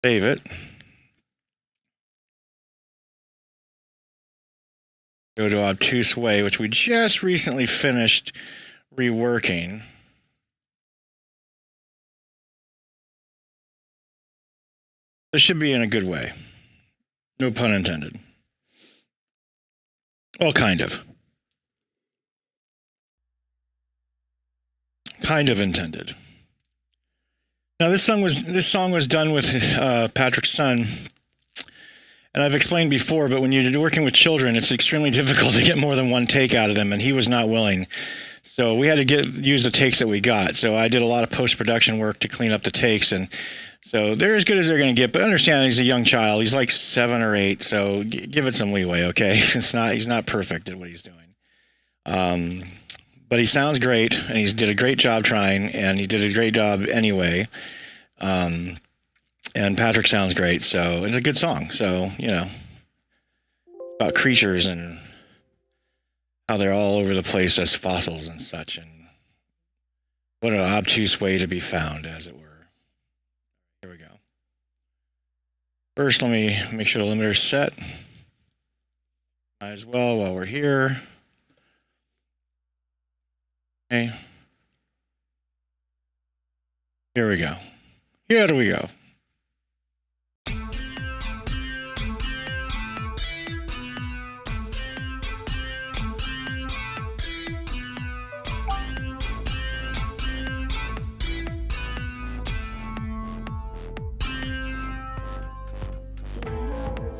Save it. Go to Obtuse Way, which we just recently finished reworking. This should be in a good way. No pun intended. Well, kind of. Kind of intended. Now, this song was done with Patrick's son, and I've explained before, but when you're working with children, it's extremely difficult to get more than one take out of them, and he was not willing. So we had to use the takes that we got. So I did a lot of post-production work to clean up the takes, and so they're as good as they're going to get. But understand, he's a young child. He's like 7 or 8, so give it some leeway, okay? He's not perfect at what he's doing. But he sounds great, and he did a great job trying, and he did a great job anyway. And Patrick sounds great, so it's a good song. So, you know, about creatures and how they're all over the place as fossils and such, and what an obtuse way to be found, as it were. Here we go. First, let me make sure the limiter's set. Might as well while we're here. Okay. Here we go. Here we go. You know this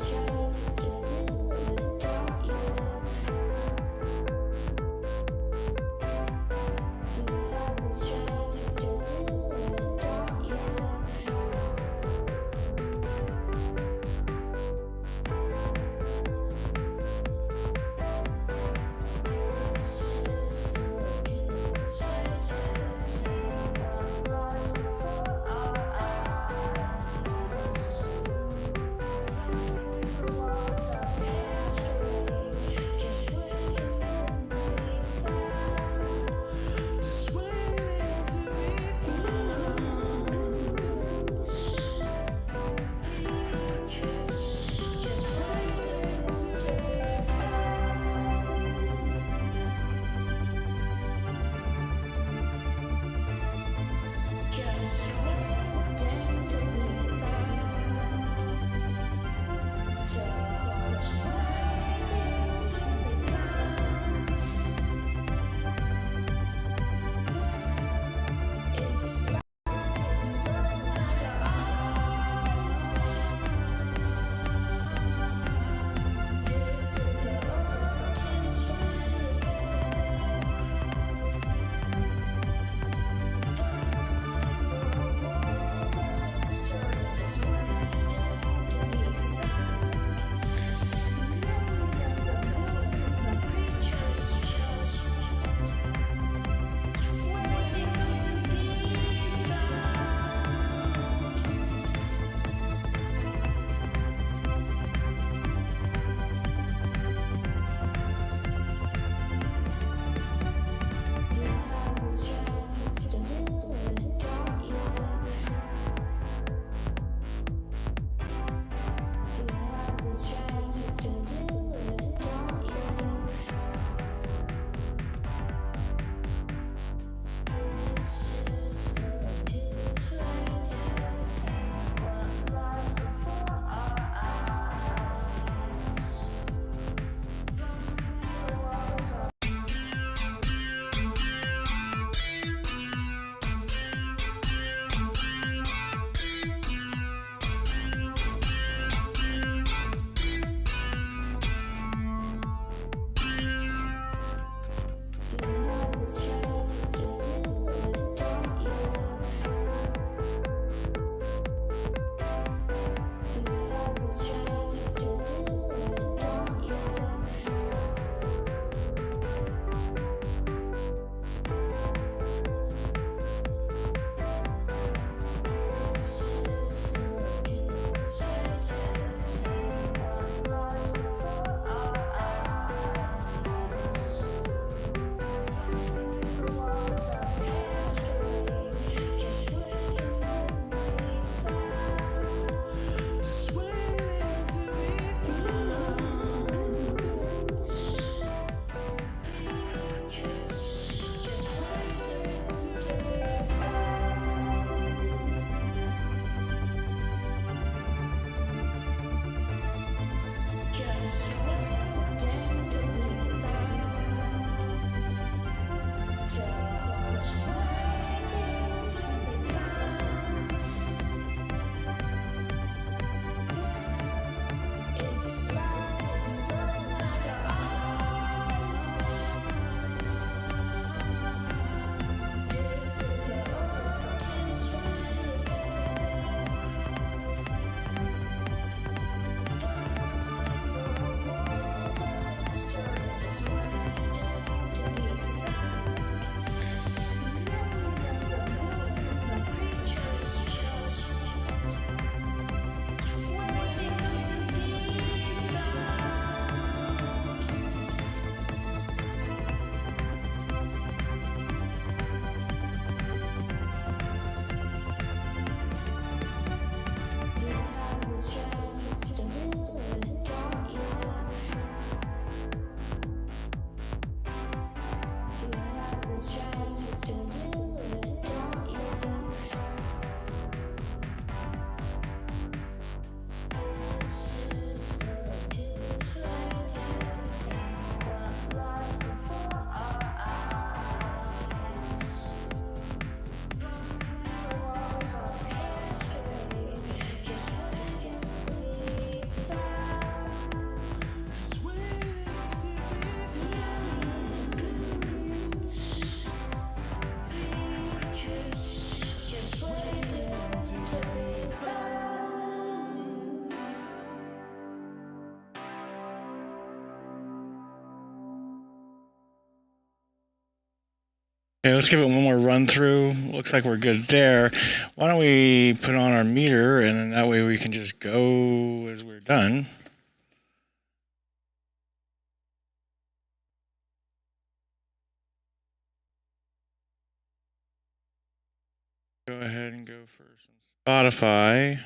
Okay, let's give it one more run through. Looks like we're good there. Why don't we put on our meter, and then that way we can just go as we're done. Go ahead and go first on Spotify.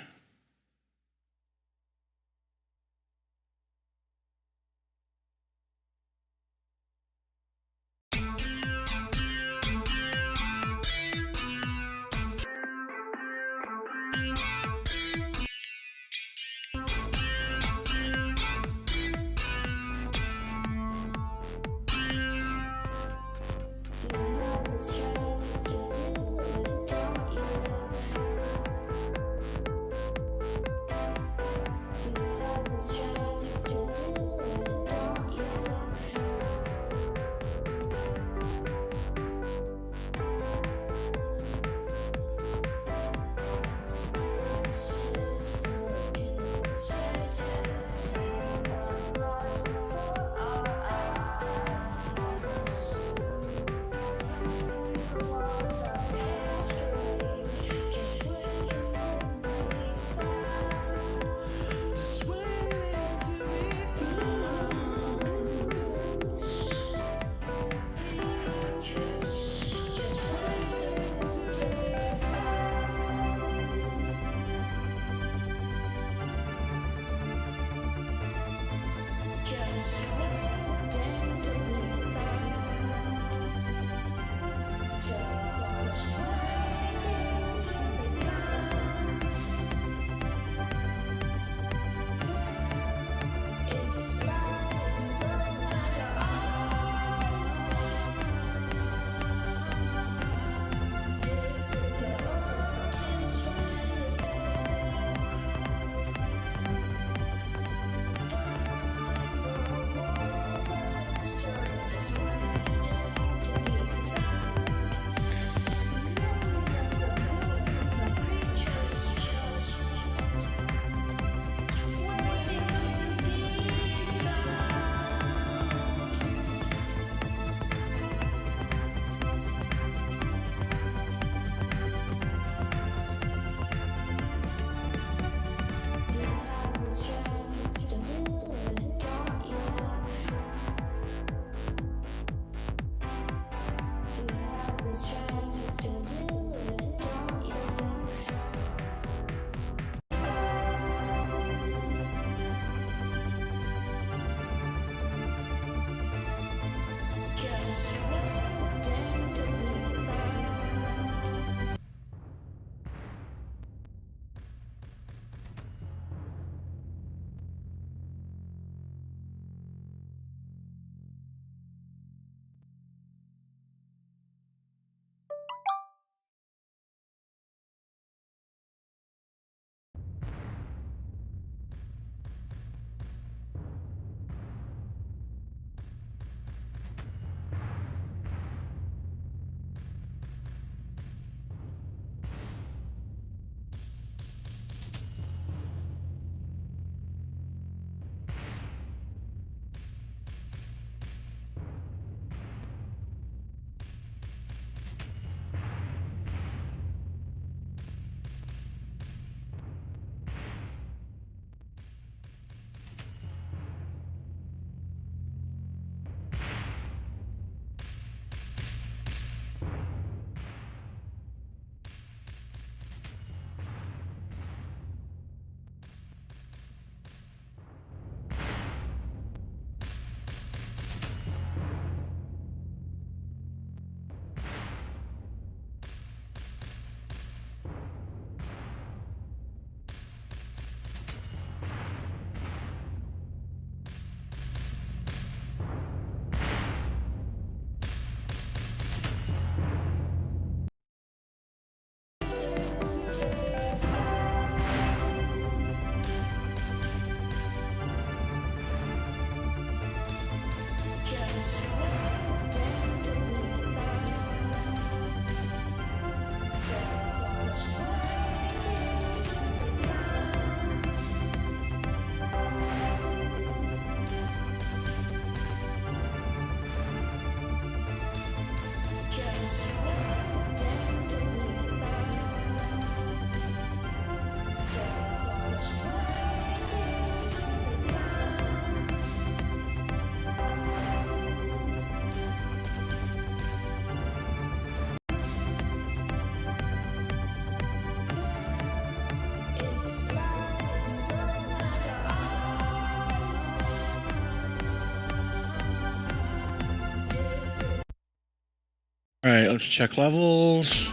All right, let's check levels.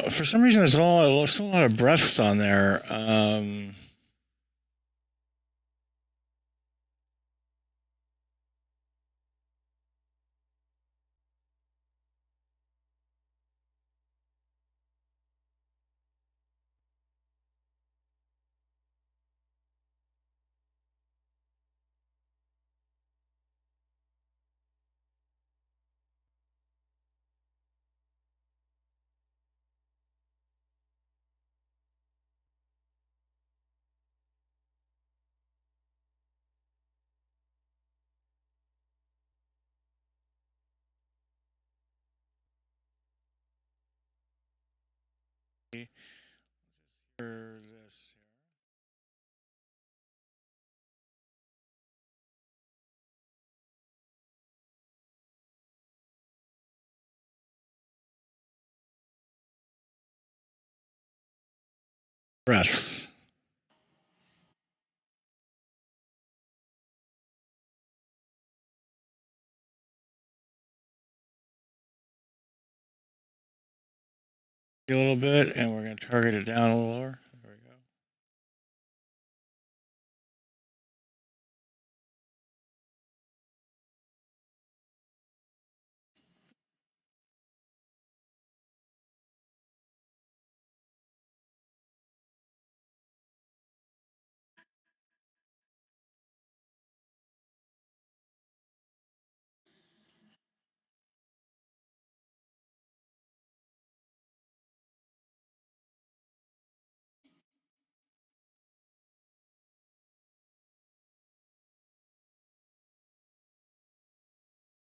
For some reason, there's still a lot of breaths on there. Hear this. Breaths. A little bit, and we're going to target it down a little lower. There we go.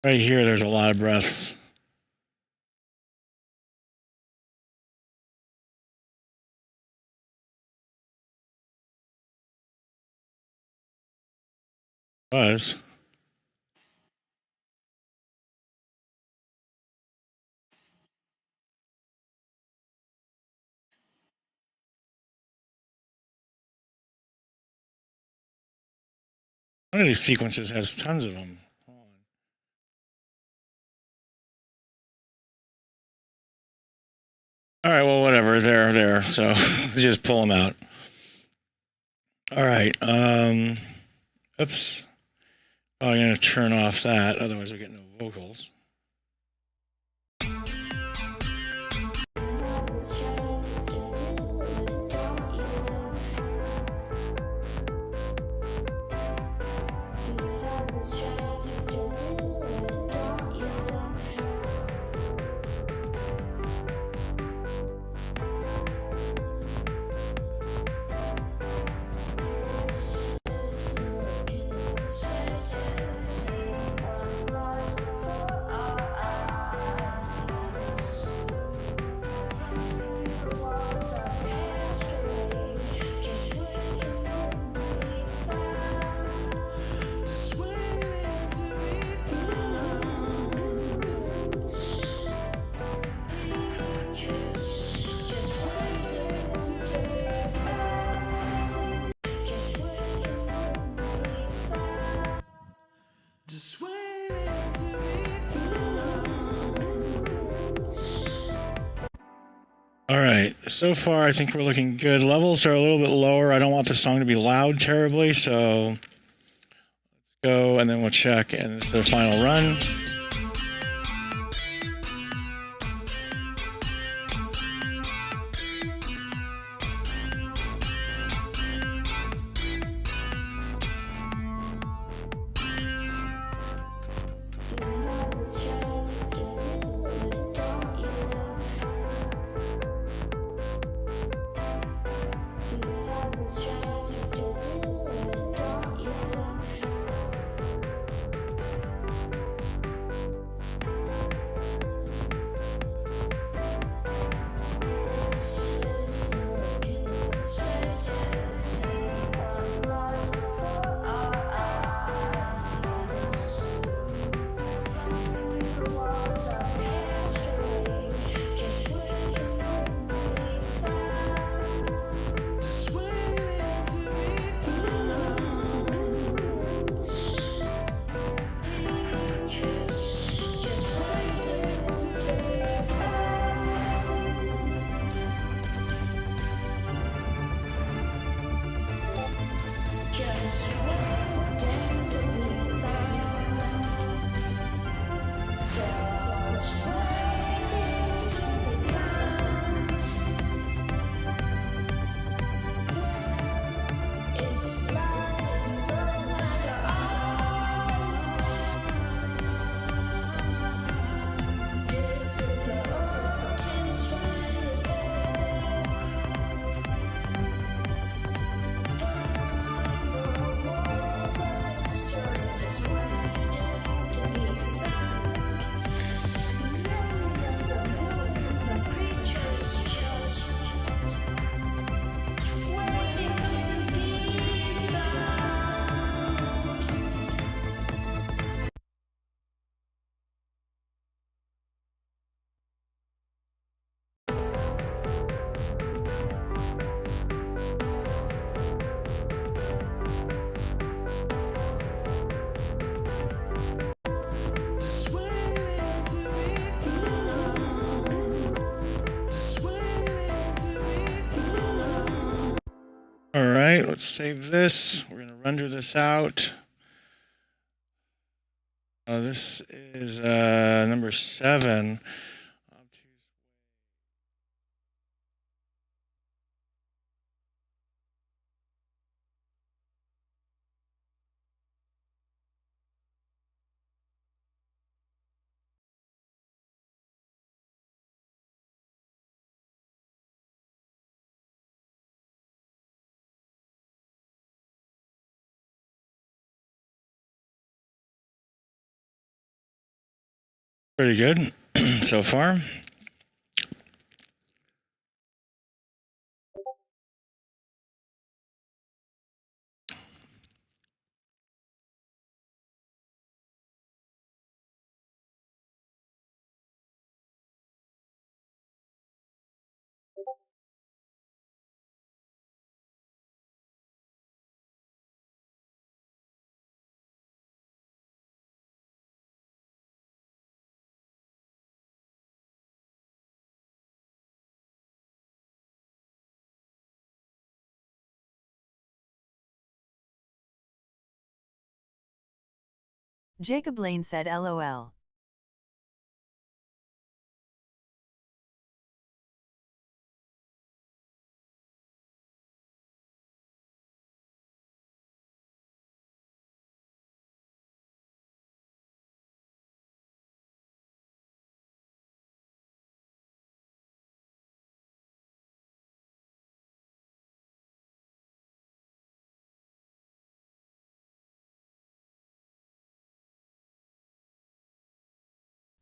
Right here, there's a lot of breaths. Was. One of these sequences has tons of them. All right, well, whatever. They're there, so let's just pull them out. All right. Oops. I'm going to turn off that, otherwise we get no vocals. All right. So far, I think we're looking good. Levels are a little bit lower. I don't want the song to be loud terribly, so let's go, and then we'll check. And this is the final run. All right, let's save this. We're going to render this out. This is number 7. Pretty good so far. Jacob Lane said LOL.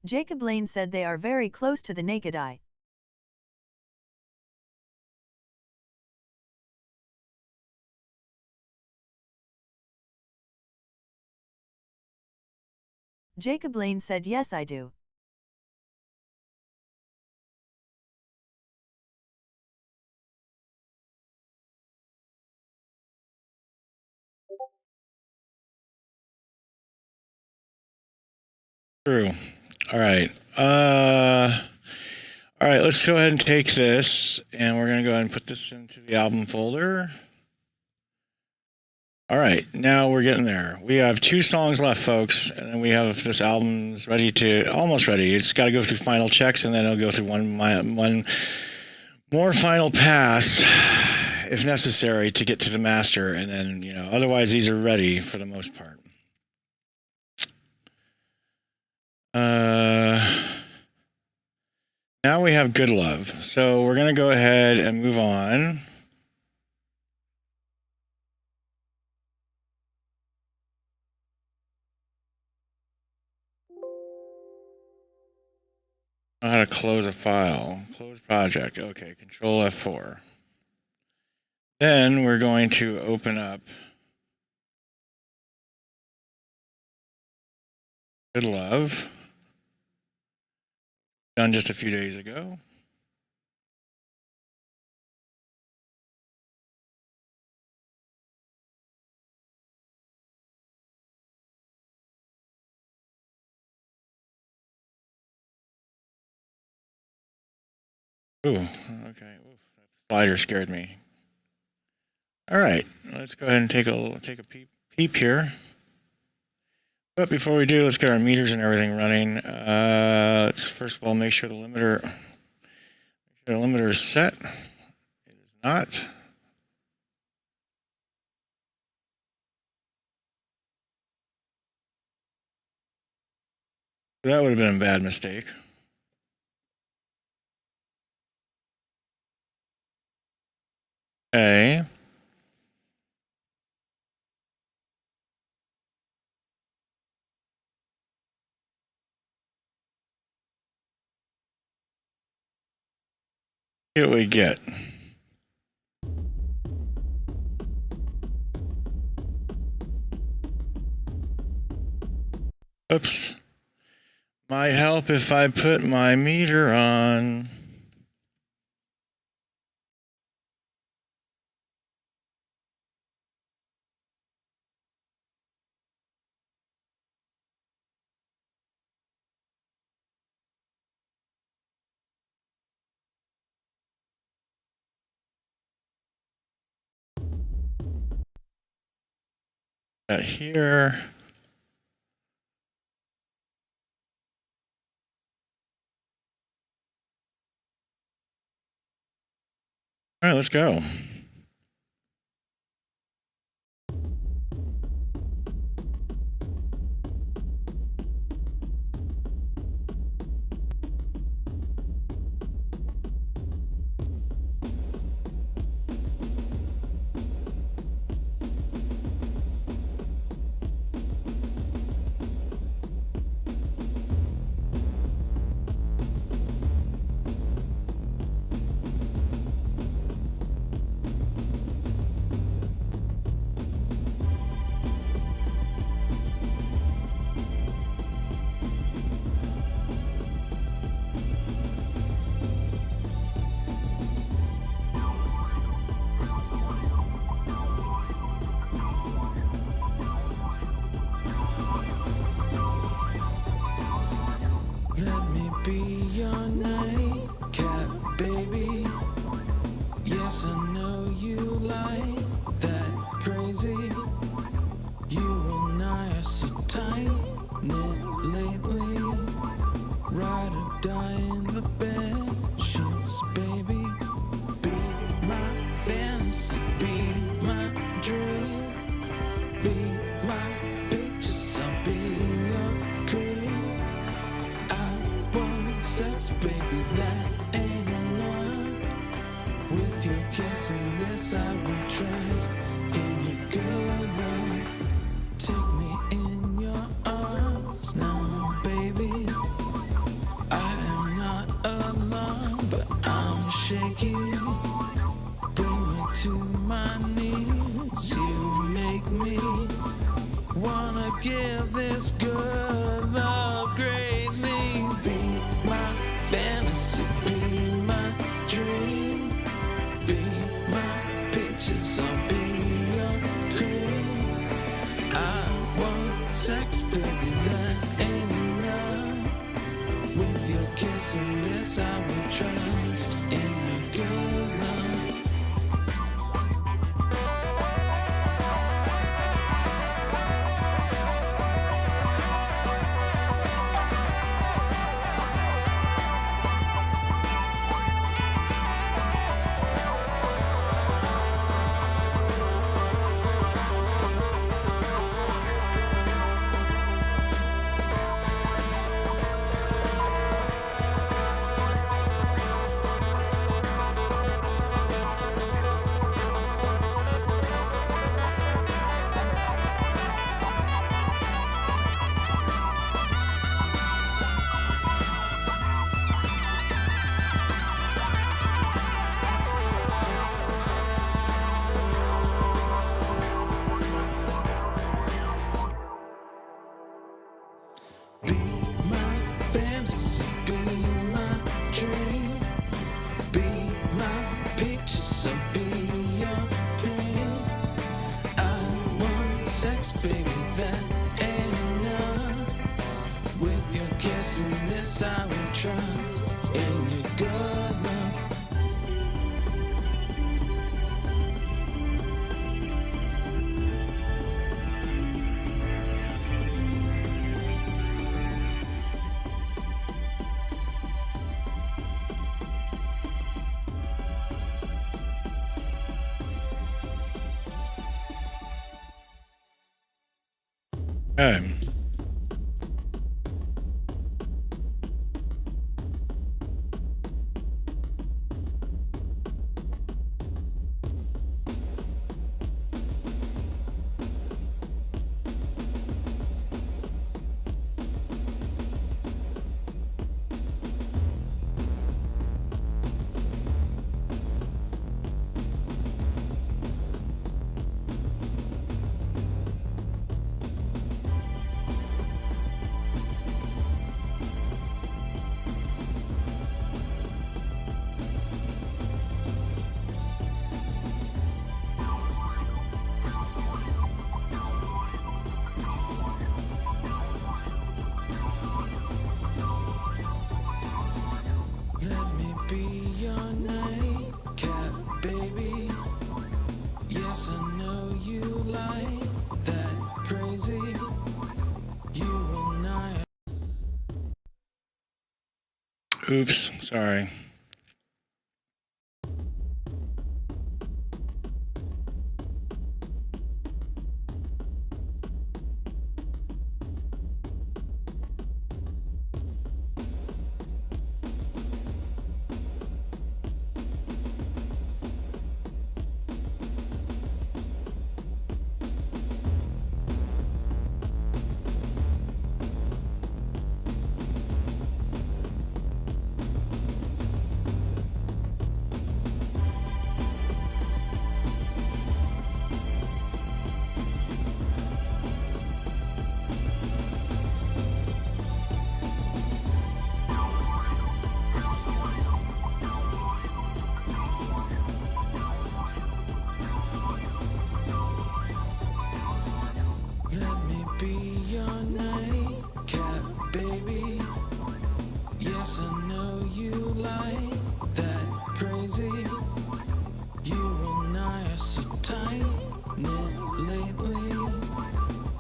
Jacob Lane said they are very close to the naked eye. Jacob Lane said yes I do. True. All right. All right, let's go ahead and take this, and we're going to go ahead and put this into the album folder. All right, now we're getting there. We have 2 songs left, folks, and then we have this album's ready to, almost ready. It's got to go through final checks, and then it'll go through one more final pass, if necessary, to get to the master, and then, you know, otherwise these are ready for the most part. Now we have Good Love. So we're going to go ahead and move on. How to close a file. Close project. Okay, Control F4. Then we're going to open up Good Love. Done just a few days ago. Ooh, okay. Ooh, that slider scared me. All right, let's go ahead and take a peep here. But before we do, let's get our meters and everything running. Let's first of all make sure the limiter is set. It is not. That would have been a bad mistake. Okay. See what we get. Oops. Might help if I put my meter on. Here. All right, let's go. Let me be your nightcap, baby. Yes, I know you like that crazy. You and I are so tight knit lately. Ride or die in the bed sheets, baby. Be my fantasy, be my dream. Be my pictures, I'll be your cream. I want sex, baby, that ain't enough. With your kiss and this I will trust in your good love. Take me in your arms now, baby. I am not alone, but I'm shaky. Bring me to my knees, you make me wanna give this good love greatly. Be my fantasy, be my dream. Be my pictures, I'll be your cream. I want sex, baby, that ain't enough. With your kiss and this I will trust. in your good love. Okay. Let me be your nightcap, baby. Yes, I know you like that crazy. You and I. Oops, sorry. Let me be your nightcap, baby. Yes, I know you like that crazy. You and I are so tight knit lately.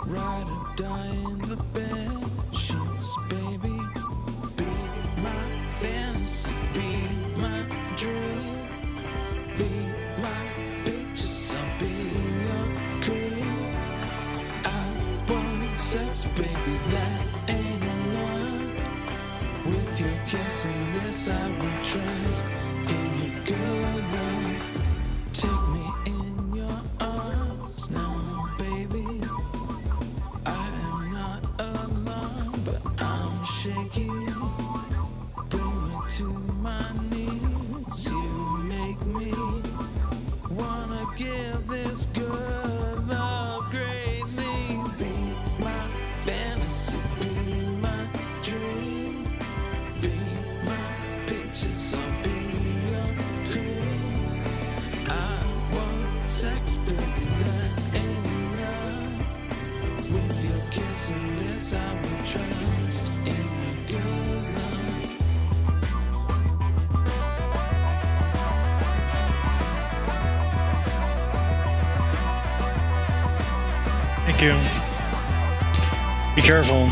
Ride or die in the bed sheets, baby. Be my fantasy, be my dream. Be my pictures, I'll be your cream. I want sex, baby, that ain't enough. With your kiss and this I will trust in your good love. Take me in your arms now, baby. I am not alone, but I'm shaky. Bring me to my knees, you make me wanna give this good love greatly. Be my fantasy, be my dream. Be my pictures, I'll be your cream. I want sex, baby, that ain't enough. With your kiss and this I will trust in your good love. Thank you. Be careful.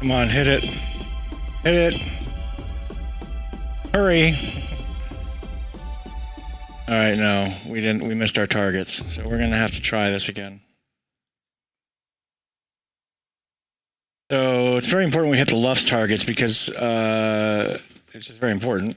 Come on, hit it. Hit it. Hurry. All right, no, we didn't. We missed our targets, so we're gonna have to try this again. So it's very important we hit the Luft's targets because it's just very important.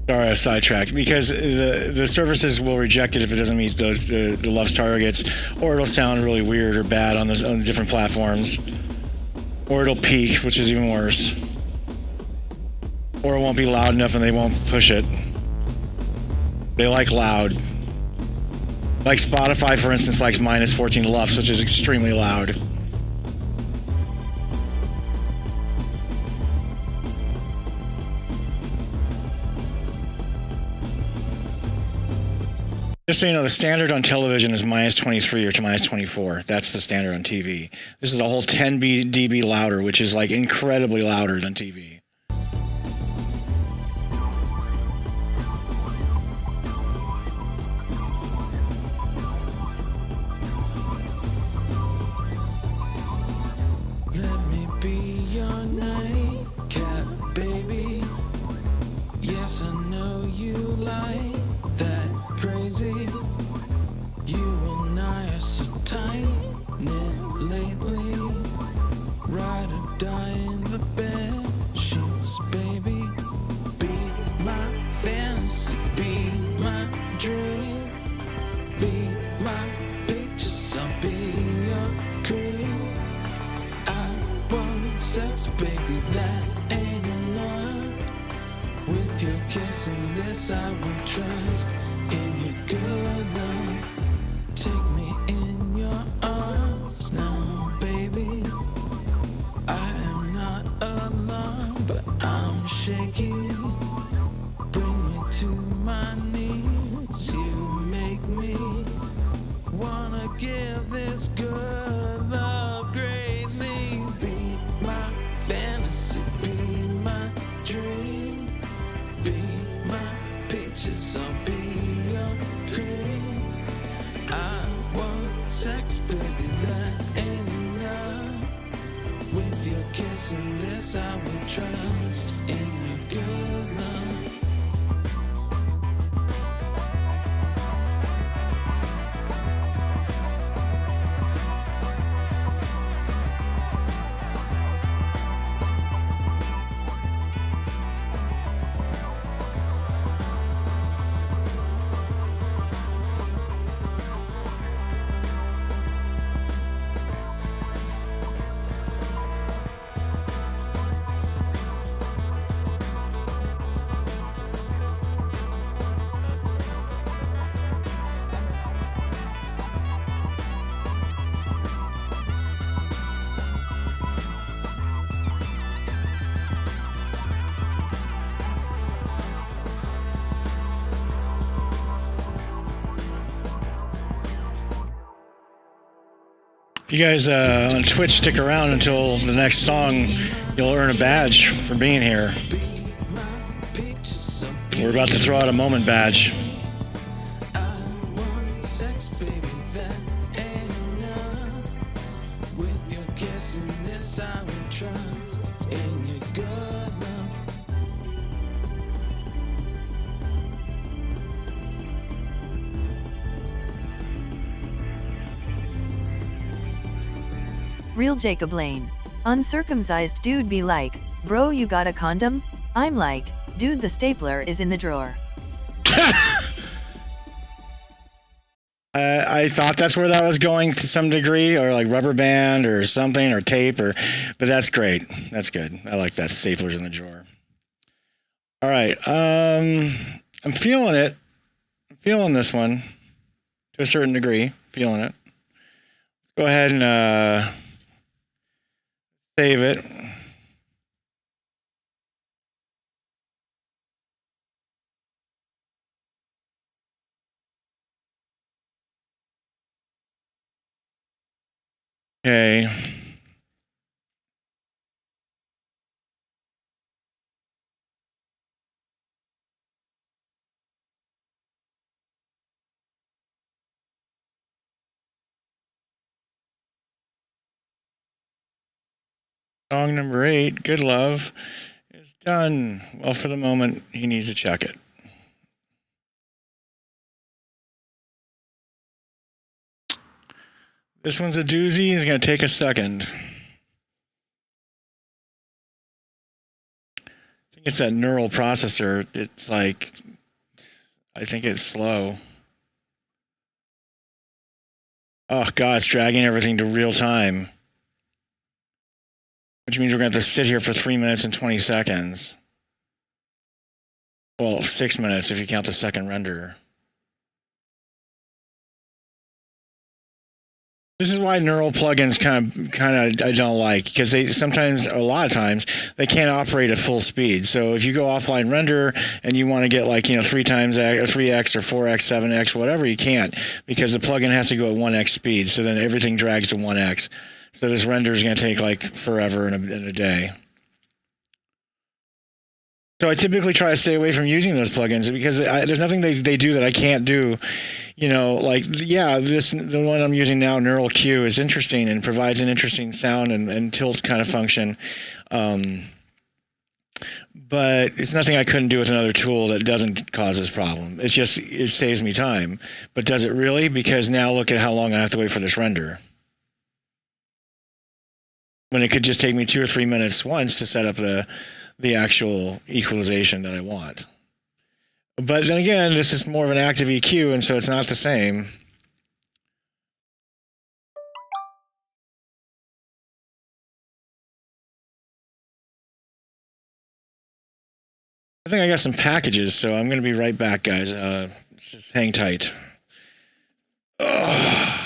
Sorry, I sidetracked because the services will reject it if it doesn't meet the Luft's targets, or it'll sound really weird or bad on the different platforms, or it'll peak, which is even worse, or it won't be loud enough and they won't push it. They like loud. Like Spotify, for instance, likes minus 14 Lufs, which is extremely loud. Just so you know, the standard on television is minus 23 or to minus 24. That's the standard on TV. This is a whole 10 dB louder, which is like incredibly louder than TV. Let me be your nightcap, baby. Yes, I know you like that crazy. You and I are so tight knit lately. Ride or die in the bed sheets, baby. Be my fantasy, be my dream. Be my pictures, I'll be your cream. I want sex, baby, that ain't enough. With your kiss and this I will trust in your good love. Take me in your arms now, baby. I am not alone, but I'm shaky. Bring me to my knees, you make me wanna give this good love greatly. Be my fantasy, be my dream. Be my pictures, I'll be your cream. I want sex, baby, that ain't enough. With your kiss and this I will trust in your good love. You guys on Twitch stick around until the next song. You'll earn a badge for being here. We're about to throw out a moment badge. Real Jacob Lane. Uncircumcised dude be like, bro, you got a condom? I'm like, dude, the stapler is in the drawer. I thought that's where that was going to some degree, or like rubber band or something, or tape, but that's great. That's good. I like that. Stapler's in the drawer. All right. I'm feeling it. I'm feeling this one to a certain degree. Feeling it. Go ahead and save it. Okay. Song number 8, Good Love, is done. Well, for the moment, he needs to check it. This one's a doozy. It's going to take a second. I think it's that neural processor. It's like, I think it's slow. Oh, God, it's dragging everything to real time. Which means we're going to have to sit here for 3 minutes and 20 seconds. Well, 6 minutes if you count the second render. This is why neural plugins kind of I don't like, because they sometimes, a lot of times, they can't operate at full speed. So if you go offline render and you want to get like 3 times or 3x or 4x, 7x, whatever, you can't, because the plugin has to go at 1x speed. So then everything drags to 1x. So this render is going to take like forever in a day. So I typically try to stay away from using those plugins because there's nothing they do that I can't do. The one I'm using now, Neural Q, is interesting and provides an interesting sound and tilt kind of function. But it's nothing I couldn't do with another tool that doesn't cause this problem. It's just, it saves me time. But does it really? Because now look at how long I have to wait for this render. When it could just take me 2 or 3 minutes once to set up the actual equalization that I want. But then again, this is more of an active EQ, and so it's not the same. I think I got some packages, so I'm going to be right back, guys. Just hang tight. Ugh.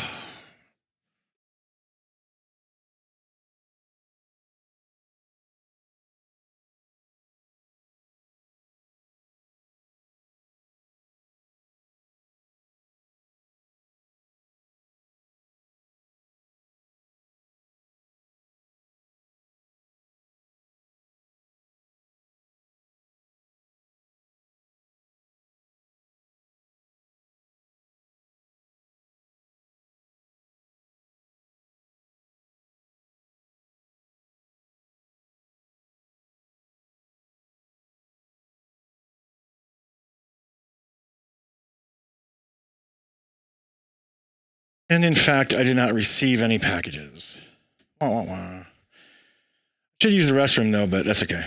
And in fact, I did not receive any packages. Wah, wah, wah. Should use the restroom though, but that's okay.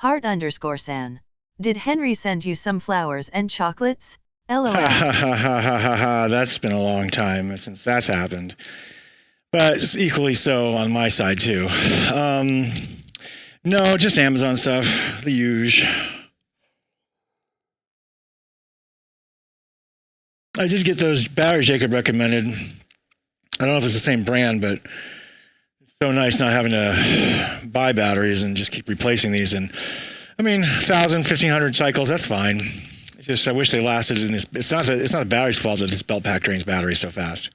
Heart_San. Did Henry send you some flowers and chocolates? LOL. That's been a long time since that's happened. But it's equally so on my side too. No, just Amazon stuff, the usual. I did get those batteries Jacob recommended. I don't know if it's the same brand, but it's so nice not having to buy batteries and just keep replacing these. And I mean, 1,000, 1,500 cycles, that's fine. It's just I wish they lasted in this. It's not the battery's fault that this belt pack drains batteries so fast.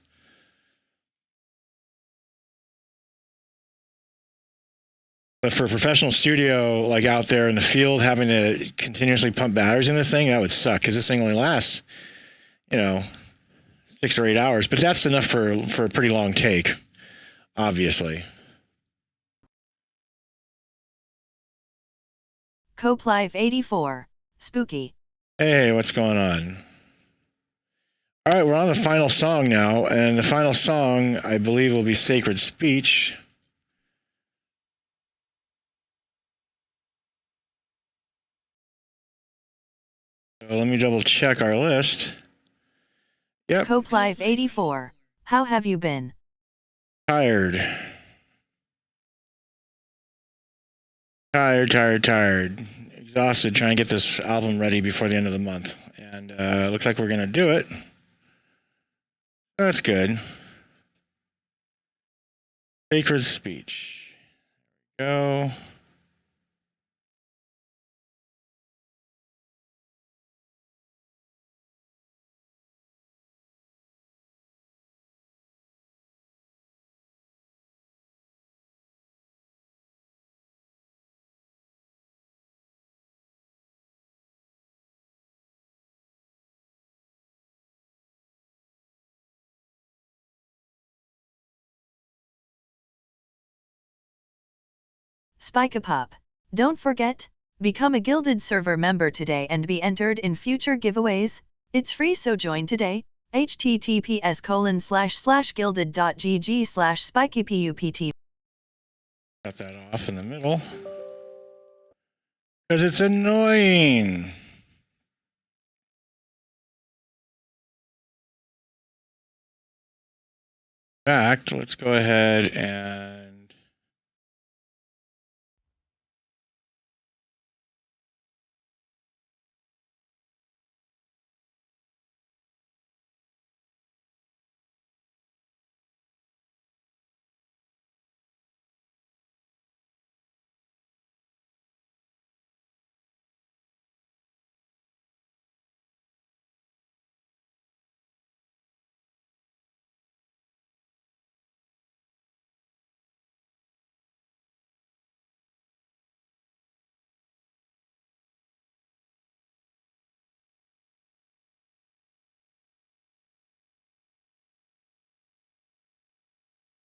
But for a professional studio, like out there in the field, having to continuously pump batteries in this thing, that would suck because this thing only lasts, 6 or 8 hours. But that's enough for a pretty long take, obviously. Coplive84. Spooky. Hey, what's going on? All right, we're on the final song now, and the final song, I believe, will be Sacred Speech. So let me double check our list. Yep. Coplive84. How have you been? Tired. Tired. Exhausted trying to get this album ready before the end of the month. And looks like we're going to do it. That's good. Sacred Speech. Go. Spikeypup. Don't forget, become a Gilded server member today and be entered in future giveaways. It's free, so join today. https://gilded.gg/spikeypupt. Cut that off in the middle. Because it's annoying. In fact, let's go ahead and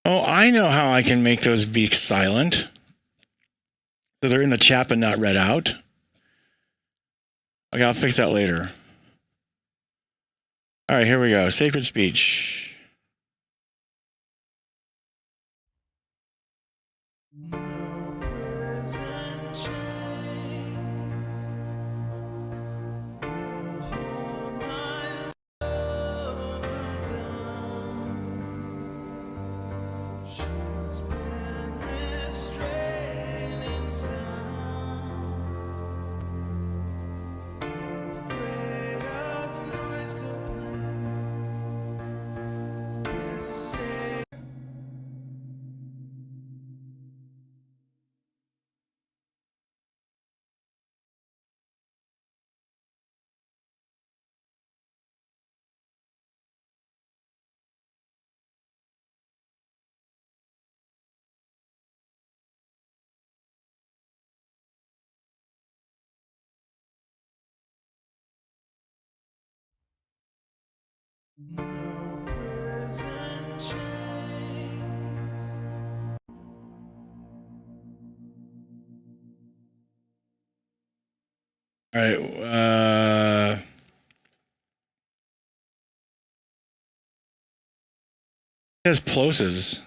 oh, I know how I can make those beaks silent. So they're in the chat but not read out. Okay, I'll fix that later. All right, here we go. Sacred speech. All right. It has plosives.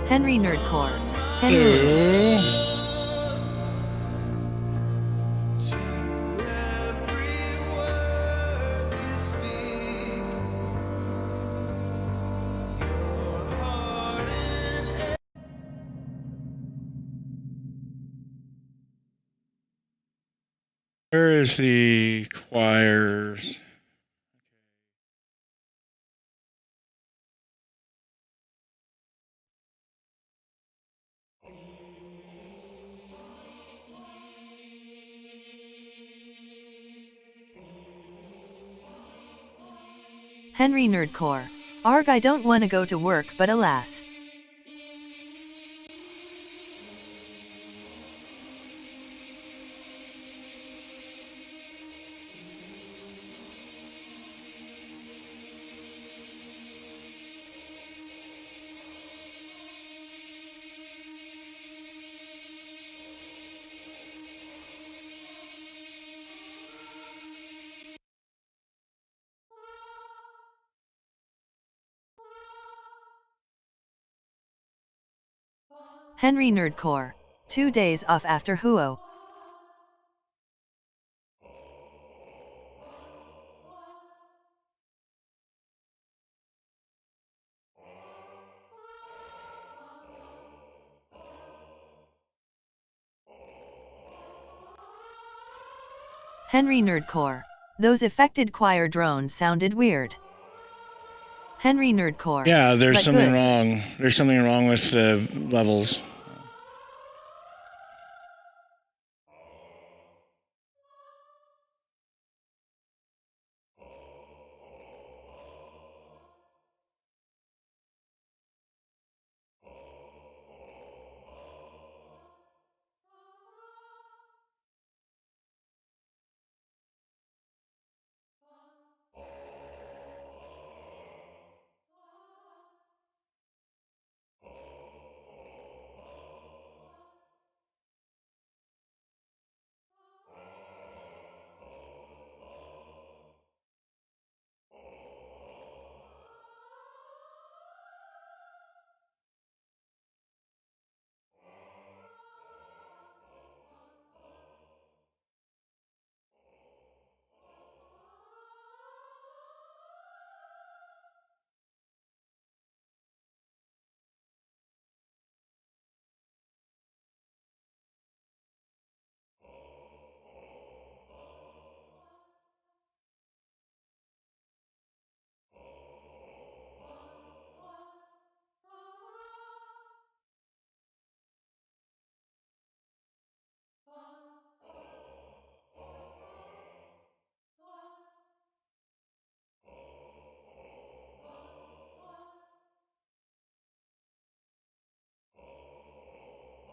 Henry Nerdcore. Henry. Ooh. Where is the choirs? Henry Nerdcore. Arg, I don't wanna go to work, but alas. Henry Nerdcore. 2 days off after Huo. Henry Nerdcore. Those affected choir drones sounded weird. Henry Nerdcore. Yeah, there's but something good. wrong. There's something wrong with the levels.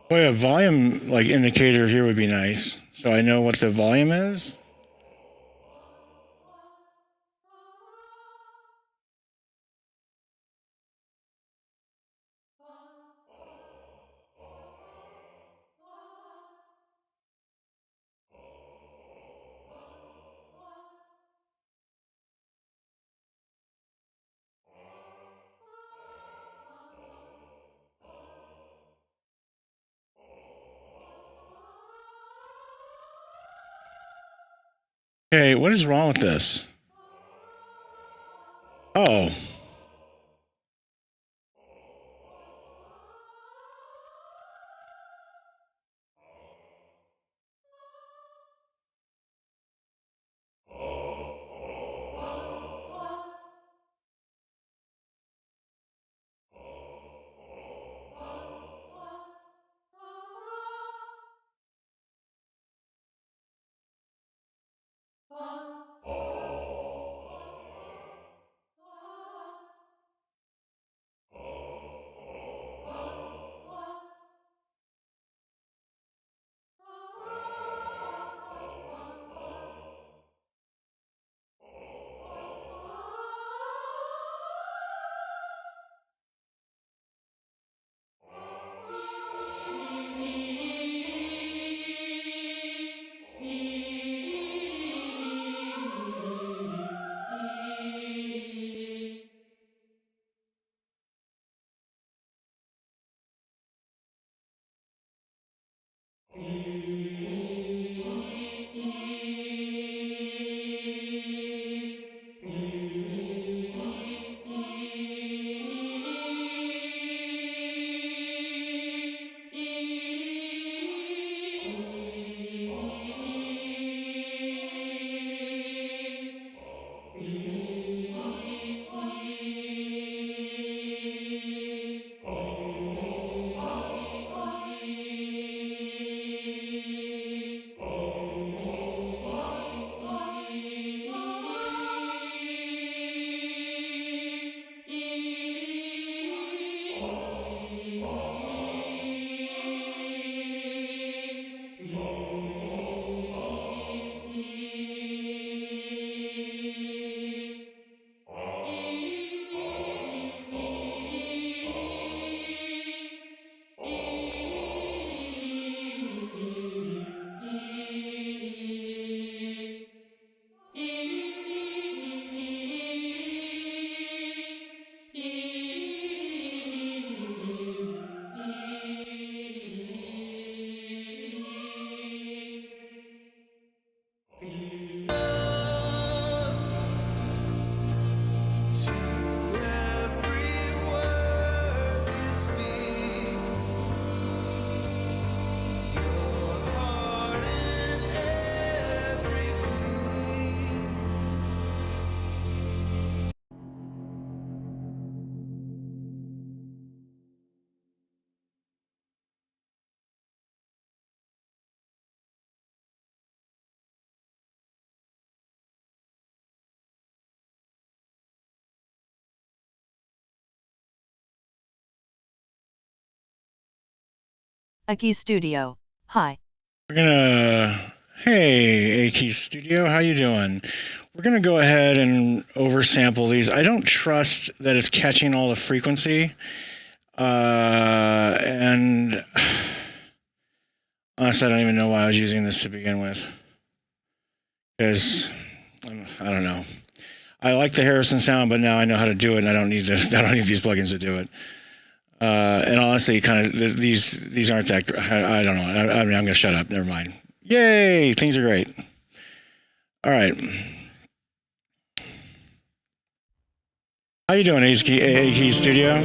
Boy, a volume like indicator here would be nice, so I know what the volume is. Okay, what is wrong with this? Oh. Aki Studio. Hi. Hey, Aki Studio, how you doing? We're gonna go ahead and oversample these. I don't trust that it's catching all the frequency, and honestly, I don't even know why I was using this to begin with, because I don't know. I like the Harrison sound, but now I know how to do it, and I don't need these plugins to do it. And honestly, kind of these aren't that. I don't know. I mean, I'm gonna shut up. Never mind. Yay! Things are great. All right. How you doing, AK Studio?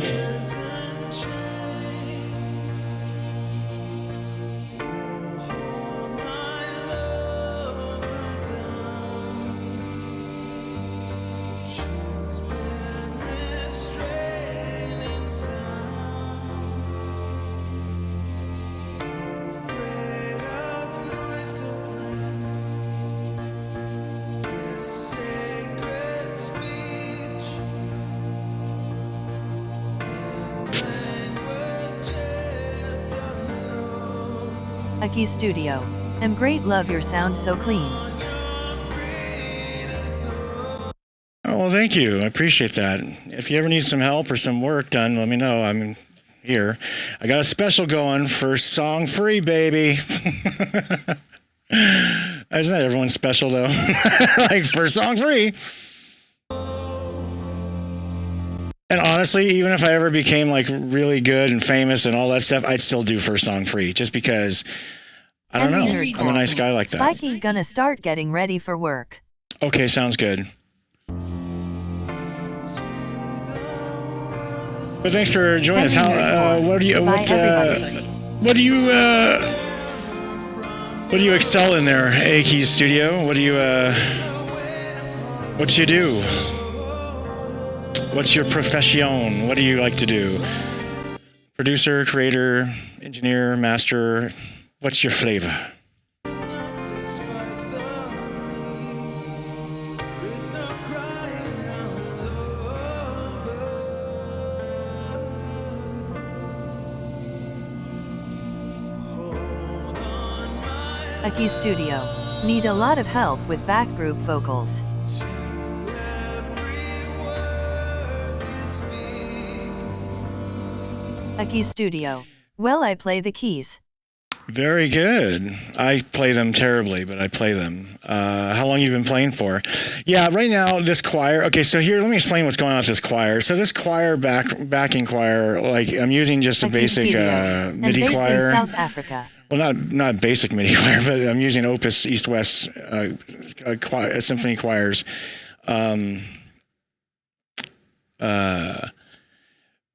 Aki Studio. I'm great, love your sound so clean. Oh, well, thank you. I appreciate that. If you ever need some help or some work done, let me know. I'm here. I got a special going for song free, baby. Isn't that everyone's special, though? Like, for song free. And honestly, even if I ever became like really good and famous and all that stuff, I'd still do first song free, just because I don't know. I'm a nice guy like that. Spikey gonna start getting ready for work. Okay, sounds good. But thanks for joining us. How? What do you excel in there, AK Studio? What do you do? What's your profession? What do you like to do? Producer, creator, engineer, master. What's your flavor? Aki Studio. Need a lot of help with back group vocals. Aki Studio. Well, I play the keys. Very good. I play them terribly, but I play them. How long you been playing for? Yeah, right now this choir. Okay, so here, let me explain what's going on with this choir. So this choir, backing choir, like I'm using just a basic MIDI and based choir. in South Africa. Well, not basic MIDI choir, but I'm using Opus East-West symphony choirs.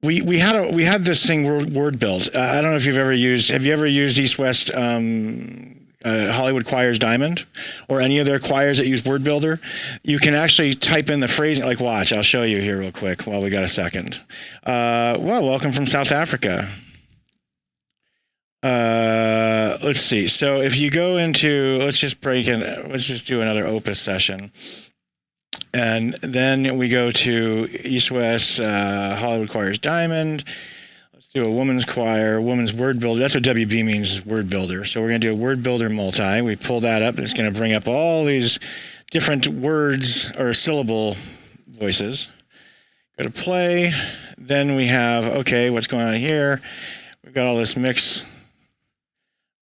We had this thing word built. I don't know if you've ever used. Have you ever used East West Hollywood Choirs Diamond or any of their choirs that use Word Builder? You can actually type in the phrasing. Like, watch. I'll show you here real quick while we got a second. Well, welcome from South Africa. Let's see. So if you go into, let's just do another Opus session. And then we go to East-West Hollywood Choirs Diamond. Let's do a woman's choir, woman's word builder. That's what WB means, is word builder. So we're going to do a word builder multi. We pull that up. It's going to bring up all these different words or syllable voices. Go to play. Then we have, okay, what's going on here? We've got all this mix.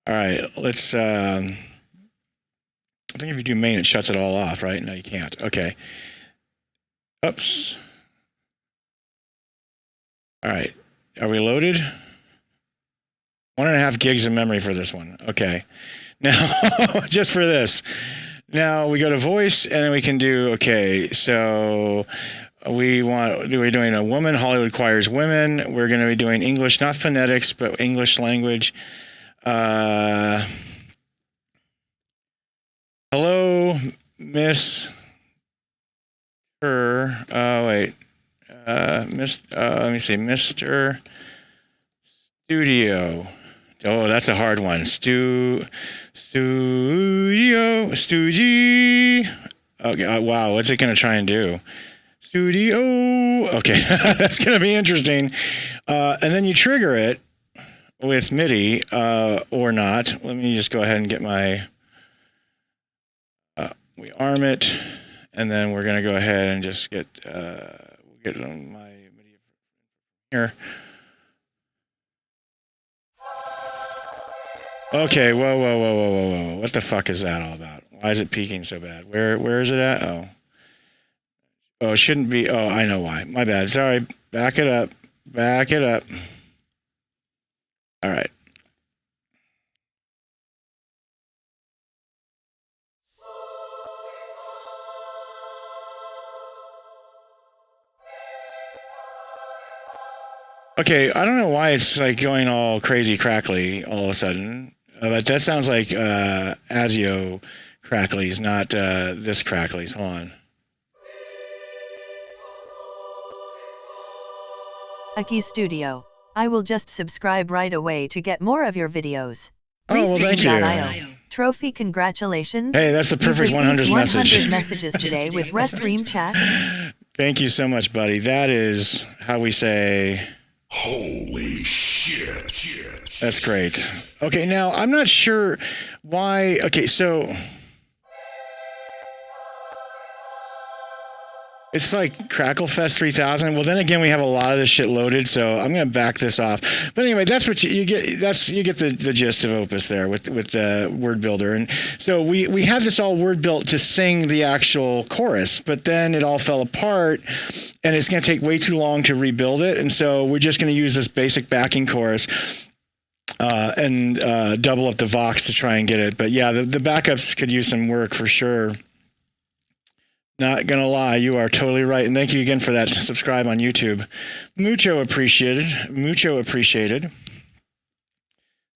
All right, let's... I think if you do main, it shuts it all off, right? No, you can't. Okay. Oops. All right. Are we loaded? 1.5 gigs of memory for this one. Okay. Now, just for this. Now we go to voice, and then we can do, okay, so we're doing a woman, Hollywood Choirs Women. We're going to be doing English, not phonetics, but English language. Hello, Miss let me see, Mr. Studio. Oh, that's a hard one. Studio. Okay, wow, what's it going to try and do? Studio. Okay, that's going to be interesting. And then you trigger it with MIDI or not. Let me just go ahead and get my... we arm it, and then we're going to go ahead and just get on my MIDI here. Okay, whoa. What the fuck is that all about? Why is it peaking so bad? Where is it at? Oh, it shouldn't be. Oh, I know why. My bad. Sorry. Back it up. All right. Okay, I don't know why it's like going all crazy crackly all of a sudden, but that sounds like Azio cracklies, not this cracklies. Hold on. Aki Studio. I will just subscribe right away to get more of your videos. Oh, well, thank you. Restream.io. Trophy, congratulations. Hey, that's the perfect 100th message. 100 messages today with Restream chat. Thank you so much, buddy. That is how we say... Holy shit. That's great. Okay, now I'm not sure why. Okay, so it's like Cracklefest 3000. Well, then again, we have a lot of this shit loaded, so I'm going to back this off. But anyway, that's what you get. You get the gist of Opus there with the word builder. And so we had this all word built to sing the actual chorus, but then it all fell apart. And it's going to take way too long to rebuild it. And so we're just going to use this basic backing chorus and double up the Vox to try and get it. But yeah, the backups could use some work for sure. Not going to lie, you are totally right. And thank you again for that. Subscribe on YouTube. Mucho appreciated.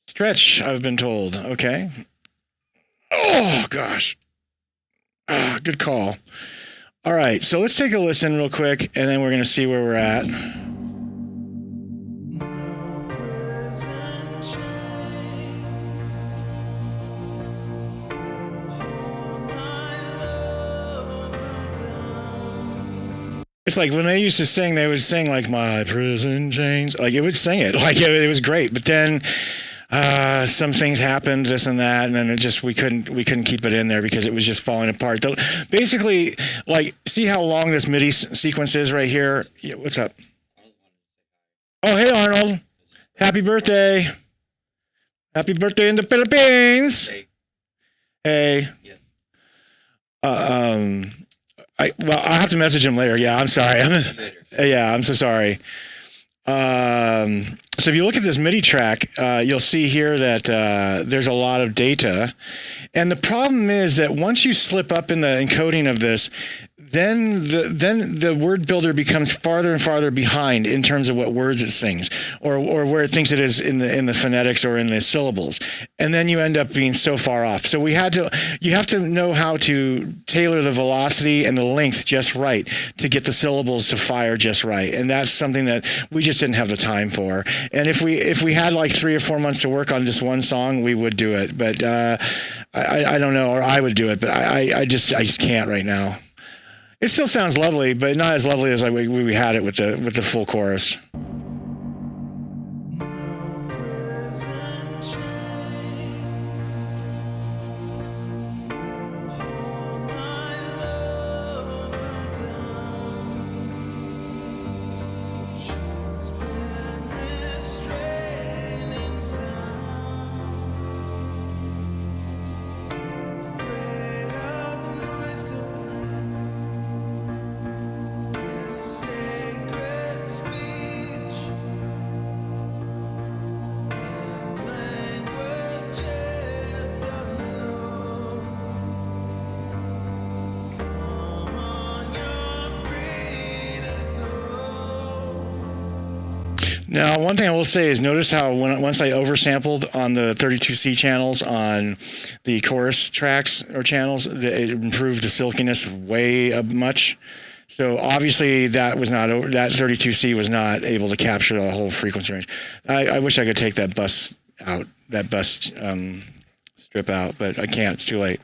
Stretch, I've been told. Okay. Oh, gosh. Good call. All right, so let's take a listen real quick, and then we're going to see where we're at. It's like when they used to sing, they would sing like "My Prison Chains." Like it would sing it, like it was great. But then some things happened, this and that, and then it just we couldn't keep it in there because it was just falling apart. Basically, like see how long this MIDI sequence is right here. Yeah, what's up? Oh, hey Arnold, happy birthday! Happy birthday in the Philippines. Hey. I'll have to message him later. Yeah, I'm sorry. I'm so sorry. So if you look at this MIDI track, you'll see here that there's a lot of data. And the problem is that once you slip up in the encoding of this, then the word builder becomes farther and farther behind in terms of what words it sings, or where it thinks it is in the phonetics or in the syllables, and then you end up being so far off. So you have to know how to tailor the velocity and the length just right to get the syllables to fire just right, and that's something that we just didn't have the time for. And if we had like 3 or 4 months to work on just one song, we would do it. But I don't know, or I would do it, but I just can't right now. It still sounds lovely, but not as lovely as like we had it with the full chorus. Now, one thing I will say is notice how once I oversampled on the 32C channels on the chorus tracks or channels, it improved the silkiness way much. So obviously that 32C was not able to capture the whole frequency range. I wish I could take that bus out, that bus strip out, but I can't. It's too late.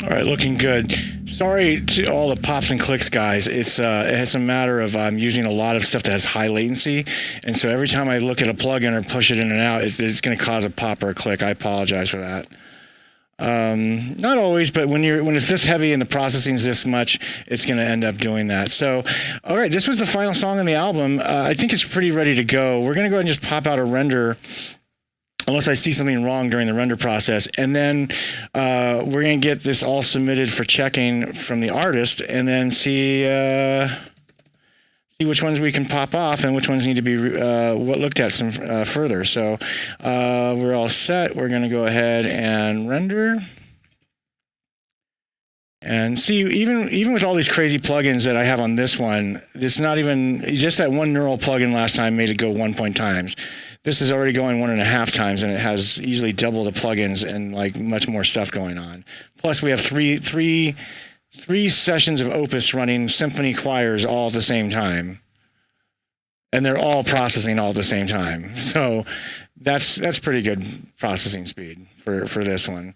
All right, looking good. Sorry to all the pops and clicks, guys. It's a matter of I'm using a lot of stuff that has high latency, and so every time I look at a plugin or push it in and out, it's going to cause a pop or a click. I apologize for that. Not always, but when it's this heavy and the processing's this much, it's going to end up doing that. So, all right, this was the final song on the album. I think it's pretty ready to go. We're going to go ahead and just pop out a render, unless I see something wrong during the render process. And then we're going to get this all submitted for checking from the artist, and then see which ones we can pop off and which ones need to be looked at some further. So we're all set. We're going to go ahead and render. And see, even with all these crazy plugins that I have on this one, it's not even just that one neural plugin last time made it go 1 point times. This is already going 1.5 times, and it has easily double the plugins and like much more stuff going on. Plus, we have three sessions of Opus running symphony choirs all at the same time, and they're all processing all at the same time. So that's pretty good processing speed for this one.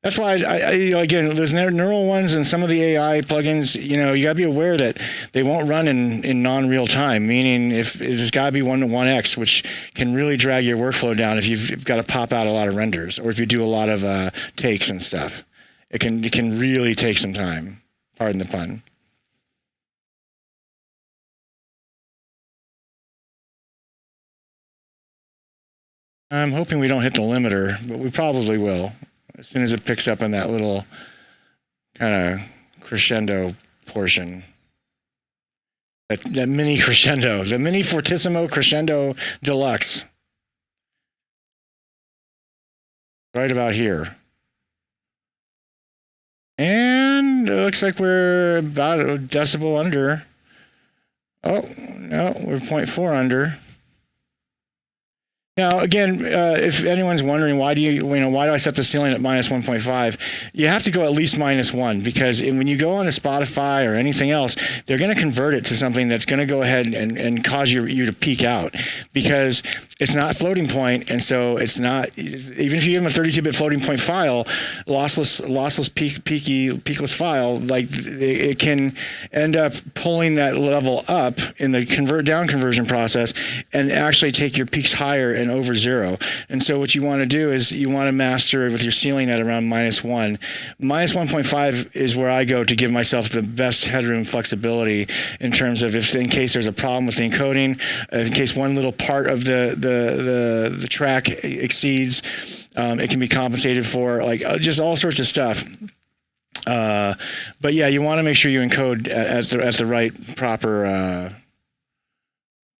That's why again, those neural ones and some of the AI plugins, you got to be aware that they won't run in non-real time, meaning if it's got to be 1:1x, which can really drag your workflow down if you've got to pop out a lot of renders, or if you do a lot of takes and stuff. It can really take some time. Pardon the pun. I'm hoping we don't hit the limiter, but we probably will. As soon as it picks up in that little kind of crescendo portion. That mini crescendo, the mini fortissimo crescendo deluxe. Right about here. And it looks like we're about a decibel under. Oh, no, we're 0.4 under. Now, again, if anyone's wondering why do I set the ceiling at minus 1.5, you have to go at least -1 because when you go on to Spotify or anything else, they're going to convert it to something that's going to go ahead and cause you to peak out because it's not floating point, and so it's not, even if you give them a 32-bit floating point file, lossless peakless file, like it can end up pulling that level up in the down conversion process and actually take your peaks higher and over 0. And so what you want to do is you want to master with your ceiling at around -1. Minus 1.5 is where I go to give myself the best headroom flexibility in terms of in case there's a problem with the encoding, in case one little part of the track exceeds, it can be compensated for, like just all sorts of stuff. But yeah, you want to make sure you encode at the right proper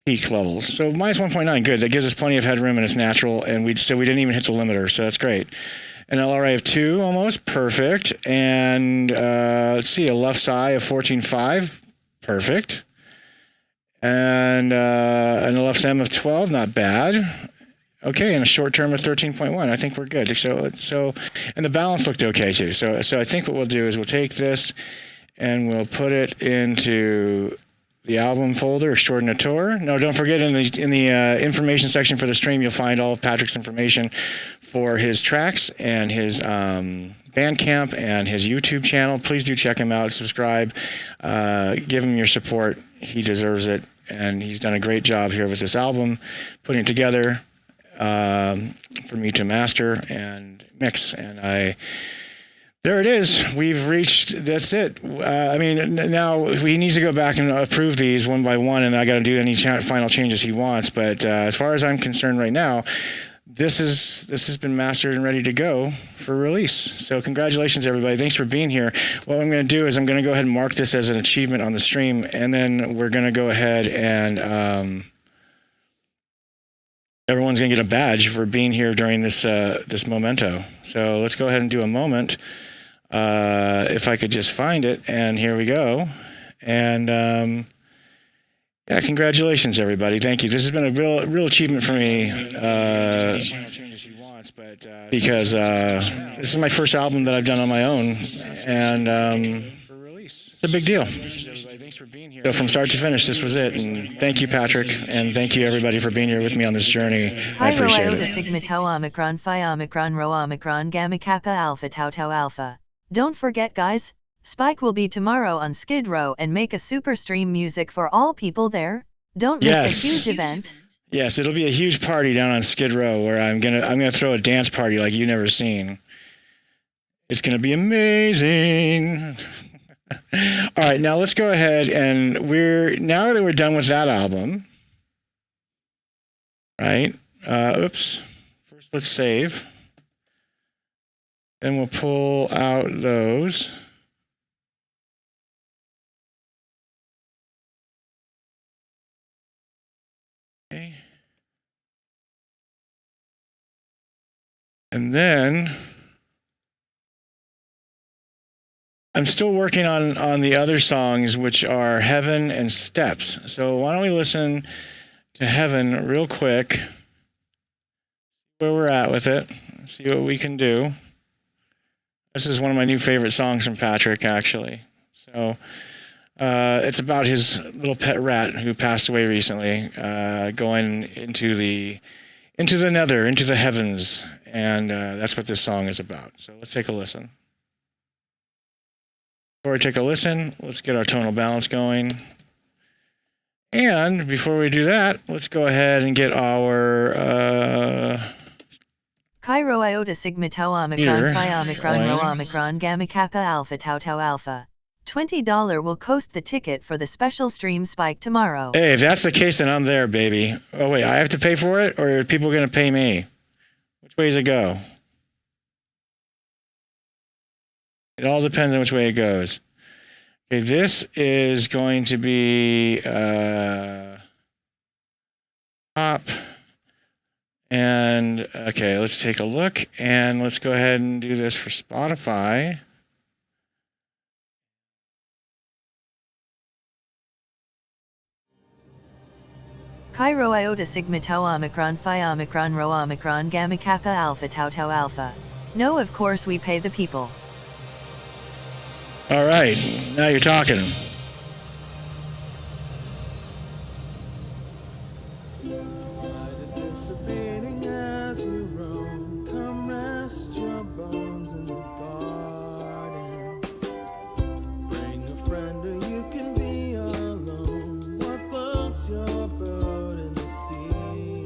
peak levels. So minus 1.9, good. That gives us plenty of headroom and it's natural. And we didn't even hit the limiter, so that's great. An LRA of 2, almost perfect. And let's see, a left side of 14.5, perfect. And an left M of 12, not bad. Okay, and a short term of 13.1. I think we're good. So, and the balance looked okay too. So I think what we'll do is we'll take this and we'll put it into the album folder, Extraordinateur. No, don't forget in the information section for the stream, you'll find all of Patrick's information for his tracks and his Bandcamp and his YouTube channel. Please do check him out, subscribe, give him your support. He deserves it, and he's done a great job here with this album, putting it together for me to master and mix. And there it is. We've reached, that's it. I mean, now he needs to go back and approve these one by one, and I got to do any final changes he wants. But as far as I'm concerned right now, this has been mastered and ready to go for release. So congratulations, everybody. Thanks for being here. What I'm going to do is I'm going to go ahead and mark this as an achievement on the stream, and then we're going to go ahead and everyone's going to get a badge for being here during this this memento. So let's go ahead and do a moment. If I could just find it, and here we go. And yeah, congratulations, everybody. Thank you. This has been a real achievement for me because this is my first album that I've done on my own, and it's a big deal. So from start to finish, this was it. And thank you, Patrick, and thank you, everybody, for being here with me on this journey. I appreciate Iota it. Sigma Tau Omicron Phi Omicron Rho Omicron Gamma Kappa Alpha Tau Tau Alpha. Don't forget, guys, Spike will be tomorrow on Skid Row and make a super stream music for all people there. Don't miss the huge event. Yes, it'll be a huge party down on Skid Row where I'm gonna throw a dance party like you've never seen. It's gonna be amazing. All right, now let's go ahead and now that we're done with that album, right? Oops. First, let's save. Then we'll pull out those. Okay. And then I'm still working on the other songs, which are Heaven and Steps. So why don't we listen to Heaven real quick, where we're at with it, see what we can do. This is one of my new favorite songs from Patrick, actually. So it's about his little pet rat who passed away recently, going into the nether, into the heavens, and that's what this song is about. So let's take a listen. Before we take a listen, let's get our tonal balance going. And before we do that, let's go ahead and get our Cairo Iota Sigma Tau Omicron Phi Omicron Rho Omicron Gamma Kappa Alpha Tau Tau Alpha. $20 will cost the ticket for the special stream Spike tomorrow. Hey, if that's the case, then I'm there, baby. Oh, wait, I have to pay for it? Or are people going to pay me? Which way does it go? It all depends on which way it goes. Okay, this is going to be pop. And okay, let's take a look and let's go ahead and do this for Spotify. Chi-Rho Iota Sigma Tau Omicron Phi Omicron Rho Omicron Gamma Kappa Alpha Tau Tau Alpha. No, of course we pay the people. All right, now you're talking. Light is dissipating as you roam. Come rest your bones in the garden. Bring a friend or you can be alone. What floats your boat in the seabed?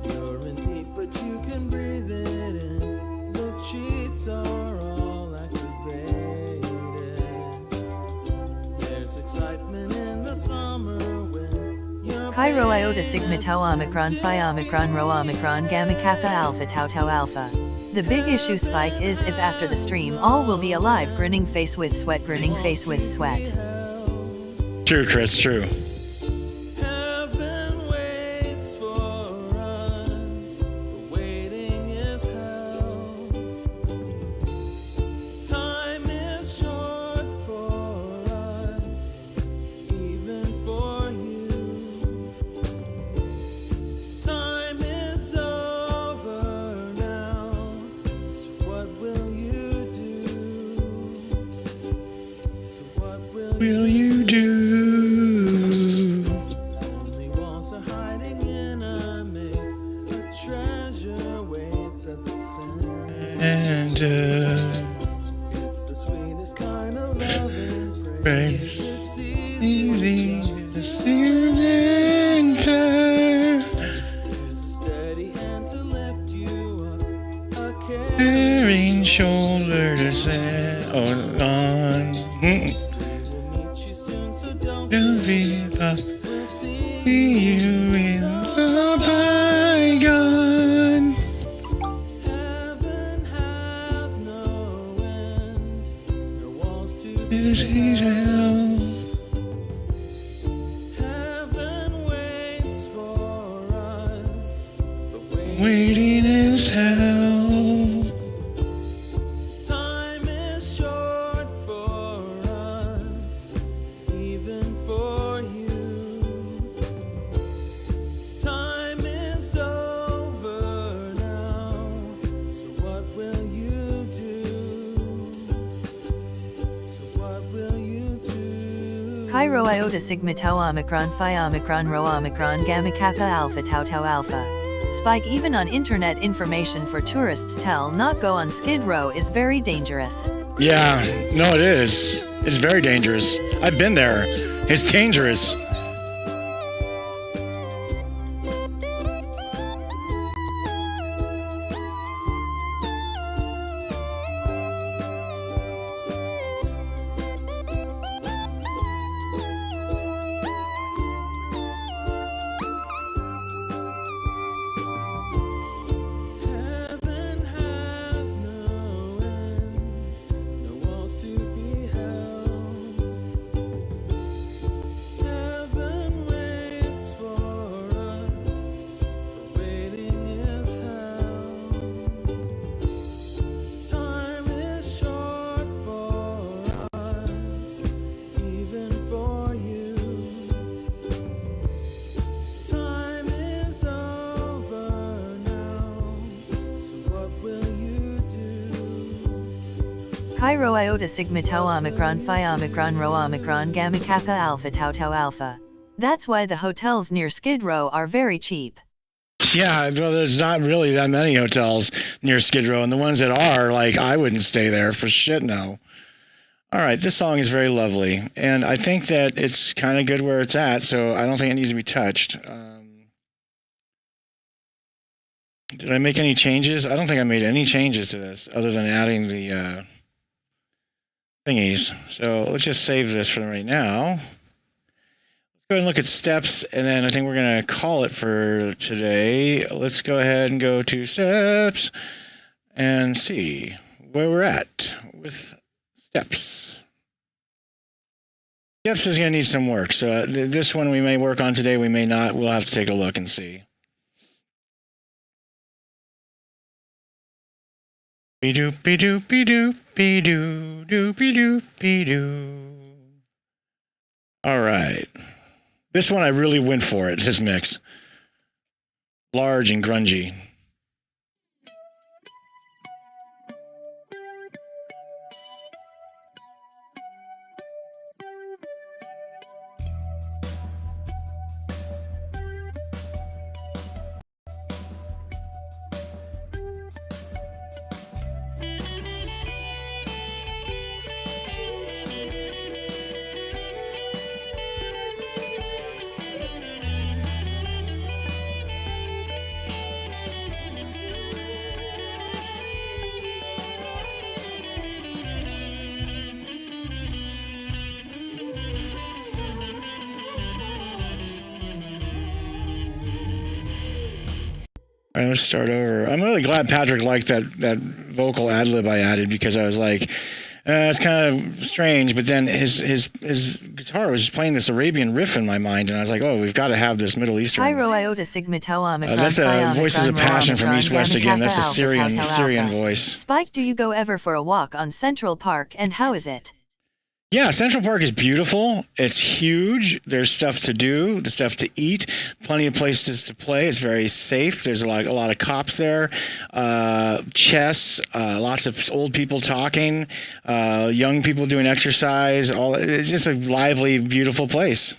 You're in deep, but you can breathe it in. The cheats are all activated. There's excitement in the summer wind. Chi-Rho Iota Sigma Tau Omicron Phi Omicron Rho Omicron Gamma Kappa Alpha Tau Tau Alpha. The big issue, Spike, is if after the stream all will be alive, grinning face with sweat, grinning face with sweat. True, Chris, true. Heaven waits for us, but waiting is hell. Time is short for us, even for you. Time is over now, so what will you do? So what will You do. Only walls are hiding in a maze. A treasure waits at the center. And It's the sweetest kind of love and praise. It's Easy to enter. There's a steady hand to lift you up. A Caring shoulder to stand on. will meet you soon, so don't Don't be up. we'll see. See you in the bygone. Heaven has no end, no walls to There's hell. Heaven waits for us, but Waiting is hell. time is short for us, even for you. Time is over now, so what will you do? So what will you do? Chi-Rho Iota Sigma Tau Omicron Phi Omicron Rho Omicron Gamma Kappa Alpha Tau Tau Alpha. Spike, even on internet information for tourists tell not go on Skid Row is very dangerous. Yeah, no, it is. It's very dangerous. I've been there. It's dangerous. Heaven has no end, no walls to be held. Heaven waits for us, but waiting is hell. Time is short for us, even for you. Time is over now, so what will you do? Chi-Rho Iota Sigma Tau Omicron Phi Omicron Rho Omicron Gamma Kappa Alpha Tau Tau Alpha. That's why the hotels near Skid Row are very cheap. Yeah, well, there's not really that many hotels near Skid Row, and the ones that are, like, I wouldn't stay there for shit, no. All right, this song is very lovely, and I think that it's kind of good where it's at, so I don't think it needs to be touched. Did I make any changes? I don't think I made any changes to this, other than adding the thingies. So let's just save this for right now. Let's go ahead and look at steps, and then I think we're going to call it for today. Let's go ahead and go to steps and see where we're at with Steps. Steps is going to need some work. So this one we may work on today, we may not. We'll have to take a look and see. Be-doo, be-doo, be-doo, be-doo, doo, be-doo, be-doo. All right. This one I really went for it, this mix. Large and grungy. All right, let's start over. I'm really glad Patrick liked that vocal ad lib I added, because I was like, it's kind of strange. But then his guitar was playing this Arabian riff in my mind, and I was like, oh, we've got to have this Middle Eastern. Cairo Iota Sigma Tau Omicron. That's a Voices of Passion from East West again. That's a Syrian voice. Spike, do you go ever for a walk on Central Park, and how is it? Yeah, Central Park is beautiful. It's huge. There's stuff to do, the stuff to eat, plenty of places to play. It's very safe. There's a lot of cops there, chess, lots of old people talking, young people doing exercise. It's just a lively, beautiful place.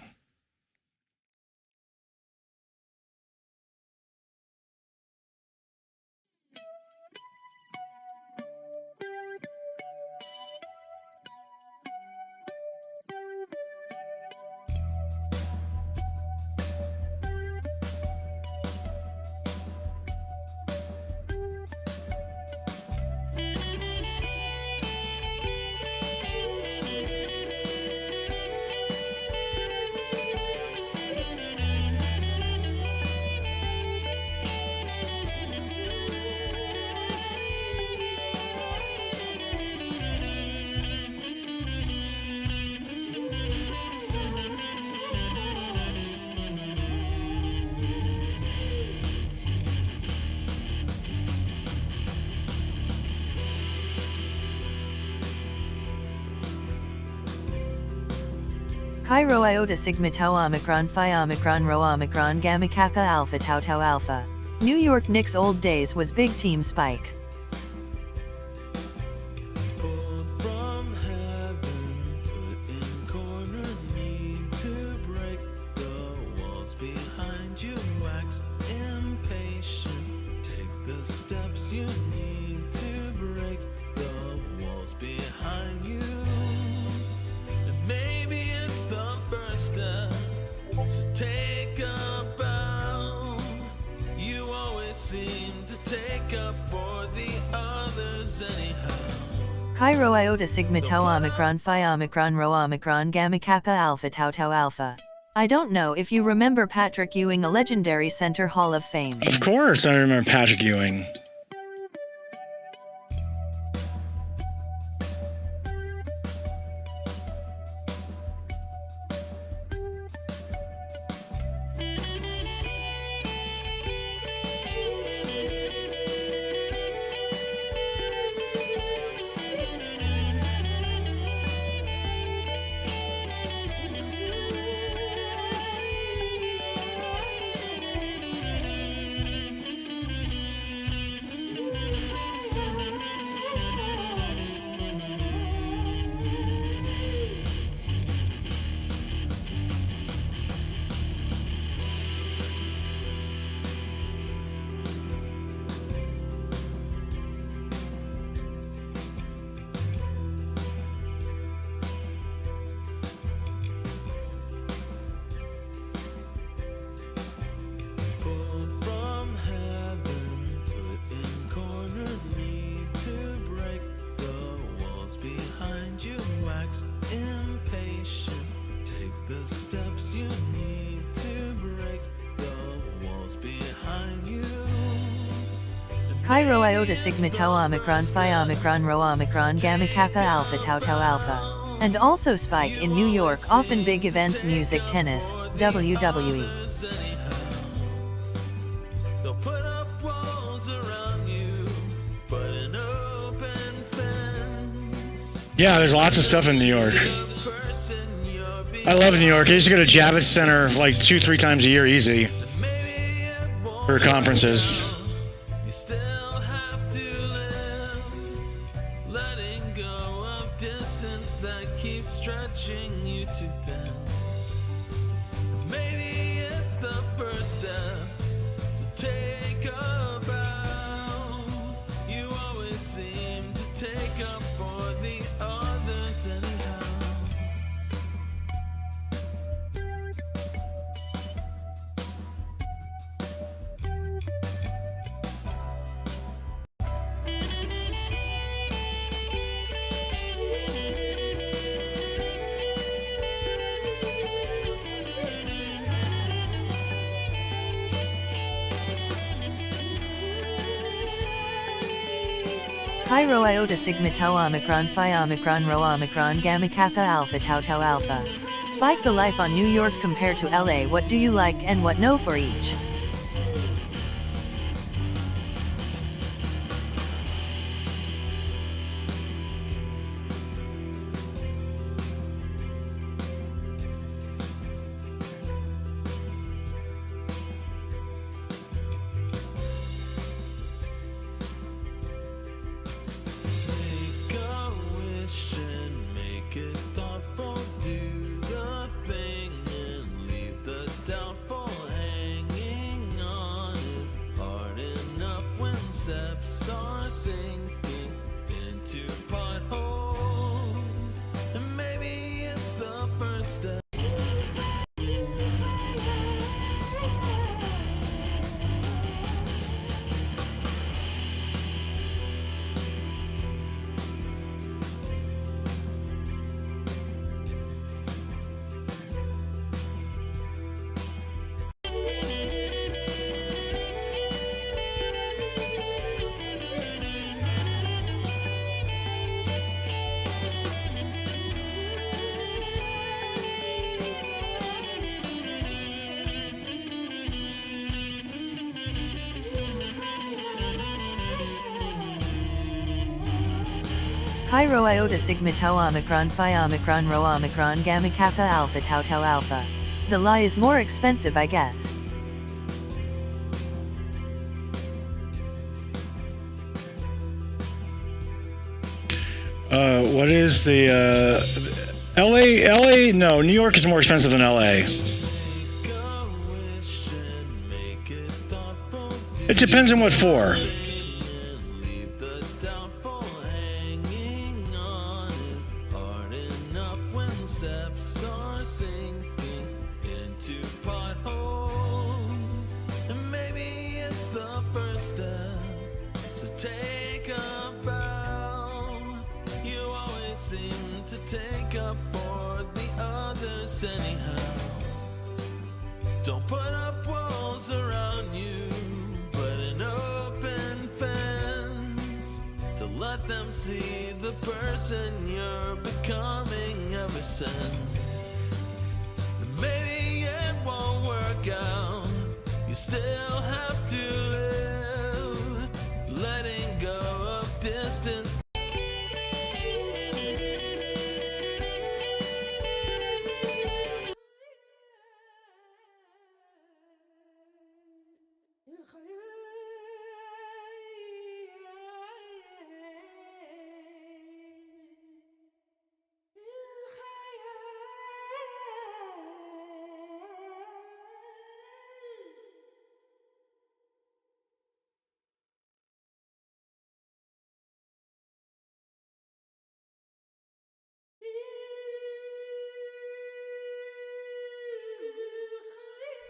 Cairo Iota Sigma Tau Omicron Phi Omicron Rho Omicron Gamma Kappa Alpha Tau Tau Alpha. New York Knicks old days was big team Spike. Pulled from heaven, put in corner, need to break the walls behind you, wax impatient. Take the steps you need to break the walls behind you. And maybe it's the first step, so take a bow. You always seem to take up for the others anyhow. Cairo Iota Sigma Tau Omicron Phi Omicron Rho Omicron Gamma Kappa Alpha Tau Tau Alpha. I don't know if you remember Patrick Ewing, a legendary Center Hall of Fame. Of course, I remember Patrick Ewing. Chi Rho Iota Sigma Tau Omicron Phi Omicron Rho Omicron Gamma Kappa Alpha Tau Tau Alpha. And also Spike in New York, often big events, music, tennis, WWE. They'll put up walls around you, but an open fence. Yeah, there's lots of stuff in New York. The person you're being, I love New York. I used to go to Javits Center like 2-3 times a year easy maybe it won't for conferences. You still have to live, letting go of distance that keeps stretching you too thin. Maybe it's the first step to take a bow. You always seem to take up for the others anyhow. Chi Rho Iota Sigma Tau Omicron Phi Omicron Rho Omicron Gamma Kappa Alpha Tau Tau Alpha. Spike the life on New York compared to LA. What do you like and what no for each? Make a wish and make it thoughtful. Do the thing and leave the doubtful. Hanging on is hard enough when steps are sinking into potholes. And maybe it's the first step. Chi Rho Iota Sigma Tau Omicron Phi Omicron Rho Omicron Gamma Kappa Alpha Tau Tau Alpha. The lie is more expensive, I guess. What is the LA? No, New York is more expensive than LA. Make a wish and make it thoughtful. It depends on what for. And leave the doubtful. Hanging on is hard enough when steps are sinking into potholes. And maybe it's the first step, so take a bow. You always seem to take up for the others anyhow. Don't put up walls around you, but an open fence to let them see the person you're becoming ever since. And maybe it won't work out. You still have to live, letting go of distance.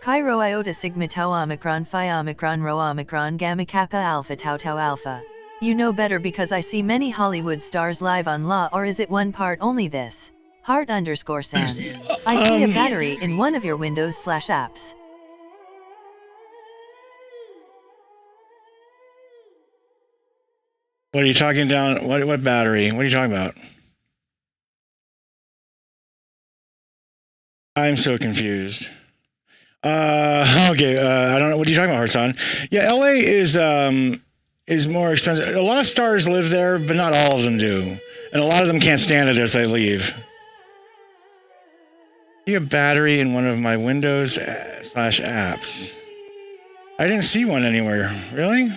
Chi Rho Iota Sigma Tau Omicron Phi Omicron Rho Omicron Gamma Kappa Alpha Tau Tau Alpha. You know better because I see many Hollywood stars live on Law, or is it one part only this? Heart_Sam. I see a battery in one of your Windows/apps. What are you talking down? What battery? What are you talking about? I'm so confused. Okay. I don't know. What are you talking about, Hartson? Yeah, LA is more expensive. A lot of stars live there, but not all of them do, and a lot of them can't stand it as they leave. See a battery in one of my Windows / apps. I didn't see one anywhere. Really?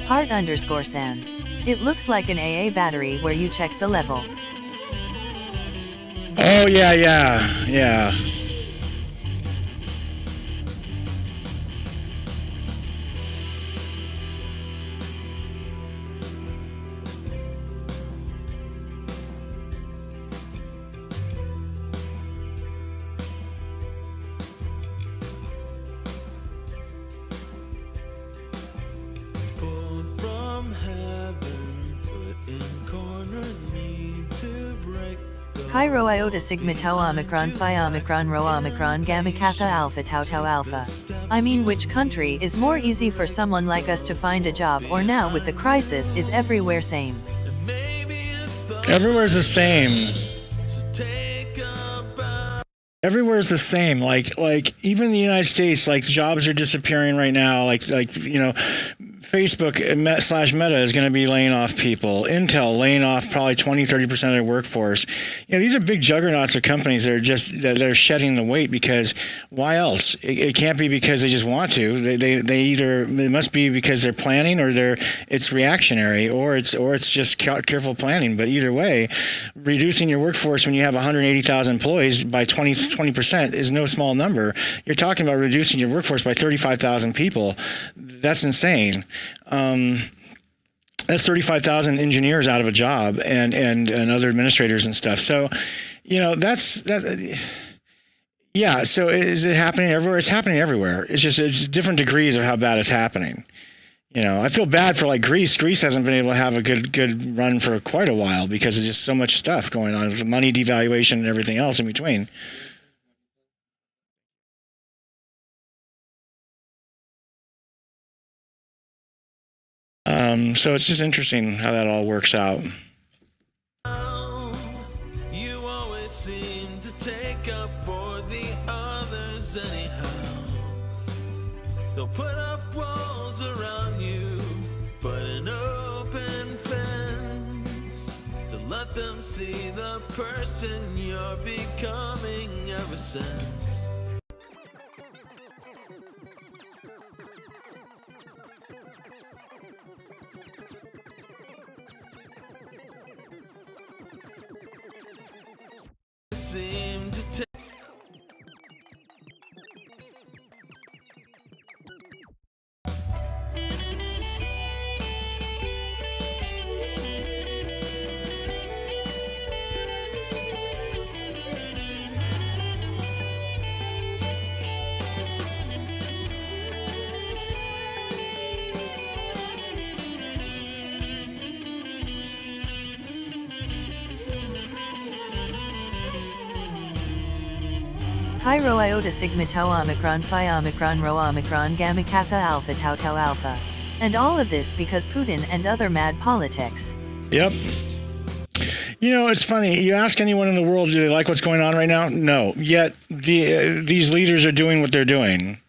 Heart_San. It looks like an AA battery where you check the level. Oh, yeah. Pulled from heaven, put in corner, need to break the Cairo iota sigma tau omicron phi omicron rho omicron gamma kappa alpha tau tau alpha. I mean, which country is more easy for someone like us to find a job, or now with the crisis is everywhere same? and maybe it's the Everywhere's the same. to take a bow. Everywhere's the same. Like even in the United States, like jobs are disappearing right now. Like Facebook / Meta is going to be laying off people. Intel laying off probably 20-30% of their workforce. These are big juggernauts of companies that are they're shedding the weight because why else? It can't be because they just want to. They either it must be because they're planning or it's reactionary or it's just careful planning. But either way, reducing your workforce when you have 180,000 employees by 20% is no small number. You're talking about reducing your workforce by 35,000 people. That's insane. That's 35,000 engineers out of a job and other administrators and stuff. So, that. Yeah. So is it happening everywhere? It's happening everywhere. It's different degrees of how bad it's happening. I feel bad for like Greece. Greece hasn't been able to have a good run for quite a while because there's just so much stuff going on, money devaluation and everything else in between. So it's just interesting how that all works out. You always seem to take up for the others anyhow. They'll put up walls around you, but an open fence to let them see the person you're becoming ever since. Seem to take Cairo iota sigma tau omicron phi omicron rho omicron gamma kappa alpha tau tau alpha. And all of this because Putin and other mad politics. Yep. It's funny. You ask anyone in the world, do they like what's going on right now? No. Yet these leaders are doing what they're doing.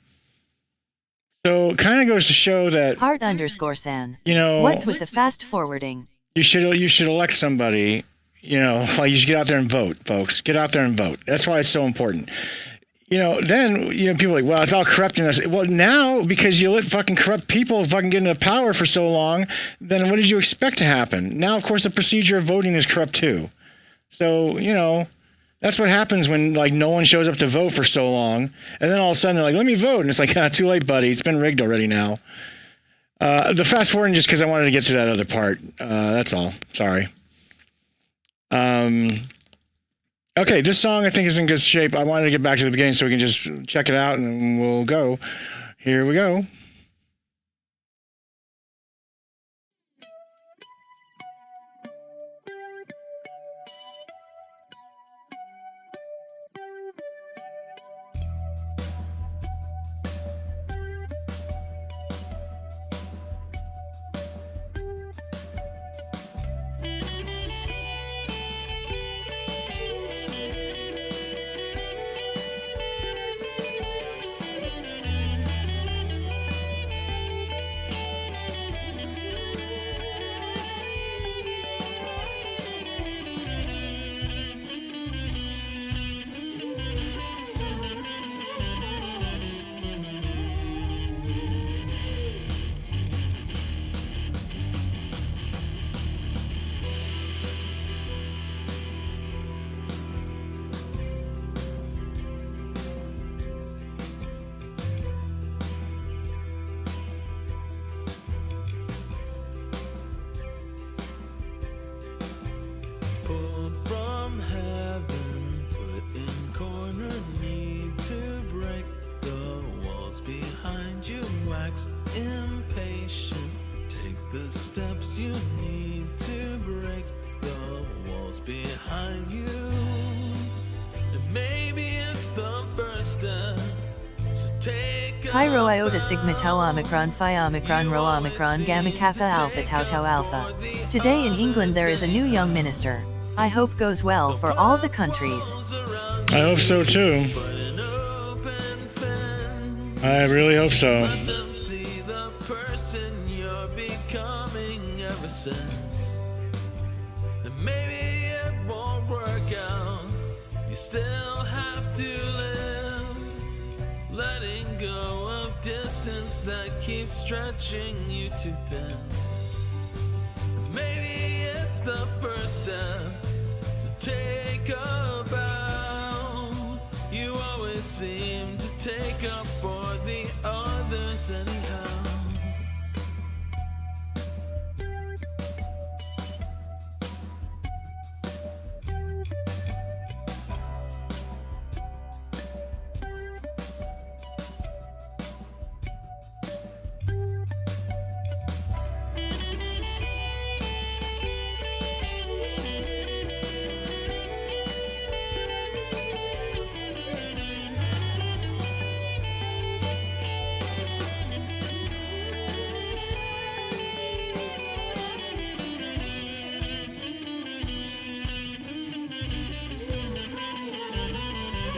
So it kind of goes to show that Heart_San. You know, What's with the fast forwarding? you should elect somebody, You know, like you should get out there and vote, folks. Get out there and vote. That's why it's so important. You know, then, you know, people are like, well, it's all corrupt in us. Well, now, because you let fucking corrupt people fucking get into power for so long, then what did you expect to happen? Now, of course, the procedure of voting is corrupt too. So, you know, that's what happens when, like, no one shows up to vote for so long. And then all of a sudden they're like, let me vote. And it's like, too late, buddy. It's been rigged already now. The fast forwarding just because I wanted to get to that other part. That's all. Sorry. Okay, this song I think is in good shape. I wanted to get back to the beginning so we can just check it out and we'll go. Here we go. Pulled from heaven, put in corner, need to break the walls behind you, wax impatient. Take the steps you need to break the walls behind you. And maybe it's the first step, so take Pi Rho Iota Sigma Tau Omicron Phi Omicron Rho Omicron Gamma Kappa Alpha Tau Tau Alpha. Today in England there is a new young minister. I hope goes well for all the countries. I hope so too. I really hope so. Let them see the person you're becoming ever since. And maybe it won't work out. You still have to live, letting go of distance that keeps stretching you too thin. Maybe it's the first step to take a bow. You always seem to take up for the others anyhow.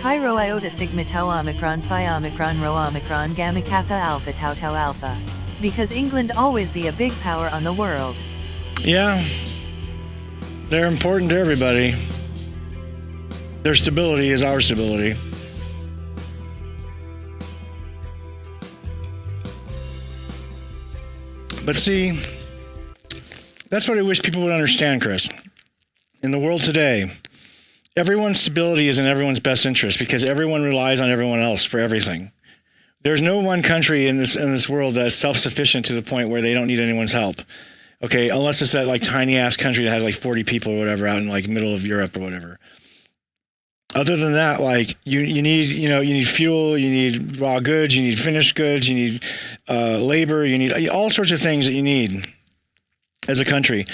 Pi Rho Iota Sigma Tau Omicron Phi Omicron Rho Omicron Gamma Kappa Alpha Tau Tau Alpha. Because England always be a big power on the world. Yeah. They're important to everybody. Their stability is our stability. But see, that's what I wish people would understand, Chris. In the world today, everyone's stability is in everyone's best interest because everyone relies on everyone else for everything. There's no one country in this world that's self-sufficient to the point where they don't need anyone's help. Okay, unless it's that like tiny ass country that has like 40 people or whatever out in like middle of Europe or whatever. Other than that, like you need fuel, you need raw goods, you need finished goods, you need labor, you need all sorts of things that you need as a country,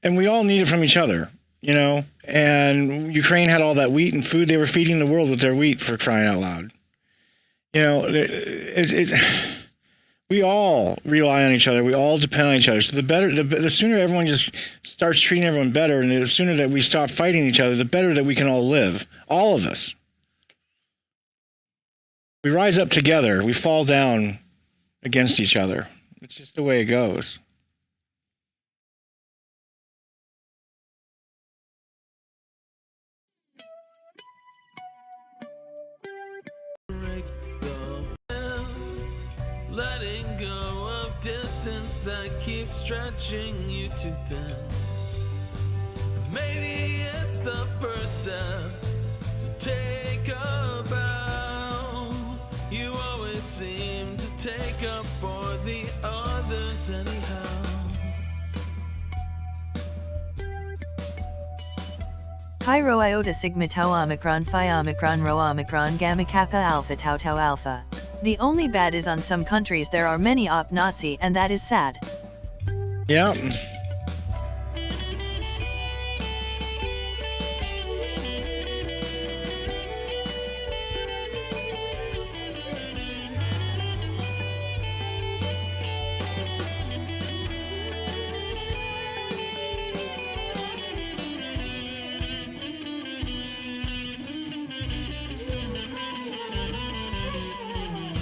and we all need it from each other. You know, and Ukraine had all that wheat and food. They were feeding the world with their wheat, for crying out loud. You know, we all rely on each other. We all depend on each other. So the sooner everyone just starts treating everyone better, and the sooner that we stop fighting each other, the better that we can all live. All of us. We rise up together. We fall down against each other. It's just the way it goes. letting go of distance that keeps stretching you too thin. Maybe it's the first step to take a bow. You always seem to take up for the others anyhow. Pi Rho Iota Sigma Tau Omicron Phi Omicron Rho Omicron Gamma Kappa Alpha Tau Tau Alpha. The only bad is on some countries there are many op Nazi, and that is sad. Yeah.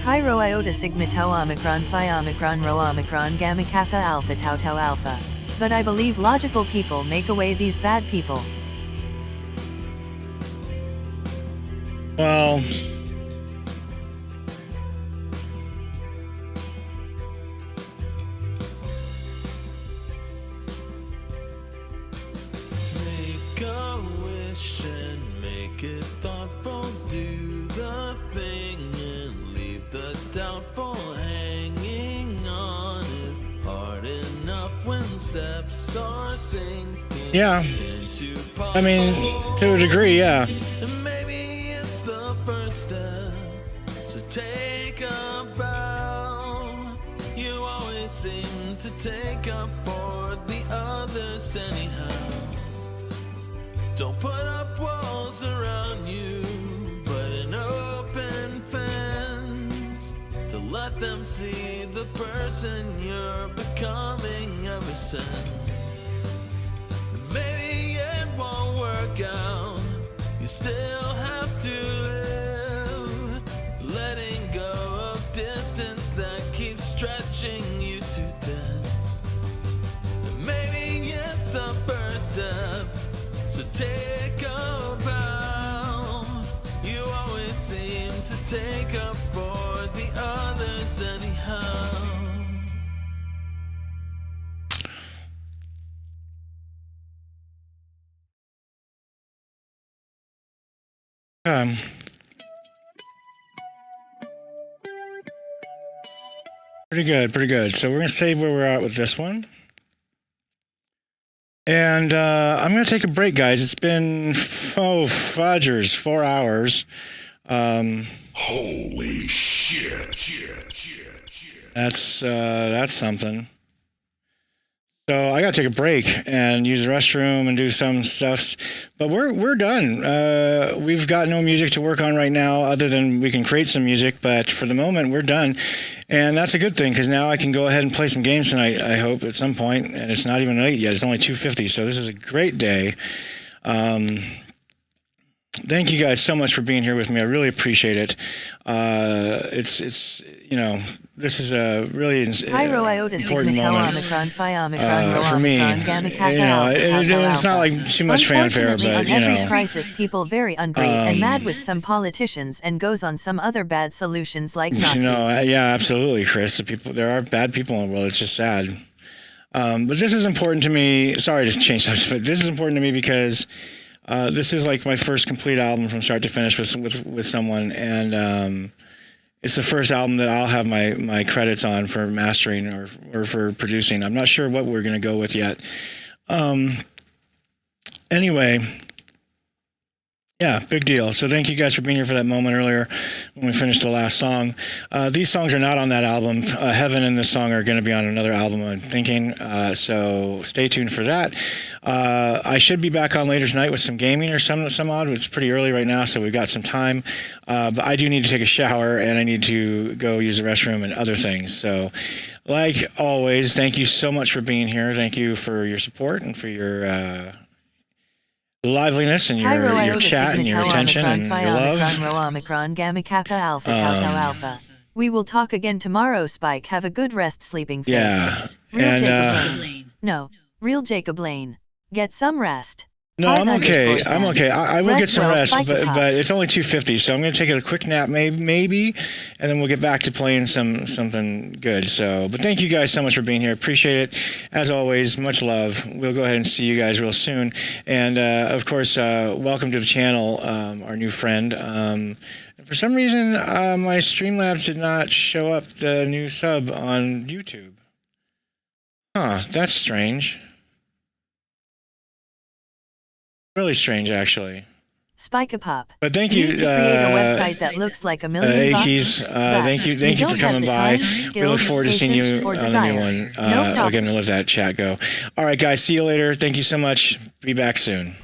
Pi Rho Iota Sigma Tau Omicron Phi Omicron Rho Omicron Gamma Kappa Alpha Tau Tau Alpha. But I believe logical people make away these bad people. Well, Make a wish and make it thoughtful. Do the thing and leave the doubtful. Hanging on is hard enough when steps are sinking. yeah. Into I mean, to a degree, yeah. and maybe it's the first step. So take a bow. You always seem to take up for the others anyhow. Don't put up walls around you, but an open fence to let them see the person you're becoming ever since. Maybe it won't work out. You still have to live, letting go of distance that keeps stretching you too thin. Maybe it's the first step, so take a bow. You always seem to take up for the others anyhow. Pretty good, pretty good. So we're going to save where we're at with this one. And I'm going to take a break, guys. It's been, fudgers, 4 hours. Holy shit. That's something. So I got to take a break and use the restroom and do some stuff. But we're done. We've got no music to work on right now other than we can create some music. But for the moment, we're done. And that's a good thing because now I can go ahead and play some games tonight, I hope, at some point. And it's not even late yet. It's only 2:50. So this is a great day. Thank you guys so much for being here with me. I really appreciate it. It's this is a really Pi Rho Iota Sigma important Tau moment Omicron Phi Omicron Rho for me. Omicron Gamma Kappa Alpha Tau Tau It's not Alpha. like too much fanfare, Unfortunately, but on every crisis, people very ungreat and mad with some politicians and goes on some other bad solutions like Nazis. Yeah, absolutely, Chris. There are bad people in the world. It's just sad. But this is important to me. Sorry to change subject, but this is important to me because this is like my first complete album from start to finish with someone, and it's the first album that I'll have my credits on for mastering or for producing. I'm not sure what we're going to go with yet. Anyway, yeah, big deal. So thank you guys for being here for that moment earlier when we finished the last song. These songs are not on that album. Heaven and this song are going to be on another album, I'm thinking. So stay tuned for that. I should be back on later tonight with some gaming or some odd. It's pretty early right now, so we've got some time. But I do need to take a shower, and I need to go use the restroom and other things. So like always, thank you so much for being here. Thank you for your support and for your liveliness and your chat and your attention and your love. Rho Omicron Gamma Kappa Alpha Tau Tau Alpha. We will talk again tomorrow, Spike. Have a good rest, sleeping face. Yeah. Real And, Jacob Lane. No, real Jacob Lane. Get some rest. No, I'm okay. _. I'm okay. I will get some well, rest, Spikeypup. but it's only 2:50, so I'm going to take a quick nap, maybe, and then we'll get back to playing something good. So, but thank you guys so much for being here. Appreciate it. As always, much love. We'll go ahead and see you guys real soon. And of course, welcome to the channel, our new friend. For some reason, my Streamlabs did not show up the new sub on YouTube. Huh, that's strange. Really strange, actually. Spikeypup. But thank you, need to create a website that looks like $1 million Akeys, bucks, thank you for don't coming have the by. time, We skills, look forward to seeing you patience, or on the desire. new one. No problem. Again, we'll let that chat go. All right, guys, see you later. Thank you so much. Be back soon.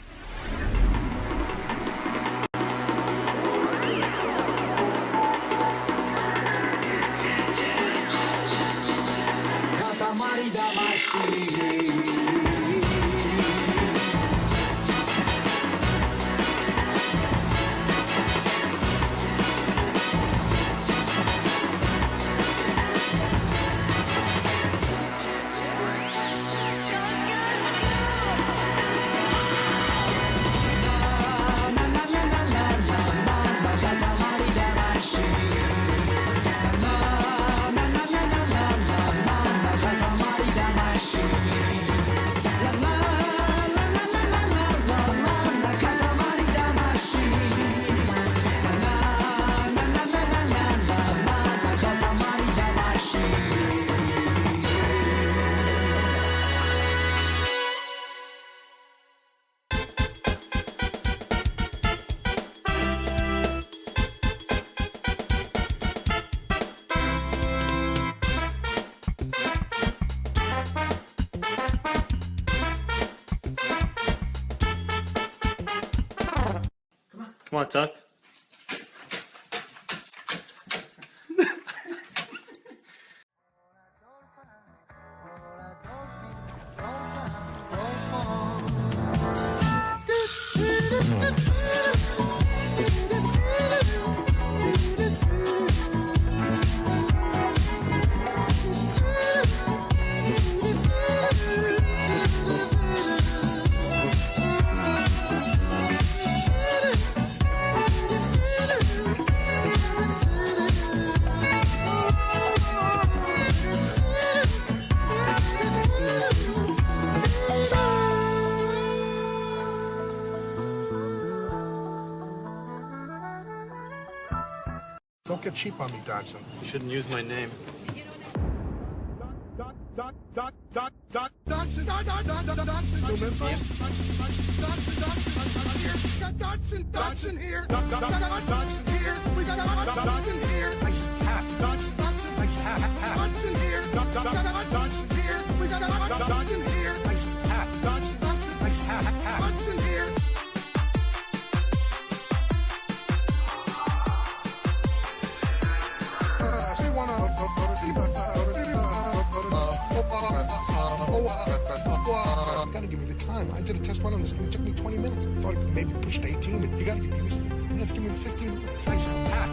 Come on, Tuck. Don't get cheap on me, Dodson. You shouldn't use my name. Dodson here. Dodson here. We got Dodson here. Nice hat. Dodson. Nice hat. Dodson here. Dodson here. We got Dodson here. Nice hat. Dodson. Nice hat. Dodson here. You gotta give me the time. I did a test run on this thing. It took me 20 minutes. I thought it could maybe push to 18. But you gotta give me at least 15 minutes. Give me the 15 minutes. Nice hat.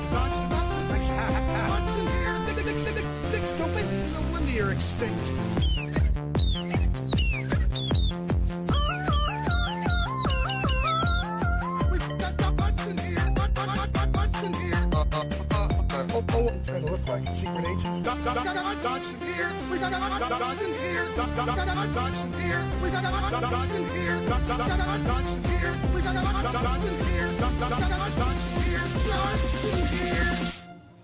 Nice hat. Stupid. No wonder you're extinct. Trying to look like a secret agent. Dodson here. We got Dodson here. Dodson here. We got Dodson here. Dodson here. We got Dodson here. Dodson here. Dodson here.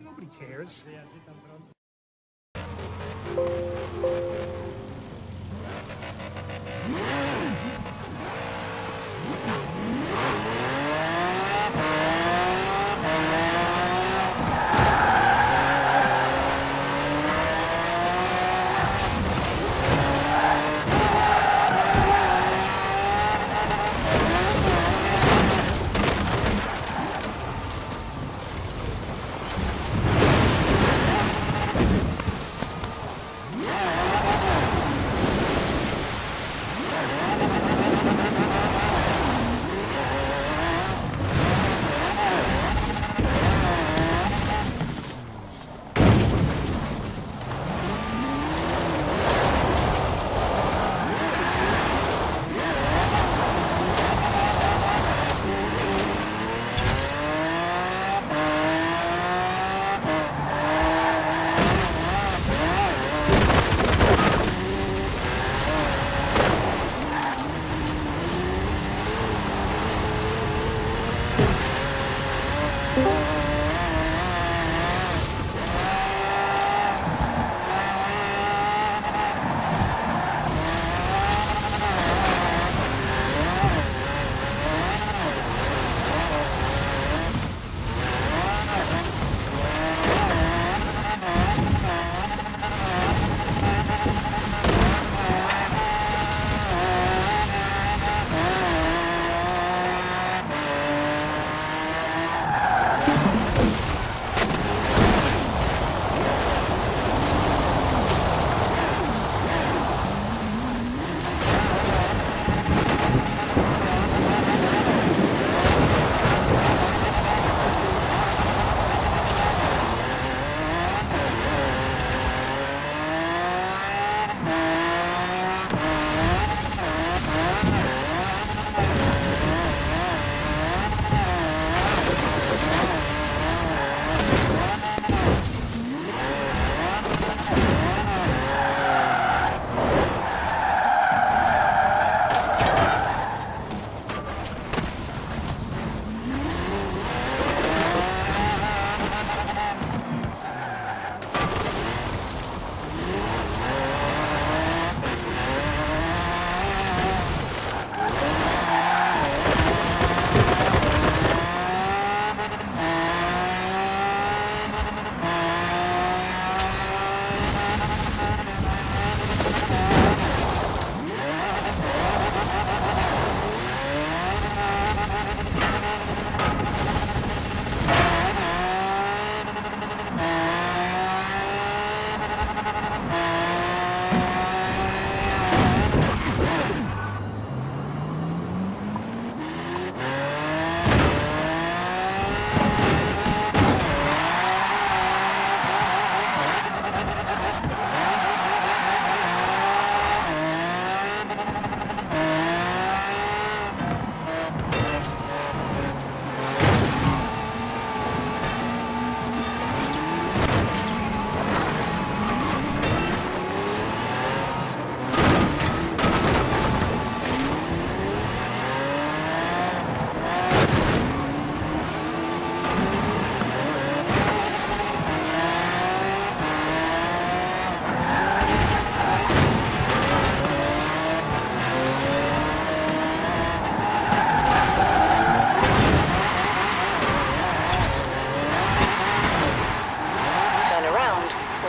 Nobody cares.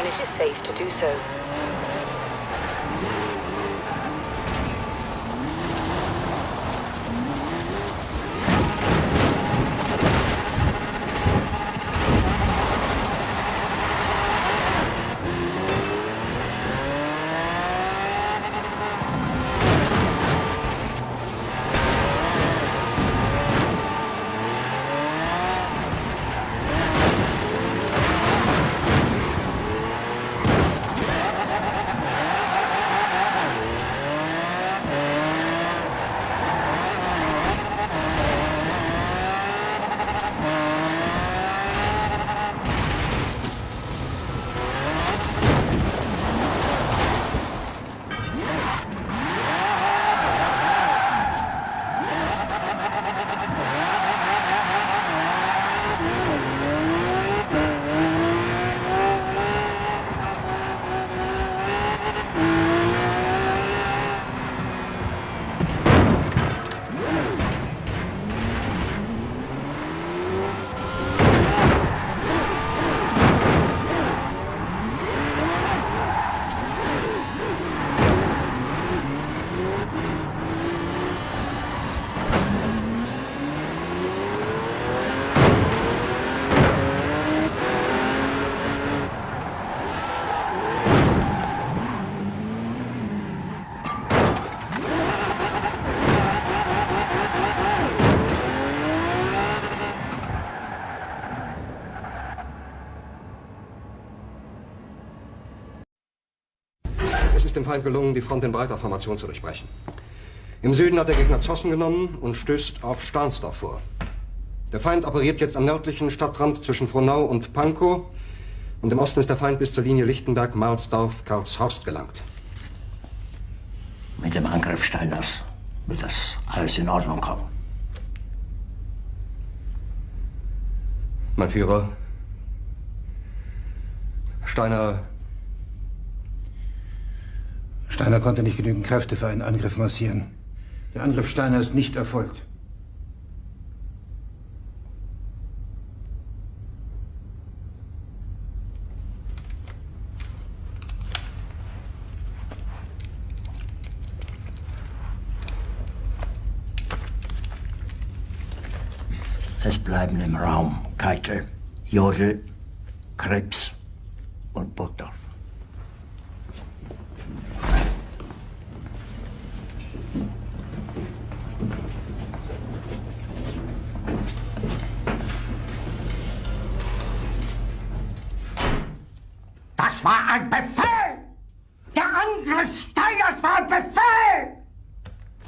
it is safe to do so. Es ist dem Feind gelungen, die Front in breiter Formation zu durchbrechen. Im Süden hat der Gegner Zossen genommen und stößt auf Stahnsdorf vor. Der Feind operiert jetzt am nördlichen Stadtrand zwischen Frohnau und Pankow und im Osten ist der Feind bis zur Linie Lichtenberg-Marsdorf-Karlshorst gelangt. Mit dem Angriff Steiners wird das alles in Ordnung kommen. Mein Führer, Steiner konnte nicht genügend Kräfte für einen Angriff massieren. Der Angriff Steiner ist nicht erfolgt. Es bleiben im Raum Keitel, Jodl, Krebs und Burgdorf. Das war ein Befehl! Der Angriff Steiners war ein Befehl!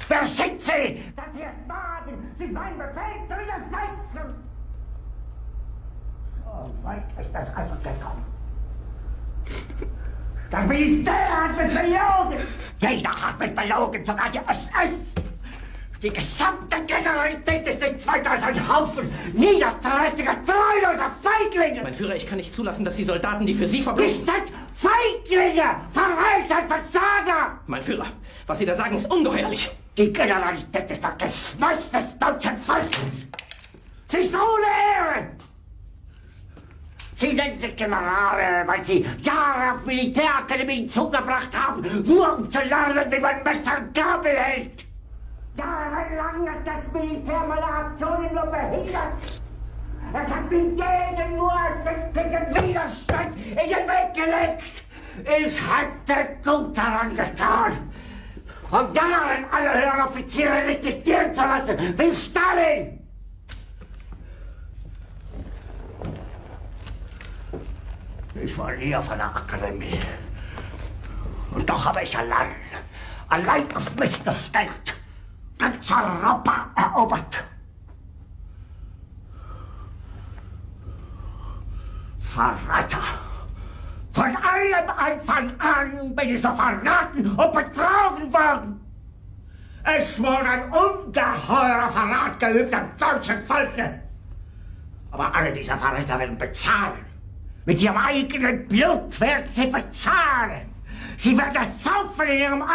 Wer sind Sie, dass Sie es wagen, sich meinen Befehl zu widersetzen? So weit ist das also gekommen. Das Militär hat mich belogen! Jeder hat mich belogen, sogar die SS! Die gesamte Generalität ist nichts weiter als ein Haufen niederträchtiger, treuloser Feiglinge! Mein Führer, ich kann nicht zulassen, dass die Soldaten, die für Sie verbringen... Nicht als Feiglinge! Verreiter, Versager! Mein Führer, was Sie da sagen, ist ungeheuerlich! Die Generalität ist das Geschmeiß des deutschen Volkes! Sie ist ohne Ehre! Sie nennen sich Generale, weil Sie Jahre auf Militärakademien zugebracht haben, nur um zu lernen, wie man Messer und Gabel hält! Jahrelang hat das Militär meine Aktionen nur behindert. Es hat mir jeden nur ersichtlichen Widerstand in den Weg gelegt. Ich hätte gut daran getan, von Jahren alle höheren Offiziere liquidieren zu lassen, wie Stalin. Ich war nie auf einer Akademie. Und doch habe ich allein auf mich gestellt, ganz Europa erobert. Verräter! Von allem Anfang an bin ich so verraten und betrogen worden. Es wurde ein ungeheurer Verrat geübt am deutschen Volke. Aber alle diese Verräter werden bezahlen. Mit ihrem eigenen Blut werden sie bezahlen. Sie werden das saufen in ihrem